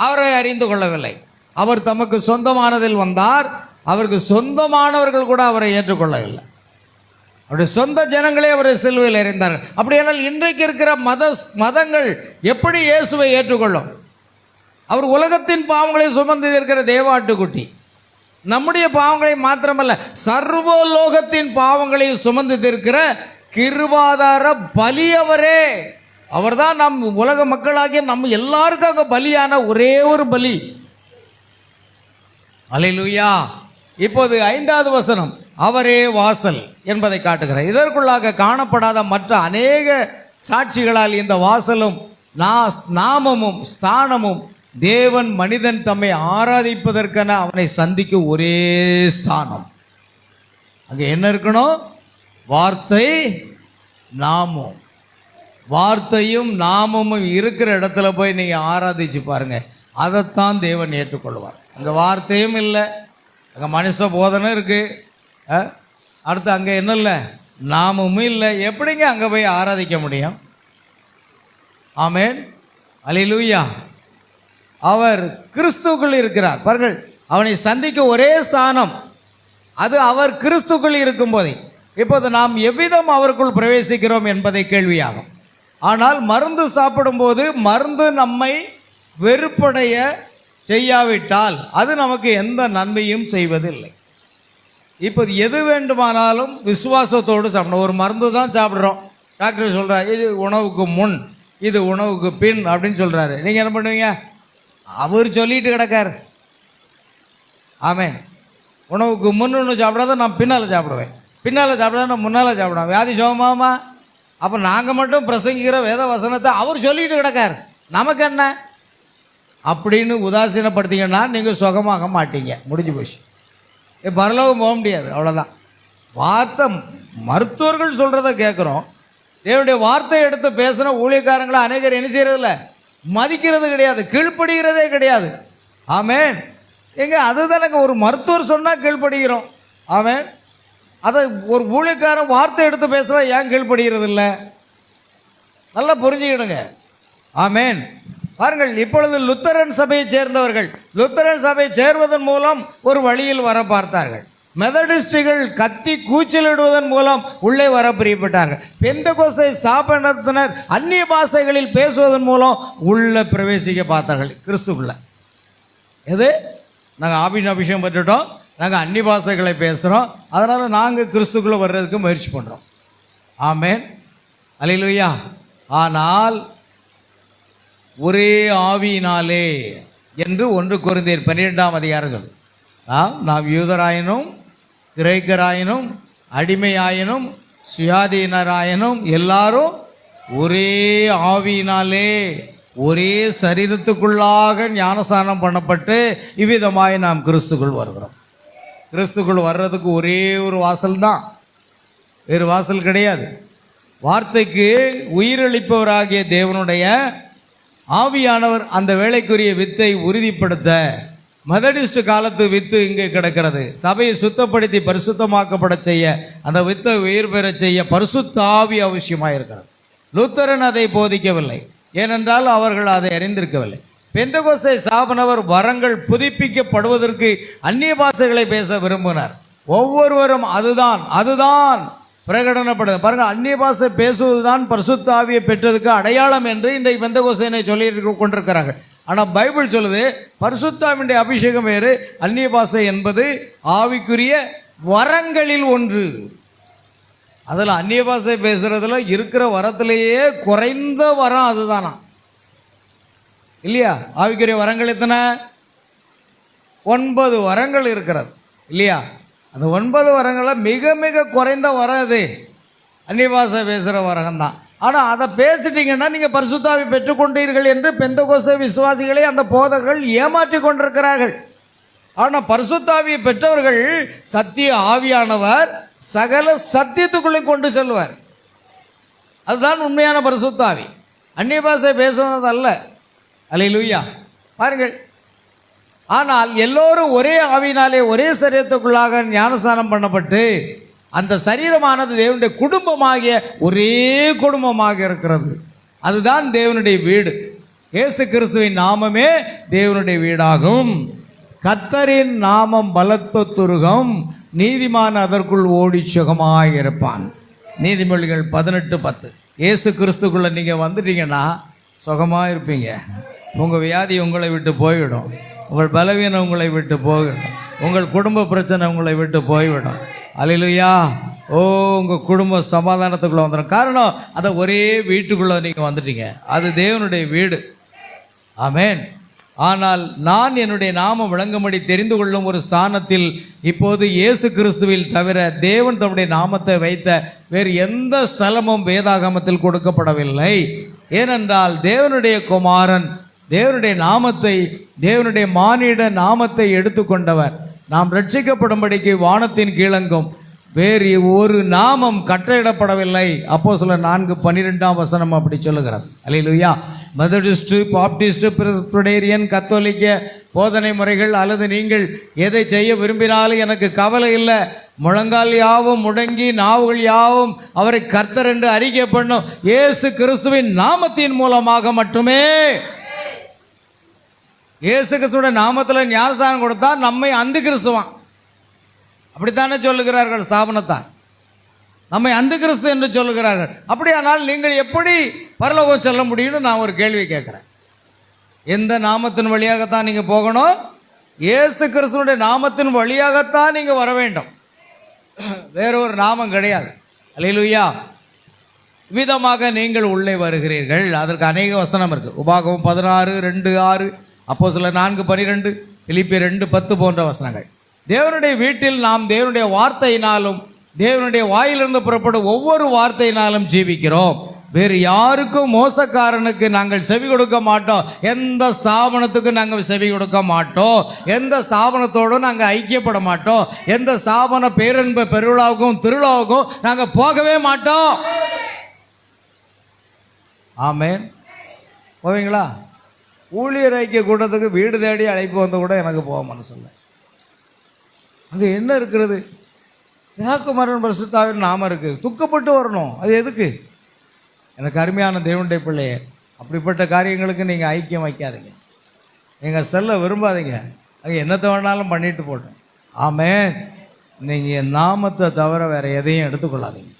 அவரை அறிந்து கொள்ளவில்லை. அவர் தமக்கு சொந்தமானதில் வந்தார், அவருக்கு சொந்தமானவர்கள் கூட அவரை ஏற்றுக்கொள்ளவில்லை. அவருடைய சொந்த ஜனங்களே அவரை சிலுவையில் எறிந்தார்கள். அப்படியானால் இன்றைக்கு இருக்கிற மதங்கள் எப்படி இயேசுவை ஏற்றுக்கொள்ளும்? அவர் உலகத்தின் பாவங்களை சுமந்து இருக்கிற தேவாட்டுக்குட்டி, நம்முடைய பாவங்களை மாத்திரமல்ல சர்வலோகத்தின் பாவங்களை சுமந்து இருக்கிற கிருபாதார பலி அவரே. அவர்தான் நம் உலக மக்களாகிய நம்ம எல்லாருக்காக பலியான ஒரே ஒரு பலி. அல்லேலூயா. இப்போது 5வது வசனம், அவரே வாசல் என்பதை காட்டுகிறார். இதற்குள்ளாக காணப்படாத மற்ற அநேக சாட்சிகளால் இந்த வாசலும் நாமமும் ஸ்தானமும் தேவன் மனிதன் தம்மை ஆராதிப்பதற்கென அவனை சந்திக்கும் ஒரே ஸ்தானம். அங்கே என்ன இருக்கணும்? வார்த்தை நாமம். வார்த்தையும் நாமமும் இருக்கிற இடத்துல போய் நீங்கள் ஆராதிச்சு பாருங்க, அதைத்தான் தேவன் ஏற்றுக்கொள்வார். அங்கே வார்த்தையும் இல்லை, அங்கே மனுஷ போதனை இருக்குது, அடுத்து அங்கே என்ன இல்லை? நாமமும் இல்லை. எப்படிங்க அங்கே போய் ஆராதிக்க முடியும்? ஆமென், அல்லேலூயா. அவர் கிறிஸ்துக்குள் இருக்கிறார். பாருங்கள், அவனை சந்திக்க ஒரே ஸ்தானம் அது அவர் கிறிஸ்துக்குள் இருக்கும்போதே. இப்போது நாம் எவ்விதம் அவருக்குள் பிரவேசிக்கிறோம் என்பதை கேள்வியாகும். ஆனால் மருந்து சாப்பிடும்போது மருந்து நம்மை வெறுப்படைய செய்யாவிட்டால் அது நமக்கு எந்த நன்மையும் செய்வதில்லை. இப்போது எது வேண்டுமானாலும் விசுவாசத்தோடு சாப்பிடணும். ஒரு மருந்து தான் சாப்பிட்றோம், டாக்டர் சொல்கிறார் இது உணவுக்கு முன், இது உணவுக்கு பின் அப்படின்னு சொல்கிறாரு. நீங்கள் என்ன பண்ணுவீங்க? அவர் சொல்லிட்டு கிடக்கார். ஆமென். உணவுக்கு முன்னு ஒன்று சாப்பிடாத நான் பின்னால் சாப்பிடுவேன், பின்னால் சாப்பிடாத நான் முன்னால் சாப்பிடுவேன். வியாதி சோகமாமா? அப்போ நாங்கள் மட்டும் பிரசங்கிக்கிற வேத வசனத்தை அவர் சொல்லிட்டு கிடக்கார், நமக்கு என்ன அப்படின்னு உதாசீனப்படுத்திங்கன்னா நீங்கள் சுகமாக மாட்டீங்க. முடிஞ்சு போச்சு, பரலோகம் போக முடியாது, அவ்வளோதான். வார்த்தை மருத்துவர்கள் சொல்கிறத கேட்குறோம், தேவனுடைய வார்த்தை எடுத்து பேசுகிற ஊழியக்காரங்களை அநேகர் என்ன செய்கிறதில்ல, மதிக்கிறது கிடையாது, கீழ்ப்படுகிறதே கிடையாது. ஆமென். எங்க அதுதானங்க ஒரு மருத்துவர் சொன்னால் கீழ்ப்படுகிறோம். ஆமென். அதை ஒரு ஊழியக்காரன் வார்த்தை எடுத்து பேசுகிறா ஏன் கீழ்ப்படுகிறது இல்லை? நல்லா புரிஞ்சுக்கிடுங்க. ஆமென். பாருங்கள், இப்பொழுது லுத்தரன் சபையை சேர்ந்தவர்கள் லுத்தரன் சபையை சேர்வதன் மூலம் ஒரு வழியில் வர பார்த்தார்கள். மெதடிஸ்டுகள் கத்தி கூச்சலிடுவதன் மூலம் உள்ளே வர பிரியப்பட்டார்கள். பெந்தெகோஸ்தை ஸ்தாபனத்தினர் அந்நிய பாஷைகளில் பேசுவதன் மூலம் உள்ளே பிரவேசிக்க பார்த்தார்கள் கிறிஸ்துக்குள்ள. எது? நாங்கள் ஆவின் அபிஷேகம் பெற்றுட்டோம், நாங்கள் அந்நிய பாஷைகளை பேசுகிறோம், அதனால் நாங்கள் கிறிஸ்துக்குள்ளே வர்றதுக்கு முயற்சி பண்ணுறோம். ஆமென், அல்லேலூயா. ஆனால் ஒரே ஆவியினாலே என்று 1 கொரிந்தியர் 12ஆம் அதிகாரம் சொல்லு. நாம் யூதராயினும் கிரேக்கராயினும் அடிமையாயினும் சுயாதீனராயினும் எல்லாரும் ஒரே ஆவியினாலே ஒரே சரீரத்துக்குள்ளாக ஞானஸ்நானம் பண்ணப்பட்டு இவ்விதமாய் நாம் கிறிஸ்துக்குள் வருகிறோம். கிறிஸ்துக்குள் வர்றதுக்கு ஒரே ஒரு வாசல் தான், வேறு வாசல் கிடையாது. வார்த்தைக்கு உயிரளிப்பவராகிய தேவனுடைய ஆவியானவர் அந்த வேலைக்குரிய வித்தை உறுதிப்படுத்த, மெதடிஸ்ட் காலத்து வித்து இங்கே கிடக்கிறது, சபையை சுத்தப்படுத்தி பரிசுத்தமாக்கப்பட செய்ய, அந்த வித்தை உயிர் பெற செய்ய பரிசுத்த ஆவி அவசியமாக இருக்கிறது. லூத்தரன் அதை போதிக்கவில்லை, ஏனென்றால் அவர்கள் அதை அறிந்திருக்கவில்லை. பெந்தெகோஸ்தை ஸ்தாபனவர் வரங்கள் புதுப்பிக்கப்படுவதற்கு அந்நிய பாஷைகளை பேச விரும்பினார். ஒவ்வொருவரும் அதுதான் பிரகடனப்படுது. பாருங்க, அந்நிய பாஷை பேசுவதுதான் பரிசுத்த ஆவியை பெற்றதுக்கு அடையாளம் என்று இன்றைக்கு பெந்தெகோஸ்தையினை சொல்லி கொண்டிருக்கிறாங்க. ஆனால் பைபிள் சொல்லுது பரிசுத்த ஆவியுடைய அபிஷேகம் வேறு, அந்நிய பாஷை என்பது ஆவிக்குரிய வரங்களில் ஒன்று. அதில் அந்நிய பாஷை பேசுறதுல இருக்கிற வரத்திலேயே குறைந்த வரம் அதுதானா. இல்லையா? ஆவிக்குரிய வரங்கள் எத்தனை? 9 வரங்கள் இருக்கிறது இல்லையா? அந்த 9 வரங்களில் மிக மிக குறைந்த வரம் அது அந்நிய பாஷை பேசுகிற வரகம்தான். ஆனால் அதை பேசிட்டீங்கன்னா நீங்கள் பரிசுத்தாவி பெற்றுக்கொண்டீர்கள் என்று பெந்தகோஸ்தே விசுவாசிகளை அந்த போதகர்கள் ஏமாற்றி கொண்டிருக்கிறார்கள். ஆனால் பரிசுத்தாவியை பெற்றவர்கள் சத்திய ஆவியானவர் சகல சத்தியத்துக்குள்ளே கொண்டு செல்வார். அதுதான் உண்மையான பரிசுத்தாவி. அந்நிய பாஷை பேசுவது அல்ல. அல்லேலூயா. பாருங்கள், ஆனால் எல்லோரும் ஒரே ஆவியினாலே ஒரே சரீரத்துக்குள்ளாக ஞானஸ்நானம் பண்ணப்பட்டு அந்த சரீரமானது தேவனுடைய குடும்பமாகிய ஒரே குடும்பமாக இருக்கிறது. அதுதான் தேவனுடைய வீடு. இயேசு கிறிஸ்துவின் நாமமே தேவனுடைய வீடாகும். கர்த்தரின் நாமம் பலத்த துருகம், நீதிமான் அதற்குள் ஓடி சுகமாயிருப்பான். நீதிமொழிகள் 18:10. இயேசு கிறிஸ்துக்குள்ளே நீங்கள் வந்துட்டீங்கன்னா சுகமாக இருப்பீங்க. உங்கள் வியாதி உங்களை விட்டு போய்விடும், உங்கள் பலவீனம் உங்களை விட்டு போய்விடும், உங்கள் குடும்ப பிரச்சனை உங்களை விட்டு போய்விடும். அல்லேலூயா. உங்கள் குடும்ப சமாதானத்துக்குள்ளே வந்துடும். காரணம், அதை ஒரே வீட்டுக்குள்ளே நீங்கள் வந்துட்டீங்க. அது தேவனுடைய வீடு. ஆமென். ஆனால் நான் என்னுடைய நாமம் விளங்கும்படி தெரிந்து கொள்ளும் ஒரு ஸ்தானத்தில் இப்போது இயேசு கிறிஸ்துவில் தவிர தேவன் தம்முடைய நாமத்தை வைத்த வேறு எந்த ஸ்தலமும் வேதாகமத்தில் கொடுக்கப்படவில்லை. ஏனென்றால் தேவனுடைய குமாரன் தேவனுடைய நாமத்தை, தேவனுடைய மானிட நாமத்தை எடுத்துக்கொண்டவர். நாம் ரட்சிக்கப்படும்படிக்கு வானத்தின் கீழங்கும் வேறு ஒரு நாமம் கட்டளையிடப்படவில்லை. அப்போஸ்தலர் 4:12 அப்படி சொல்லுகிறார். அல்லேலூயா. மெத்தடிஸ்ட், பாப்டிஸ்ட், பிரெஸ்பிடேரியன், கத்தோலிக்க போதனை முறைகள் அல்லது நீங்கள் எதை செய்ய விரும்பினாலும் எனக்கு கவலை இல்லை. முழங்கால் யாவும் முடங்கி நாவுகள் யாவும் அவரை கர்த்தர் என்று அறிக்கை பண்ணும் இயேசு கிறிஸ்துவின் நாமத்தின் மூலமாக மட்டுமே. இயேசு கிறிஸ்துவோட நாமத்தில் ஞானஸ்நானம் கொடுத்தா நம்மை அந்து கிறிஸ்துவான், அப்படித்தானே சொல்லுகிறார்கள் ஸ்தாபனத்தார். நம்மை அந்து கிறிஸ்து என்று சொல்லுகிறார்கள். அப்படியானால் நீங்கள் எப்படி பரலோகம் செல்ல முடியும்னு நான் ஒரு கேள்வி கேட்குறேன். எந்த நாமத்தின் வழியாகத்தான் நீங்கள் போகணும்? இயேசு கிறிஸ்துவோட நாமத்தின் வழியாகத்தான் நீங்கள் வர வேண்டும். வேற ஒரு நாமம் கிடையாது. அல்லேலூயா. விதமாக நீங்கள் உள்ளே வருகிறீர்கள். அதற்கு அநேக வசனம் இருக்கு. உபாகமம் 16:2-6, அப்போஸ்தலர் 4:12, பிலிப்பியர் 2:10 போன்ற வசனங்கள். தேவனுடைய வீட்டில் நாம் தேவனுடைய வார்த்தையினாலும் தேவனுடைய வாயிலிருந்து புறப்படும் ஒவ்வொரு வார்த்தையினாலும் ஜீவிக்கிறோம். வேறு யாருக்கும் மோசக்காரனுக்கு நாங்கள் செவி கொடுக்க மாட்டோம். எந்த ஸ்தாபனத்துக்கும் நாங்கள் செவி கொடுக்க மாட்டோம். எந்த ஸ்தாபனத்தோடும் நாங்கள் ஐக்கியப்பட மாட்டோம். எந்த ஸ்தாபன பேரன்பு பெருவிழாவுக்கும் திருவிழாவுக்கும் நாங்கள் போகவே மாட்டோம். ஆமென். போவீங்களா? ஊழியர் ஐக்கிய கூட்டத்துக்கு வீடு தேடி அழைப்பு வந்து கூட எனக்கு போக மனசு இல்லை. அங்கே என்ன இருக்கிறது? யாக்குமாரன் பரிசுத்தாவின் நாமம் இருக்குது. துக்கப்பட்டு வரணும். அது எதுக்கு? எனக்கு அருமையான தேவனுடைய பிள்ளையே, அப்படிப்பட்ட காரியங்களுக்கு நீங்கள் ஐக்கியம் வைக்காதீங்க. நீங்கள் செல்ல விரும்பாதீங்க. அங்கே என்னத்தை வேணாலும் பண்ணிட்டு போட்டோம். ஆமென். நீங்கள் என் நாமத்தை தவிர வேறு எதையும் எடுத்துக்கொள்ளாதீங்க.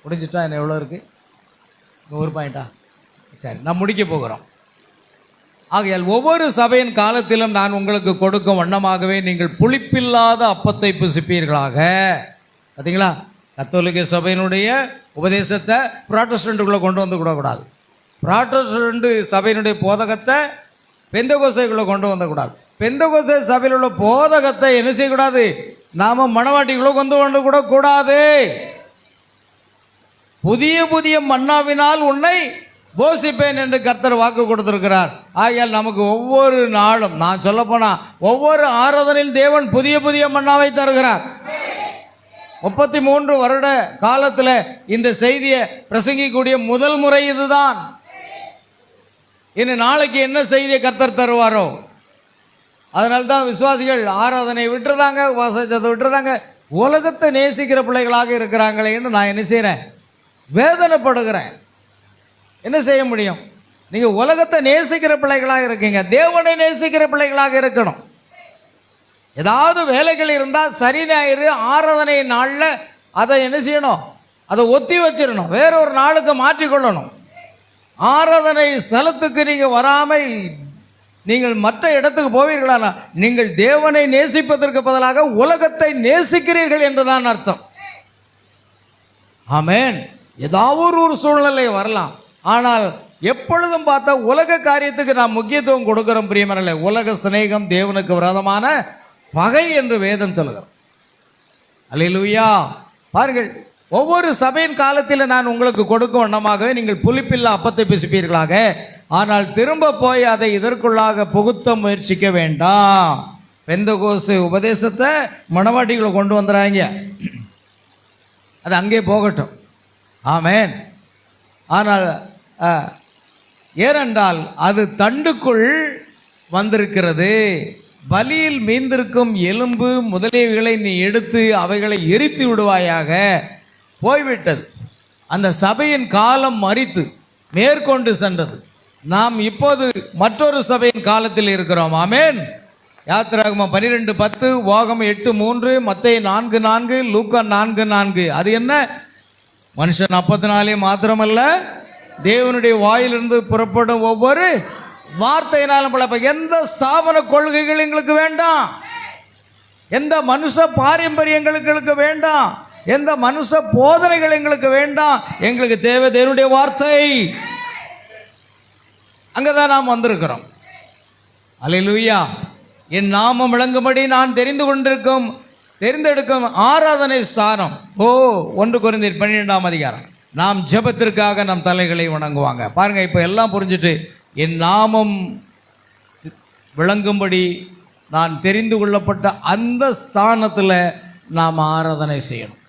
முடிஞ்சிட்டா? என்ன எவ்வளோ இருக்குது? ஒரு பாயிண்டா? சரி, நான் முடிக்க போகிறோம். ஆகையால் ஒவ்வொரு சபையின் காலத்திலும் நான் உங்களுக்கு கொடுக்கும் வண்ணமாகவே நீங்கள் புளிப்பில்லாத அப்பத்தை புசிப்பீர்களாக. பார்த்தீங்களா? கத்தோலிக்க சபையினுடைய உபதேசத்தை புராட்டஸ்டன்ட்டுக்குள்ளே கொண்டு வந்து கூடாது. புராட்டஸ்டன்ட் சபையினுடைய போதகத்தை பெந்தகோஸ்தேக்குள்ளே கொண்டு வந்துக்கூடாது. பெந்தகோஸ்தே சபையில் உள்ள போதகத்தை என்ன செய்யக்கூடாது? நாம் மணவாட்டிக்குள்ளே கொண்டு கூட கூடாது. புதிய புதிய மன்னாவினால் உன்னை போஷிப்பேன் என்று கர்த்தர் வாக்கு கொடுத்திருக்கிறார். ஆகையால் நமக்கு ஒவ்வொரு நாளும், நான் சொல்லப்போனால் ஒவ்வொரு ஆராதனையில் தேவன் புதிய புதிய மன்னாவை தருகிறார். 33 வருட காலத்தில் இந்த செய்தியை பிரசங்கிக்கூடிய முதல் முறை இதுதான். இன்னும் நாளைக்கு என்ன செய்தியை கர்த்தர் தருவாரோ? அதனால்தான் விசுவாசிகள் ஆராதனை விட்டுருந்தாங்க, உபவாசத்தை விட்டுருந்தாங்க, உலகத்தை நேசிக்கிற பிள்ளைகளாக இருக்கிறாங்களேன்னு நான் என்ன செய்கிறேன்? வேதனைப்படுகிறேன். என்ன செய்ய முடியும்? நீங்கள் உலகத்தை நேசிக்கிற பிள்ளைகளாக இருக்கீங்க, தேவனை நேசிக்கிற பிள்ளைகளாக இருக்கணும். ஏதாவது வேலைகள் இருந்தால் சரி ஞாயிறு ஆராதனை நாளில் அதை என்ன செய்யணும்? அதை ஒத்தி வச்சிடணும், வேறொரு நாளுக்கு மாற்றிக்கொள்ளணும். ஆராதனை ஸ்தலத்துக்கு நீங்கள் வராமல் நீங்கள் மற்ற இடத்துக்கு போவீர்களானா நீங்கள் தேவனை நேசிப்பதற்கு பதிலாக உலகத்தை நேசிக்கிறீர்கள் என்றுதான் அர்த்தம். ஆமென். ஏதாவது ஒரு சூழ்நிலை வரலாம், ஆனால் எப்பொழுதும் பார்த்தா உலக காரியத்துக்கு நாம் முக்கியத்துவம் கொடுக்கிறோம் பிரியமரல்ல. உலக சிநேகம் தேவனுக்கு விரோதமான பகை என்று வேதம் சொல்லுகிறோம். அல்லேலூயா. பாருங்கள், ஒவ்வொரு சபையின் காலத்தில் நான் உங்களுக்கு கொடுக்கும் வண்ணமாகவே நீங்கள் புளிப்பில்லா அப்பத்தை புசிப்பீர்களாக, ஆனால் திரும்ப போய் அதை இதற்குள்ளாக புகுத்த முயற்சிக்க வேண்டாம். பெந்தகோஸ்து உபதேசத்தை மணவாட்டிகளை கொண்டு வந்துடுறாங்க, அது அங்கே போகட்டும். ஆமென். ஆனால் ஏனென்றால் அது தண்டுக்குள் வந்திருக்கிறது. பலியில் மீந்திருக்கும் எலும்பு முதலியவைகளை நீ எடுத்து அவைகளை எரித்து விடுவாயாக. போய்விட்டது. அந்த சபையின் காலம் மரித்து மேற்கொண்டு சென்றது. நாம் இப்போது மற்றொரு சபையின் காலத்தில் இருக்கிறோம். ஆமென். யாத்திராகமம் 12:10, உபாகமம் 8:3, மத்தேயு 4:4, லூக்கா 4:4. அது என்ன? மனுஷன் அப்பத்தினாலே மாத்திரமல்ல, தேவனுடைய வாயிலிருந்து புறப்படும் ஒவ்வொரு வார்த்தையினாலும் பிழைப்ப. எந்த ஸ்தாபன கொள்கைகள் எங்களுக்கு வேண்டாம், எந்த மனுஷ பாரம்பரியங்களுக்கு வேண்டாம், எந்த மனுஷ போதனைகள் எங்களுக்கு வேண்டாம். எங்களுக்கு தேவை தேவனுடைய வார்த்தை. அங்கதான் நாம் வந்திருக்கிறோம். அல்லேலூயா. என் நாமம் விளங்கும்படி நான் தெரிந்தெடுக்கும் ஆராதனை ஸ்தானம். 1 கொரிந்தியர் 12ஆம் அதிகாரம். நாம் ஜெபத்திற்காக நம் தலைகளை வணங்குவாங்க. பாருங்க, இப்போ எல்லாம் புரிஞ்சுட்டு, என் நாமம் விளங்கும்படி நான் தெரிந்து கொள்ளப்பட்ட அந்த ஸ்தானத்தில் நாம் ஆராதனை செய்யணும்.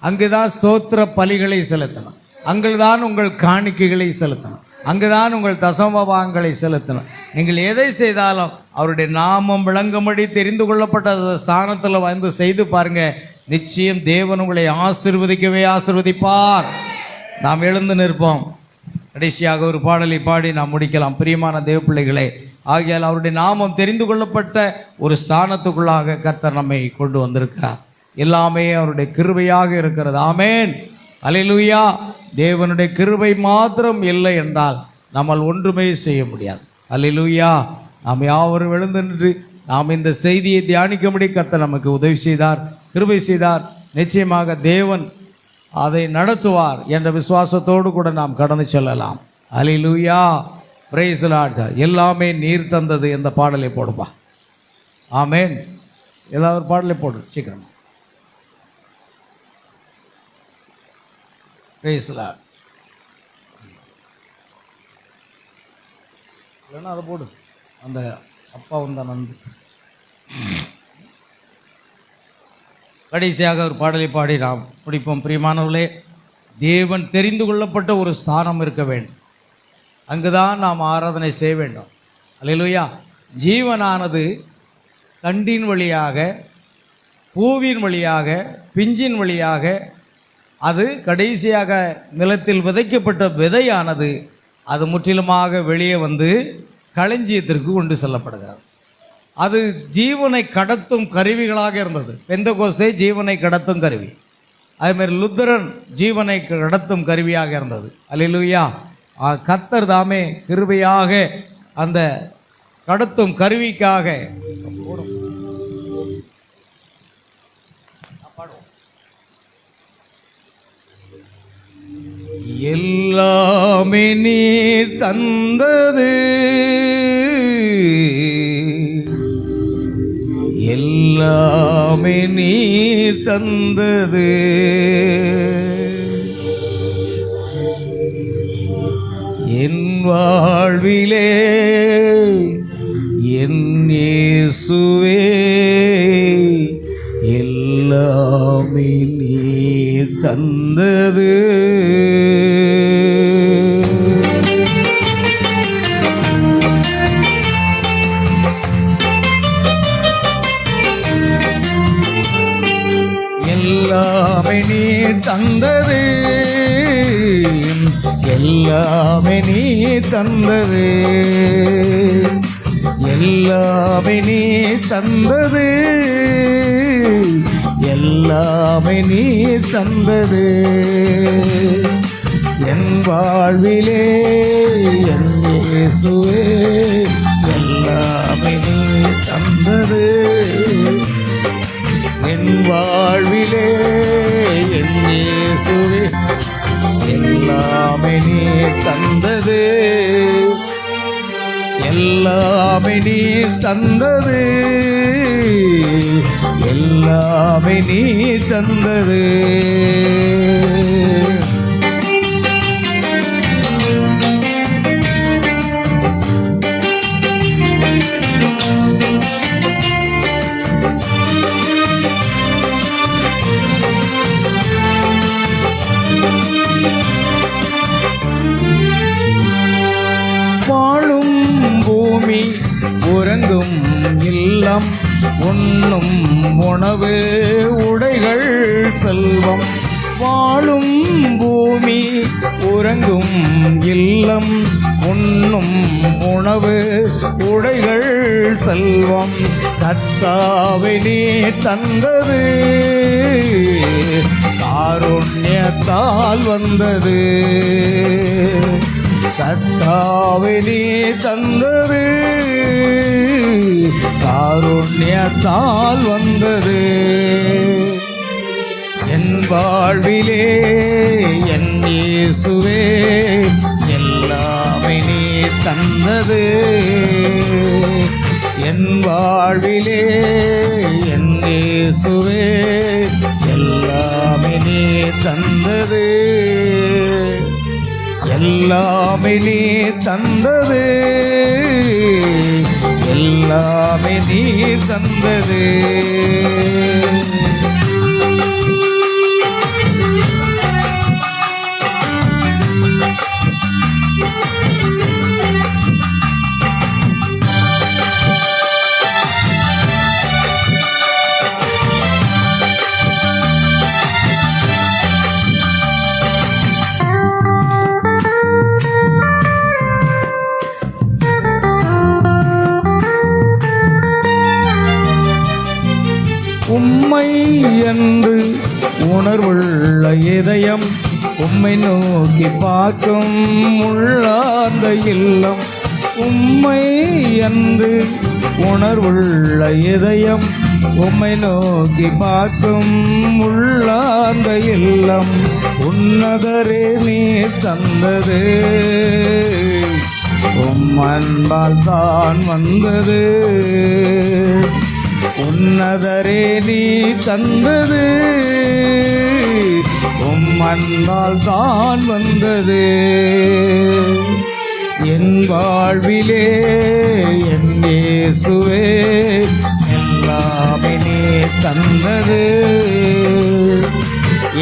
அங்குதான் ஸ்தோத்திர பலிகளை செலுத்தணும், அங்குதான் உங்கள் காணிக்கைகளை செலுத்தணும், அங்குதான் உங்கள் தசமபாகங்களை செலுத்தணும். நீங்கள் எதை செய்தாலும் அவருடைய நாமம் விளங்கும்படி தெரிந்து கொள்ளப்பட்ட ஸ்தானத்தில் வந்து செய்து பாருங்க. நிச்சயம் தேவன் உங்களை ஆசீர்வதிப்பார். நாம் எழுந்து நிற்போம். கடைசியாக ஒரு பாடலை பாடி நாம் முடிக்கலாம். பிரியமான தேவ பிள்ளைகளே, ஆகையால் அவருடைய நாமம் தெரிந்து கொள்ளப்பட்ட ஒரு ஸ்தானத்துக்குள்ளாக கர்த்தர் நம்மை கொண்டு வந்திருக்கிறார். எல்லாமே அவருடைய கிருபையாக இருக்கிறது. ஆமென். அல்லேலூயா. தேவனுடைய கிருபை மாத்திரம் இல்லை என்றால் நம்மால் ஒன்றுமே செய்ய முடியாது. அல்லேலூயா. நாம் யாவரும் எழுந்து நின்று நாம் இந்த செய்தியை தியானிக்கும்படி கர்த்தர் நமக்கு உதவி செய்தார், கிருபை செய்தார். நிச்சயமாக தேவன் அதை நடத்துவார் என்ற விசுவாசத்தோடு கூட நாம் கடந்து செல்லலாம். அல்லேலூயா. Praise the Lord. எல்லாமே நீர் தந்தது. எந்த பாடலை போடுப்பா. ஆமென். ஏதாவது ஒரு பாடலை போடு சீக்கிரம். Price the Lord. இல்லைன்னா அதை போடு. அந்த அப்பா வந்த நந்து. கடைசியாக ஒரு பாடலை பாடி நாம் முடிப்போம். பிரியமானவர்களே, தேவன் தெரிந்து கொள்ளப்பட்ட ஒரு ஸ்தானம் இருக்க வேண்டும். அங்குதான் நாம் ஆராதனை செய்ய வேண்டும். அல்லேலூயா. ஜீவனானது தண்டின் வழியாக, பூவின் வழியாக, பிஞ்சின் வழியாக, அது கடைசியாக நிலத்தில் விதைக்கப்பட்ட விதையானது அது முற்றிலுமாக வெளியே வந்து களஞ்சியத்திற்கு கொண்டு செல்லப்படுகிறது. அது ஜீவனை கடத்தும் கருவிகளாக இருந்தது. பெந்தகோஸ்தே ஜீவனை கடத்தும் கருவி. அதேமாதிரி லுத்தரன் ஜீவனை கடத்தும் கருவியாக இருந்தது. அல்லேலூயா. கர்த்தர் தாமே கிருபையாக அந்த கடத்தும் கருவிக்காக எல்லாமே நீர் தந்தது, எல்லாமே நீர் தந்தது, என் வாழ்விலே என் இயேசுவே எல்லாமே நீர் தந்தது. எல்லாமே நீர் தந்தது, எல்லாமே நீர் தந்தது, எல்லாமே நீர் தந்தது, எல்லாமே நீர் தந்தது, என் வாழ்விலே என் இயேசுவே எல்லாமே நீர் தந்தது, என் வாழ்விலே என் இயேசுவே எல்லாமே நீர் தந்தது, எல்லாமே நீர் தந்தது, எல்லாமே நீர் தந்தது. வாழும் பூமி உறங்கும் இல்லம், உண்ணும் உணவு உடைகள் செல்வம். வாழும் பூமி உறங்கும் இல்லம், உண்ணும் உணவு உடைகள் செல்வம். கர்த்தாவே நீர் தந்தது, காருண்யத்தால் வந்தது. கர்த்தாவே நீர் தந்தது, காருண்யத்தால் வந்தது. என் வாழ்விலே என் இயேசுவே எல்லாமே நீர் தந்தது. என் வாழ்விலே என் இயேசுவே எல்லாமே நீர் தந்தது, எல்லாமே நீர் தந்தது, எல்லாமே நீர் தந்தது. உம்மை என்று உணர்வுள்ள இதயம், உம்மை நோக்கி பார்க்கும் உள்ளார்ந்த இல்லம். உம்மை என்று உணர்வுள்ள இதயம், உம்மை நோக்கி பார்க்கும் உள்ளார்ந்த இல்லம். உன்னதரே நீர் தந்தது, அன்பால் தான் வந்தது. உன்னதரே நீ தந்தது, அன்பால் தான் வந்தது. என் வாழ்விலே என் இயேசுவே எல்லாமே நீ தந்தது.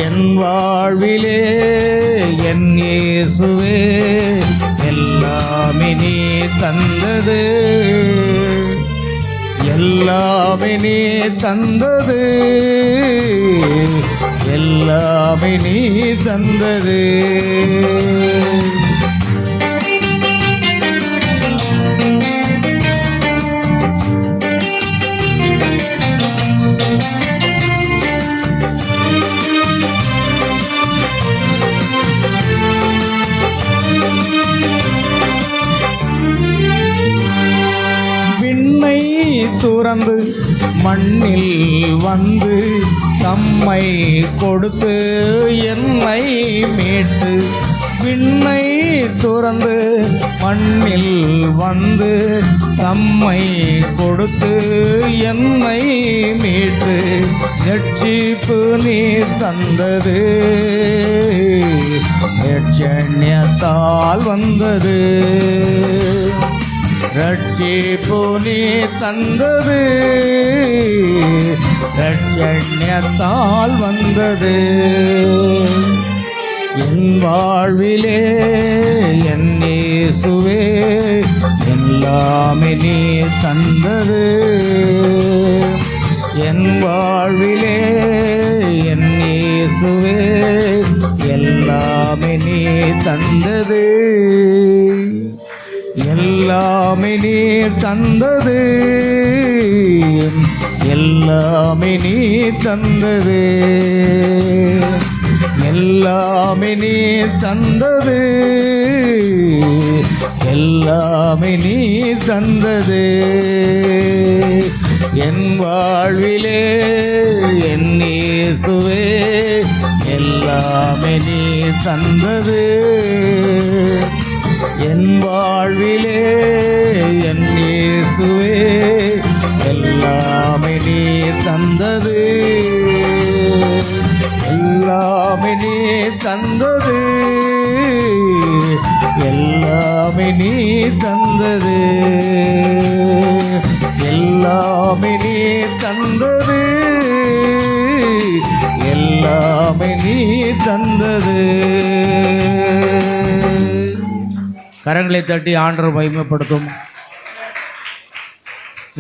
என் வாழ்விலே என் இயேசுவே எல்லாமே நீ தந்தது, எல்லாமே நீ தந்தது, எல்லாமே நீ தந்தது. விண்ணை துறந்து மண்ணில் வந்து தம்மை கொடுத்து என்னை மீட்டு. விண்ணை துறந்து மண்ணில் வந்து தம்மை கொடுத்து என்னை மீட்டு. ரட்சிப்பு நீர் தந்தது, ரட்சண்யத்தால் வந்தது. ரட்சிப்பு நீர் தந்தது, ரட்சண்யத்தால் வந்தது. என் வாழ்விலே என் இயேசுவே எல்லாமே நீர் தந்தது. என் வாழ்விலே என் இயேசுவே எல்லாமே நீர் தந்தது, எல்லாமே நீர் தந்தது, எல்லாமே நீர் தந்தது. எல்லாமே நீர் தந்தது, எல்லாமே நீர் தந்தது. என் வாழ்விலே என் இயேசுவே எல்லா எல்லாமே நீ தந்தது என் வாழ்விலே என் இயேசுவே, எல்லாமே நீ தந்தது, எல்லாமே நீ தந்தது, எல்லாமே நீ தந்தது, எல்லாமே நீ தந்தது, எல்லாமே நீ தந்தது. கரங்களை தட்டி ஆண்டவரை மகிமைப்படுத்தும்.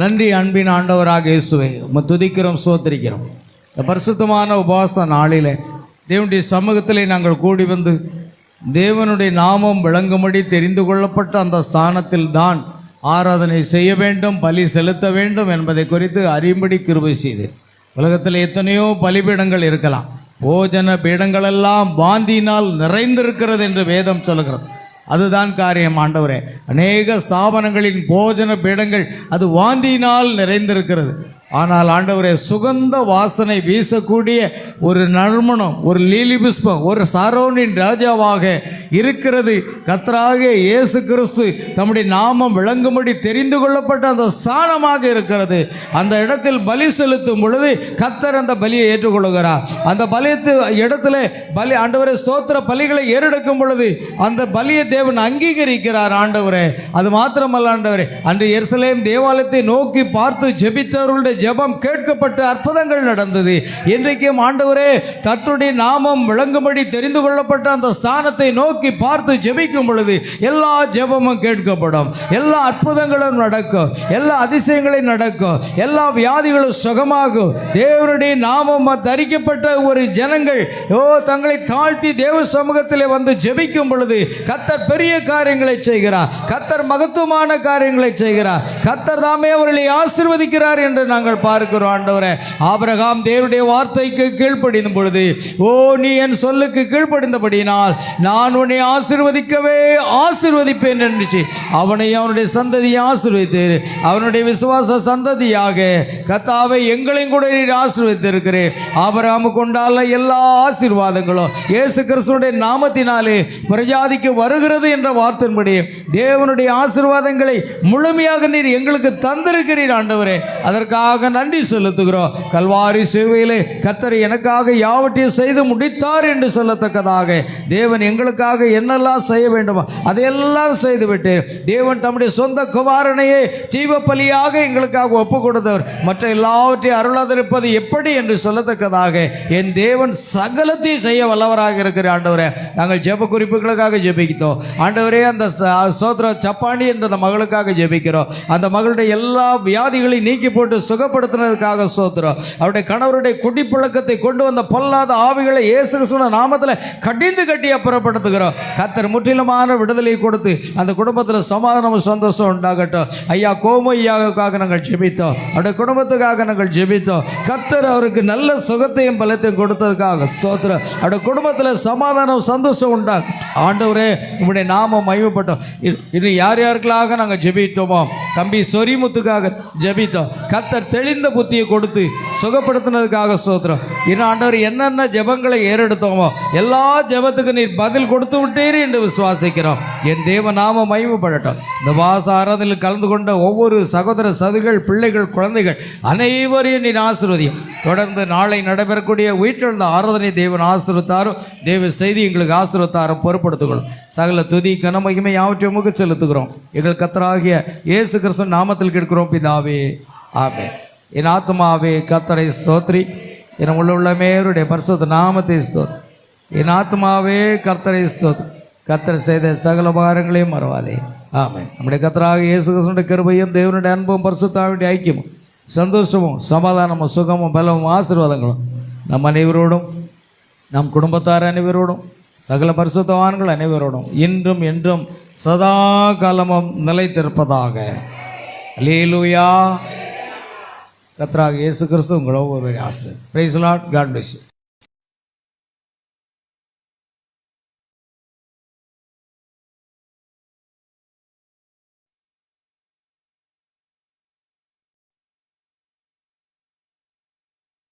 நன்றி அன்பின் ஆண்டவராக இயேசுவே, உம்மை துதிக்கிறோம், சோத்திரிக்கிறோம். இந்த பரிசுத்தமான உபவாச நாளிலே தேவனுடைய சமூகத்திலே நாங்கள் கூடி வந்து தேவனுடைய நாமம் விளங்கும்படி தெரிந்து கொள்ளப்பட்ட அந்த ஸ்தானத்தில் தான் ஆராதனை செய்ய வேண்டும், பலி செலுத்த வேண்டும் என்பதை குறித்து அறியும்படி கிருபை செய்து. உலகத்தில் எத்தனையோ பலிபீடங்கள் இருக்கலாம், போஜன பீடங்களெல்லாம் வாந்தியினால் நிறைந்திருக்கிறது என்று வேதம் சொல்கிறது. அதுதான் காரியம் ஆண்டவரே. அநேக ஸ்தாபனங்களின் போஜன பீடங்கள் அது வாந்தியினால் நிறைந்திருக்கிறது. ஆனால் ஆண்டவரே, சுகந்த வாசனை வீசக்கூடிய ஒரு நறுமணம், ஒரு லீலி புஷ்பம், ஒரு சாரோனின் ராஜாவாக இருக்கிறது கர்த்தராகிய இயேசு கிறிஸ்து தம்முடைய நாமம் விளங்கும்படி தெரிந்து கொள்ளப்பட்ட அந்த ஸ்தானமாக இருக்கிறது. அந்த இடத்தில் பலி செலுத்தும் பொழுது கர்த்தர் அந்த பலியை ஏற்றுக்கொள்கிறார். அந்த பலியத்து இடத்துல பலி ஆண்டவரே ஸ்தோத்திர பலிகளை ஏறெடுக்கும் பொழுது அந்த பலியை தேவன் அங்கீகரிக்கிறார் ஆண்டவரே. அது மாத்திரமல்ல ஆண்டவரே, அன்று எருசலேம் தேவாலயத்தை நோக்கி பார்த்து ஜெபித்தவர்களுடைய ஜெபம் கேட்கப்பட்டு அற்புதங்கள் நடந்தது. இன்றைக்கும் ஆண்டவரே, கர்த்தருடைய நாமம் விளங்கும்படி தெரிந்து கொள்ளப்பட்ட அந்த ஸ்தானத்தை நோக்கி பார்த்து ஜெபிக்கும் பொழுது எல்லா ஜெபமும் கேட்கப்படும், எல்லா அற்புதங்களும் நடக்கும், எல்லா அதிசயங்களும் நடக்கும், எல்லா வியாதிகளும் சுகமாகும். தேவனுடைய நாமம் தரிக்கப்பட்ட ஒரு ஜனங்கள் தங்களை தாழ்த்தி தேவ சமூகத்திலே வந்து ஜெபிக்கும் பொழுது கர்த்தர் பெரிய காரியங்களை செய்கிறார், கர்த்தர் மகத்துவமான காரியங்களை செய்கிறார், கர்த்தர் தாமே அவர்களை ஆசீர்வதிக்கிறார் என்று நாங்கள் பார்க்கிறோம். ஆண்டவரே, ஆபிரகாம் தேவனுடைய வார்த்தைக்கு கீழ்ப்படியும் பொழுது, நீ என் சொல்லுக்கு கீழ்ப்படிந்தபடியினால் நான் உன்னை ஆசீர்வதிக்கவே ஆசீர்வதிப்பேன் என்று அவனையும் அவனுடைய சந்ததியை ஆசீர்வதித்து அவனுடைய விசுவாச சந்ததியாக கர்த்தாவை எங்களையும் கூட நீர் ஆசீர்வதித்திருக்கிறேன். ஆபிரகாம் கொண்டால எல்லா ஆசீர்வாதங்களும் இயேசு கிறிஸ்துவினுடைய நாமத்தினாலே பிரஜாதிக்கு வருகிறது என்ற வார்த்தையின்படி தேவனுடைய ஆசீர்வாதங்களை முழுமையாக நீர் எங்களுக்கு தந்திருக்கிறீர் ஆண்டவரே. அதற்காக நன்றி செலுத்துகிறோம். கல்வாரி சிலுவையிலே கர்த்தர் எனக்காக யாவற்றையும் செய்து முடித்தார் என்று சொல்லத்தக்கதாக தேவன் எங்களுக்காக என்னெல்லாம் செய்ய வேண்டுமோ அதையெல்லாம் செய்துவிட்டு தேவன் தம்முடைய சொந்த குமாரனையே ஜீவ பலியாக எங்களுக்காக ஒப்பு கொடுத்தவர். மற்ற எல்லாவற்றையும் அருளாதிருப்பது எப்படி என்று சொல்லத்தக்கதாக என் தேவன் சகலத்தையும் செய்ய வல்லவராக இருக்கிற ஆண்டவரே. நாங்கள் ஜெப குறிப்புகளுக்காக ஜெபிக்கிறோம் ஆண்டவரே. அந்த சோத்ரா சப்பாணி என்ற அந்த மகளுக்காக ஜெபிக்கிறோம். அந்த மகளுடைய எல்லா வியாதிகளையும் நீக்கி போட்டு சுகப்படுத்தினதுக்காக சோத்திரம். அவருடைய கணவருடைய குடிப்பழக்கத்தை கொண்டு வந்த பொல்லாத ஆவிகளை இயேசு கிறிஸ்துவின் நாமத்தில் கடிந்து கட்டி அப்புறப்படுத்துகிறோம். கர்த்தர் முற்றிலுமான விடுதலை கொடுத்து அந்த குடும்பத்தில் சமாதானம் சந்தோஷம் உண்டாகட்டும். ஐயா கோமு ஐயாவுக்காக நாங்கள் ஜெபித்தோம், அவருடைய குடும்பத்துக்காக நாங்கள் ஜெபித்தோம். கர்த்தர் அவருக்கு நல்ல சுகத்தையும் பலத்தையும் கொடுத்ததுக்காக சோத்திரம். அவருடைய குடும்பத்தில் சமாதானம் சந்தோஷம் உண்டாகும். ஆண்டவரே, உங்களுடைய நாமம் மகிமைப்பட்டோம். இன்னும் யார் யாருக்களாக நாங்கள் ஜெபித்தோமோ, தம்பி சொரிமுத்துக்காக ஜெபித்தோம். கர்த்தர் தெளிந்த புத்தியை கொடுத்து சுகப்படுத்தினதுக்காக ஸ்தோத்திரம். இன்னும் ஆண்டவர் என்னென்ன ஜெபங்களை ஏறெடுத்தோமோ எல்லா ஜெபத்துக்கும் நீர் பதில் கொடுத்து விட்டீர் என்று விசுவாசிக்கிறோம். என் தேவ நாம மகிமைப்படட்டும். இந்த வாச ஆராதனையில் கலந்து கொண்ட ஒவ்வொரு சகோதர சதுகள், பிள்ளைகள், குழந்தைகள் அனைவரையும் நீர் ஆசீர்வதியும். தொடர்ந்து நாளை நடைபெறக்கூடிய உயிர்த்தெழுந்த ஆராதனை தேவன் ஆசீர்வத்தாரும் தேவ செய்தி எங்களுக்கு ஆசீர்வத்தாரும் பொறுப்படுத்துகிறோம். சகல துதி கன மகிமை யாவற்றையும் உமக்கு செலுத்துகிறோம். எங்கள் கர்த்தராகிய இயேசு கிறிஸ்துவின் நாமத்தில் கேட்கிறோம் பிதாவே, ஆமென். என் ஆத்மாவே கர்த்தரை ஸ்தோத்ரி, என் உள்ளமேருடைய பரிசுத்த நாமத்தை ஸ்தோத்ரி. என் ஆத்மாவே கர்த்தரை ஸ்தோத்ரி, கர்த்தர் செய்த சகல உபகாரங்களையும் மறவாதே, ஆமென். நம்முடைய கர்த்தராகிய இயேசு கிறிஸ்துவினுடைய கிருபையும் தேவனுடைய அன்பும் பரிசுத்தாவினுடைய ஐக்கியமும் சந்தோஷமும் சமாதானமும் சுகமும் பலமும் ஆசீர்வாதங்களும் நம் அனைவரோடும், நம் குடும்பத்தார் அனைவரோடும், சகல பரிசுத்தவான்கள் அனைவரோடும் இன்றும் என்றும் சதா காலமும் நிலைத்திருப்பதாக. அல்லேலூயா. கர்த்தராகிய இயேசு கிறிஸ்து உங்களை ஒவ்வொருவரையும் ஆசீர்வதிப்பார். Praise the Lord. God bless you.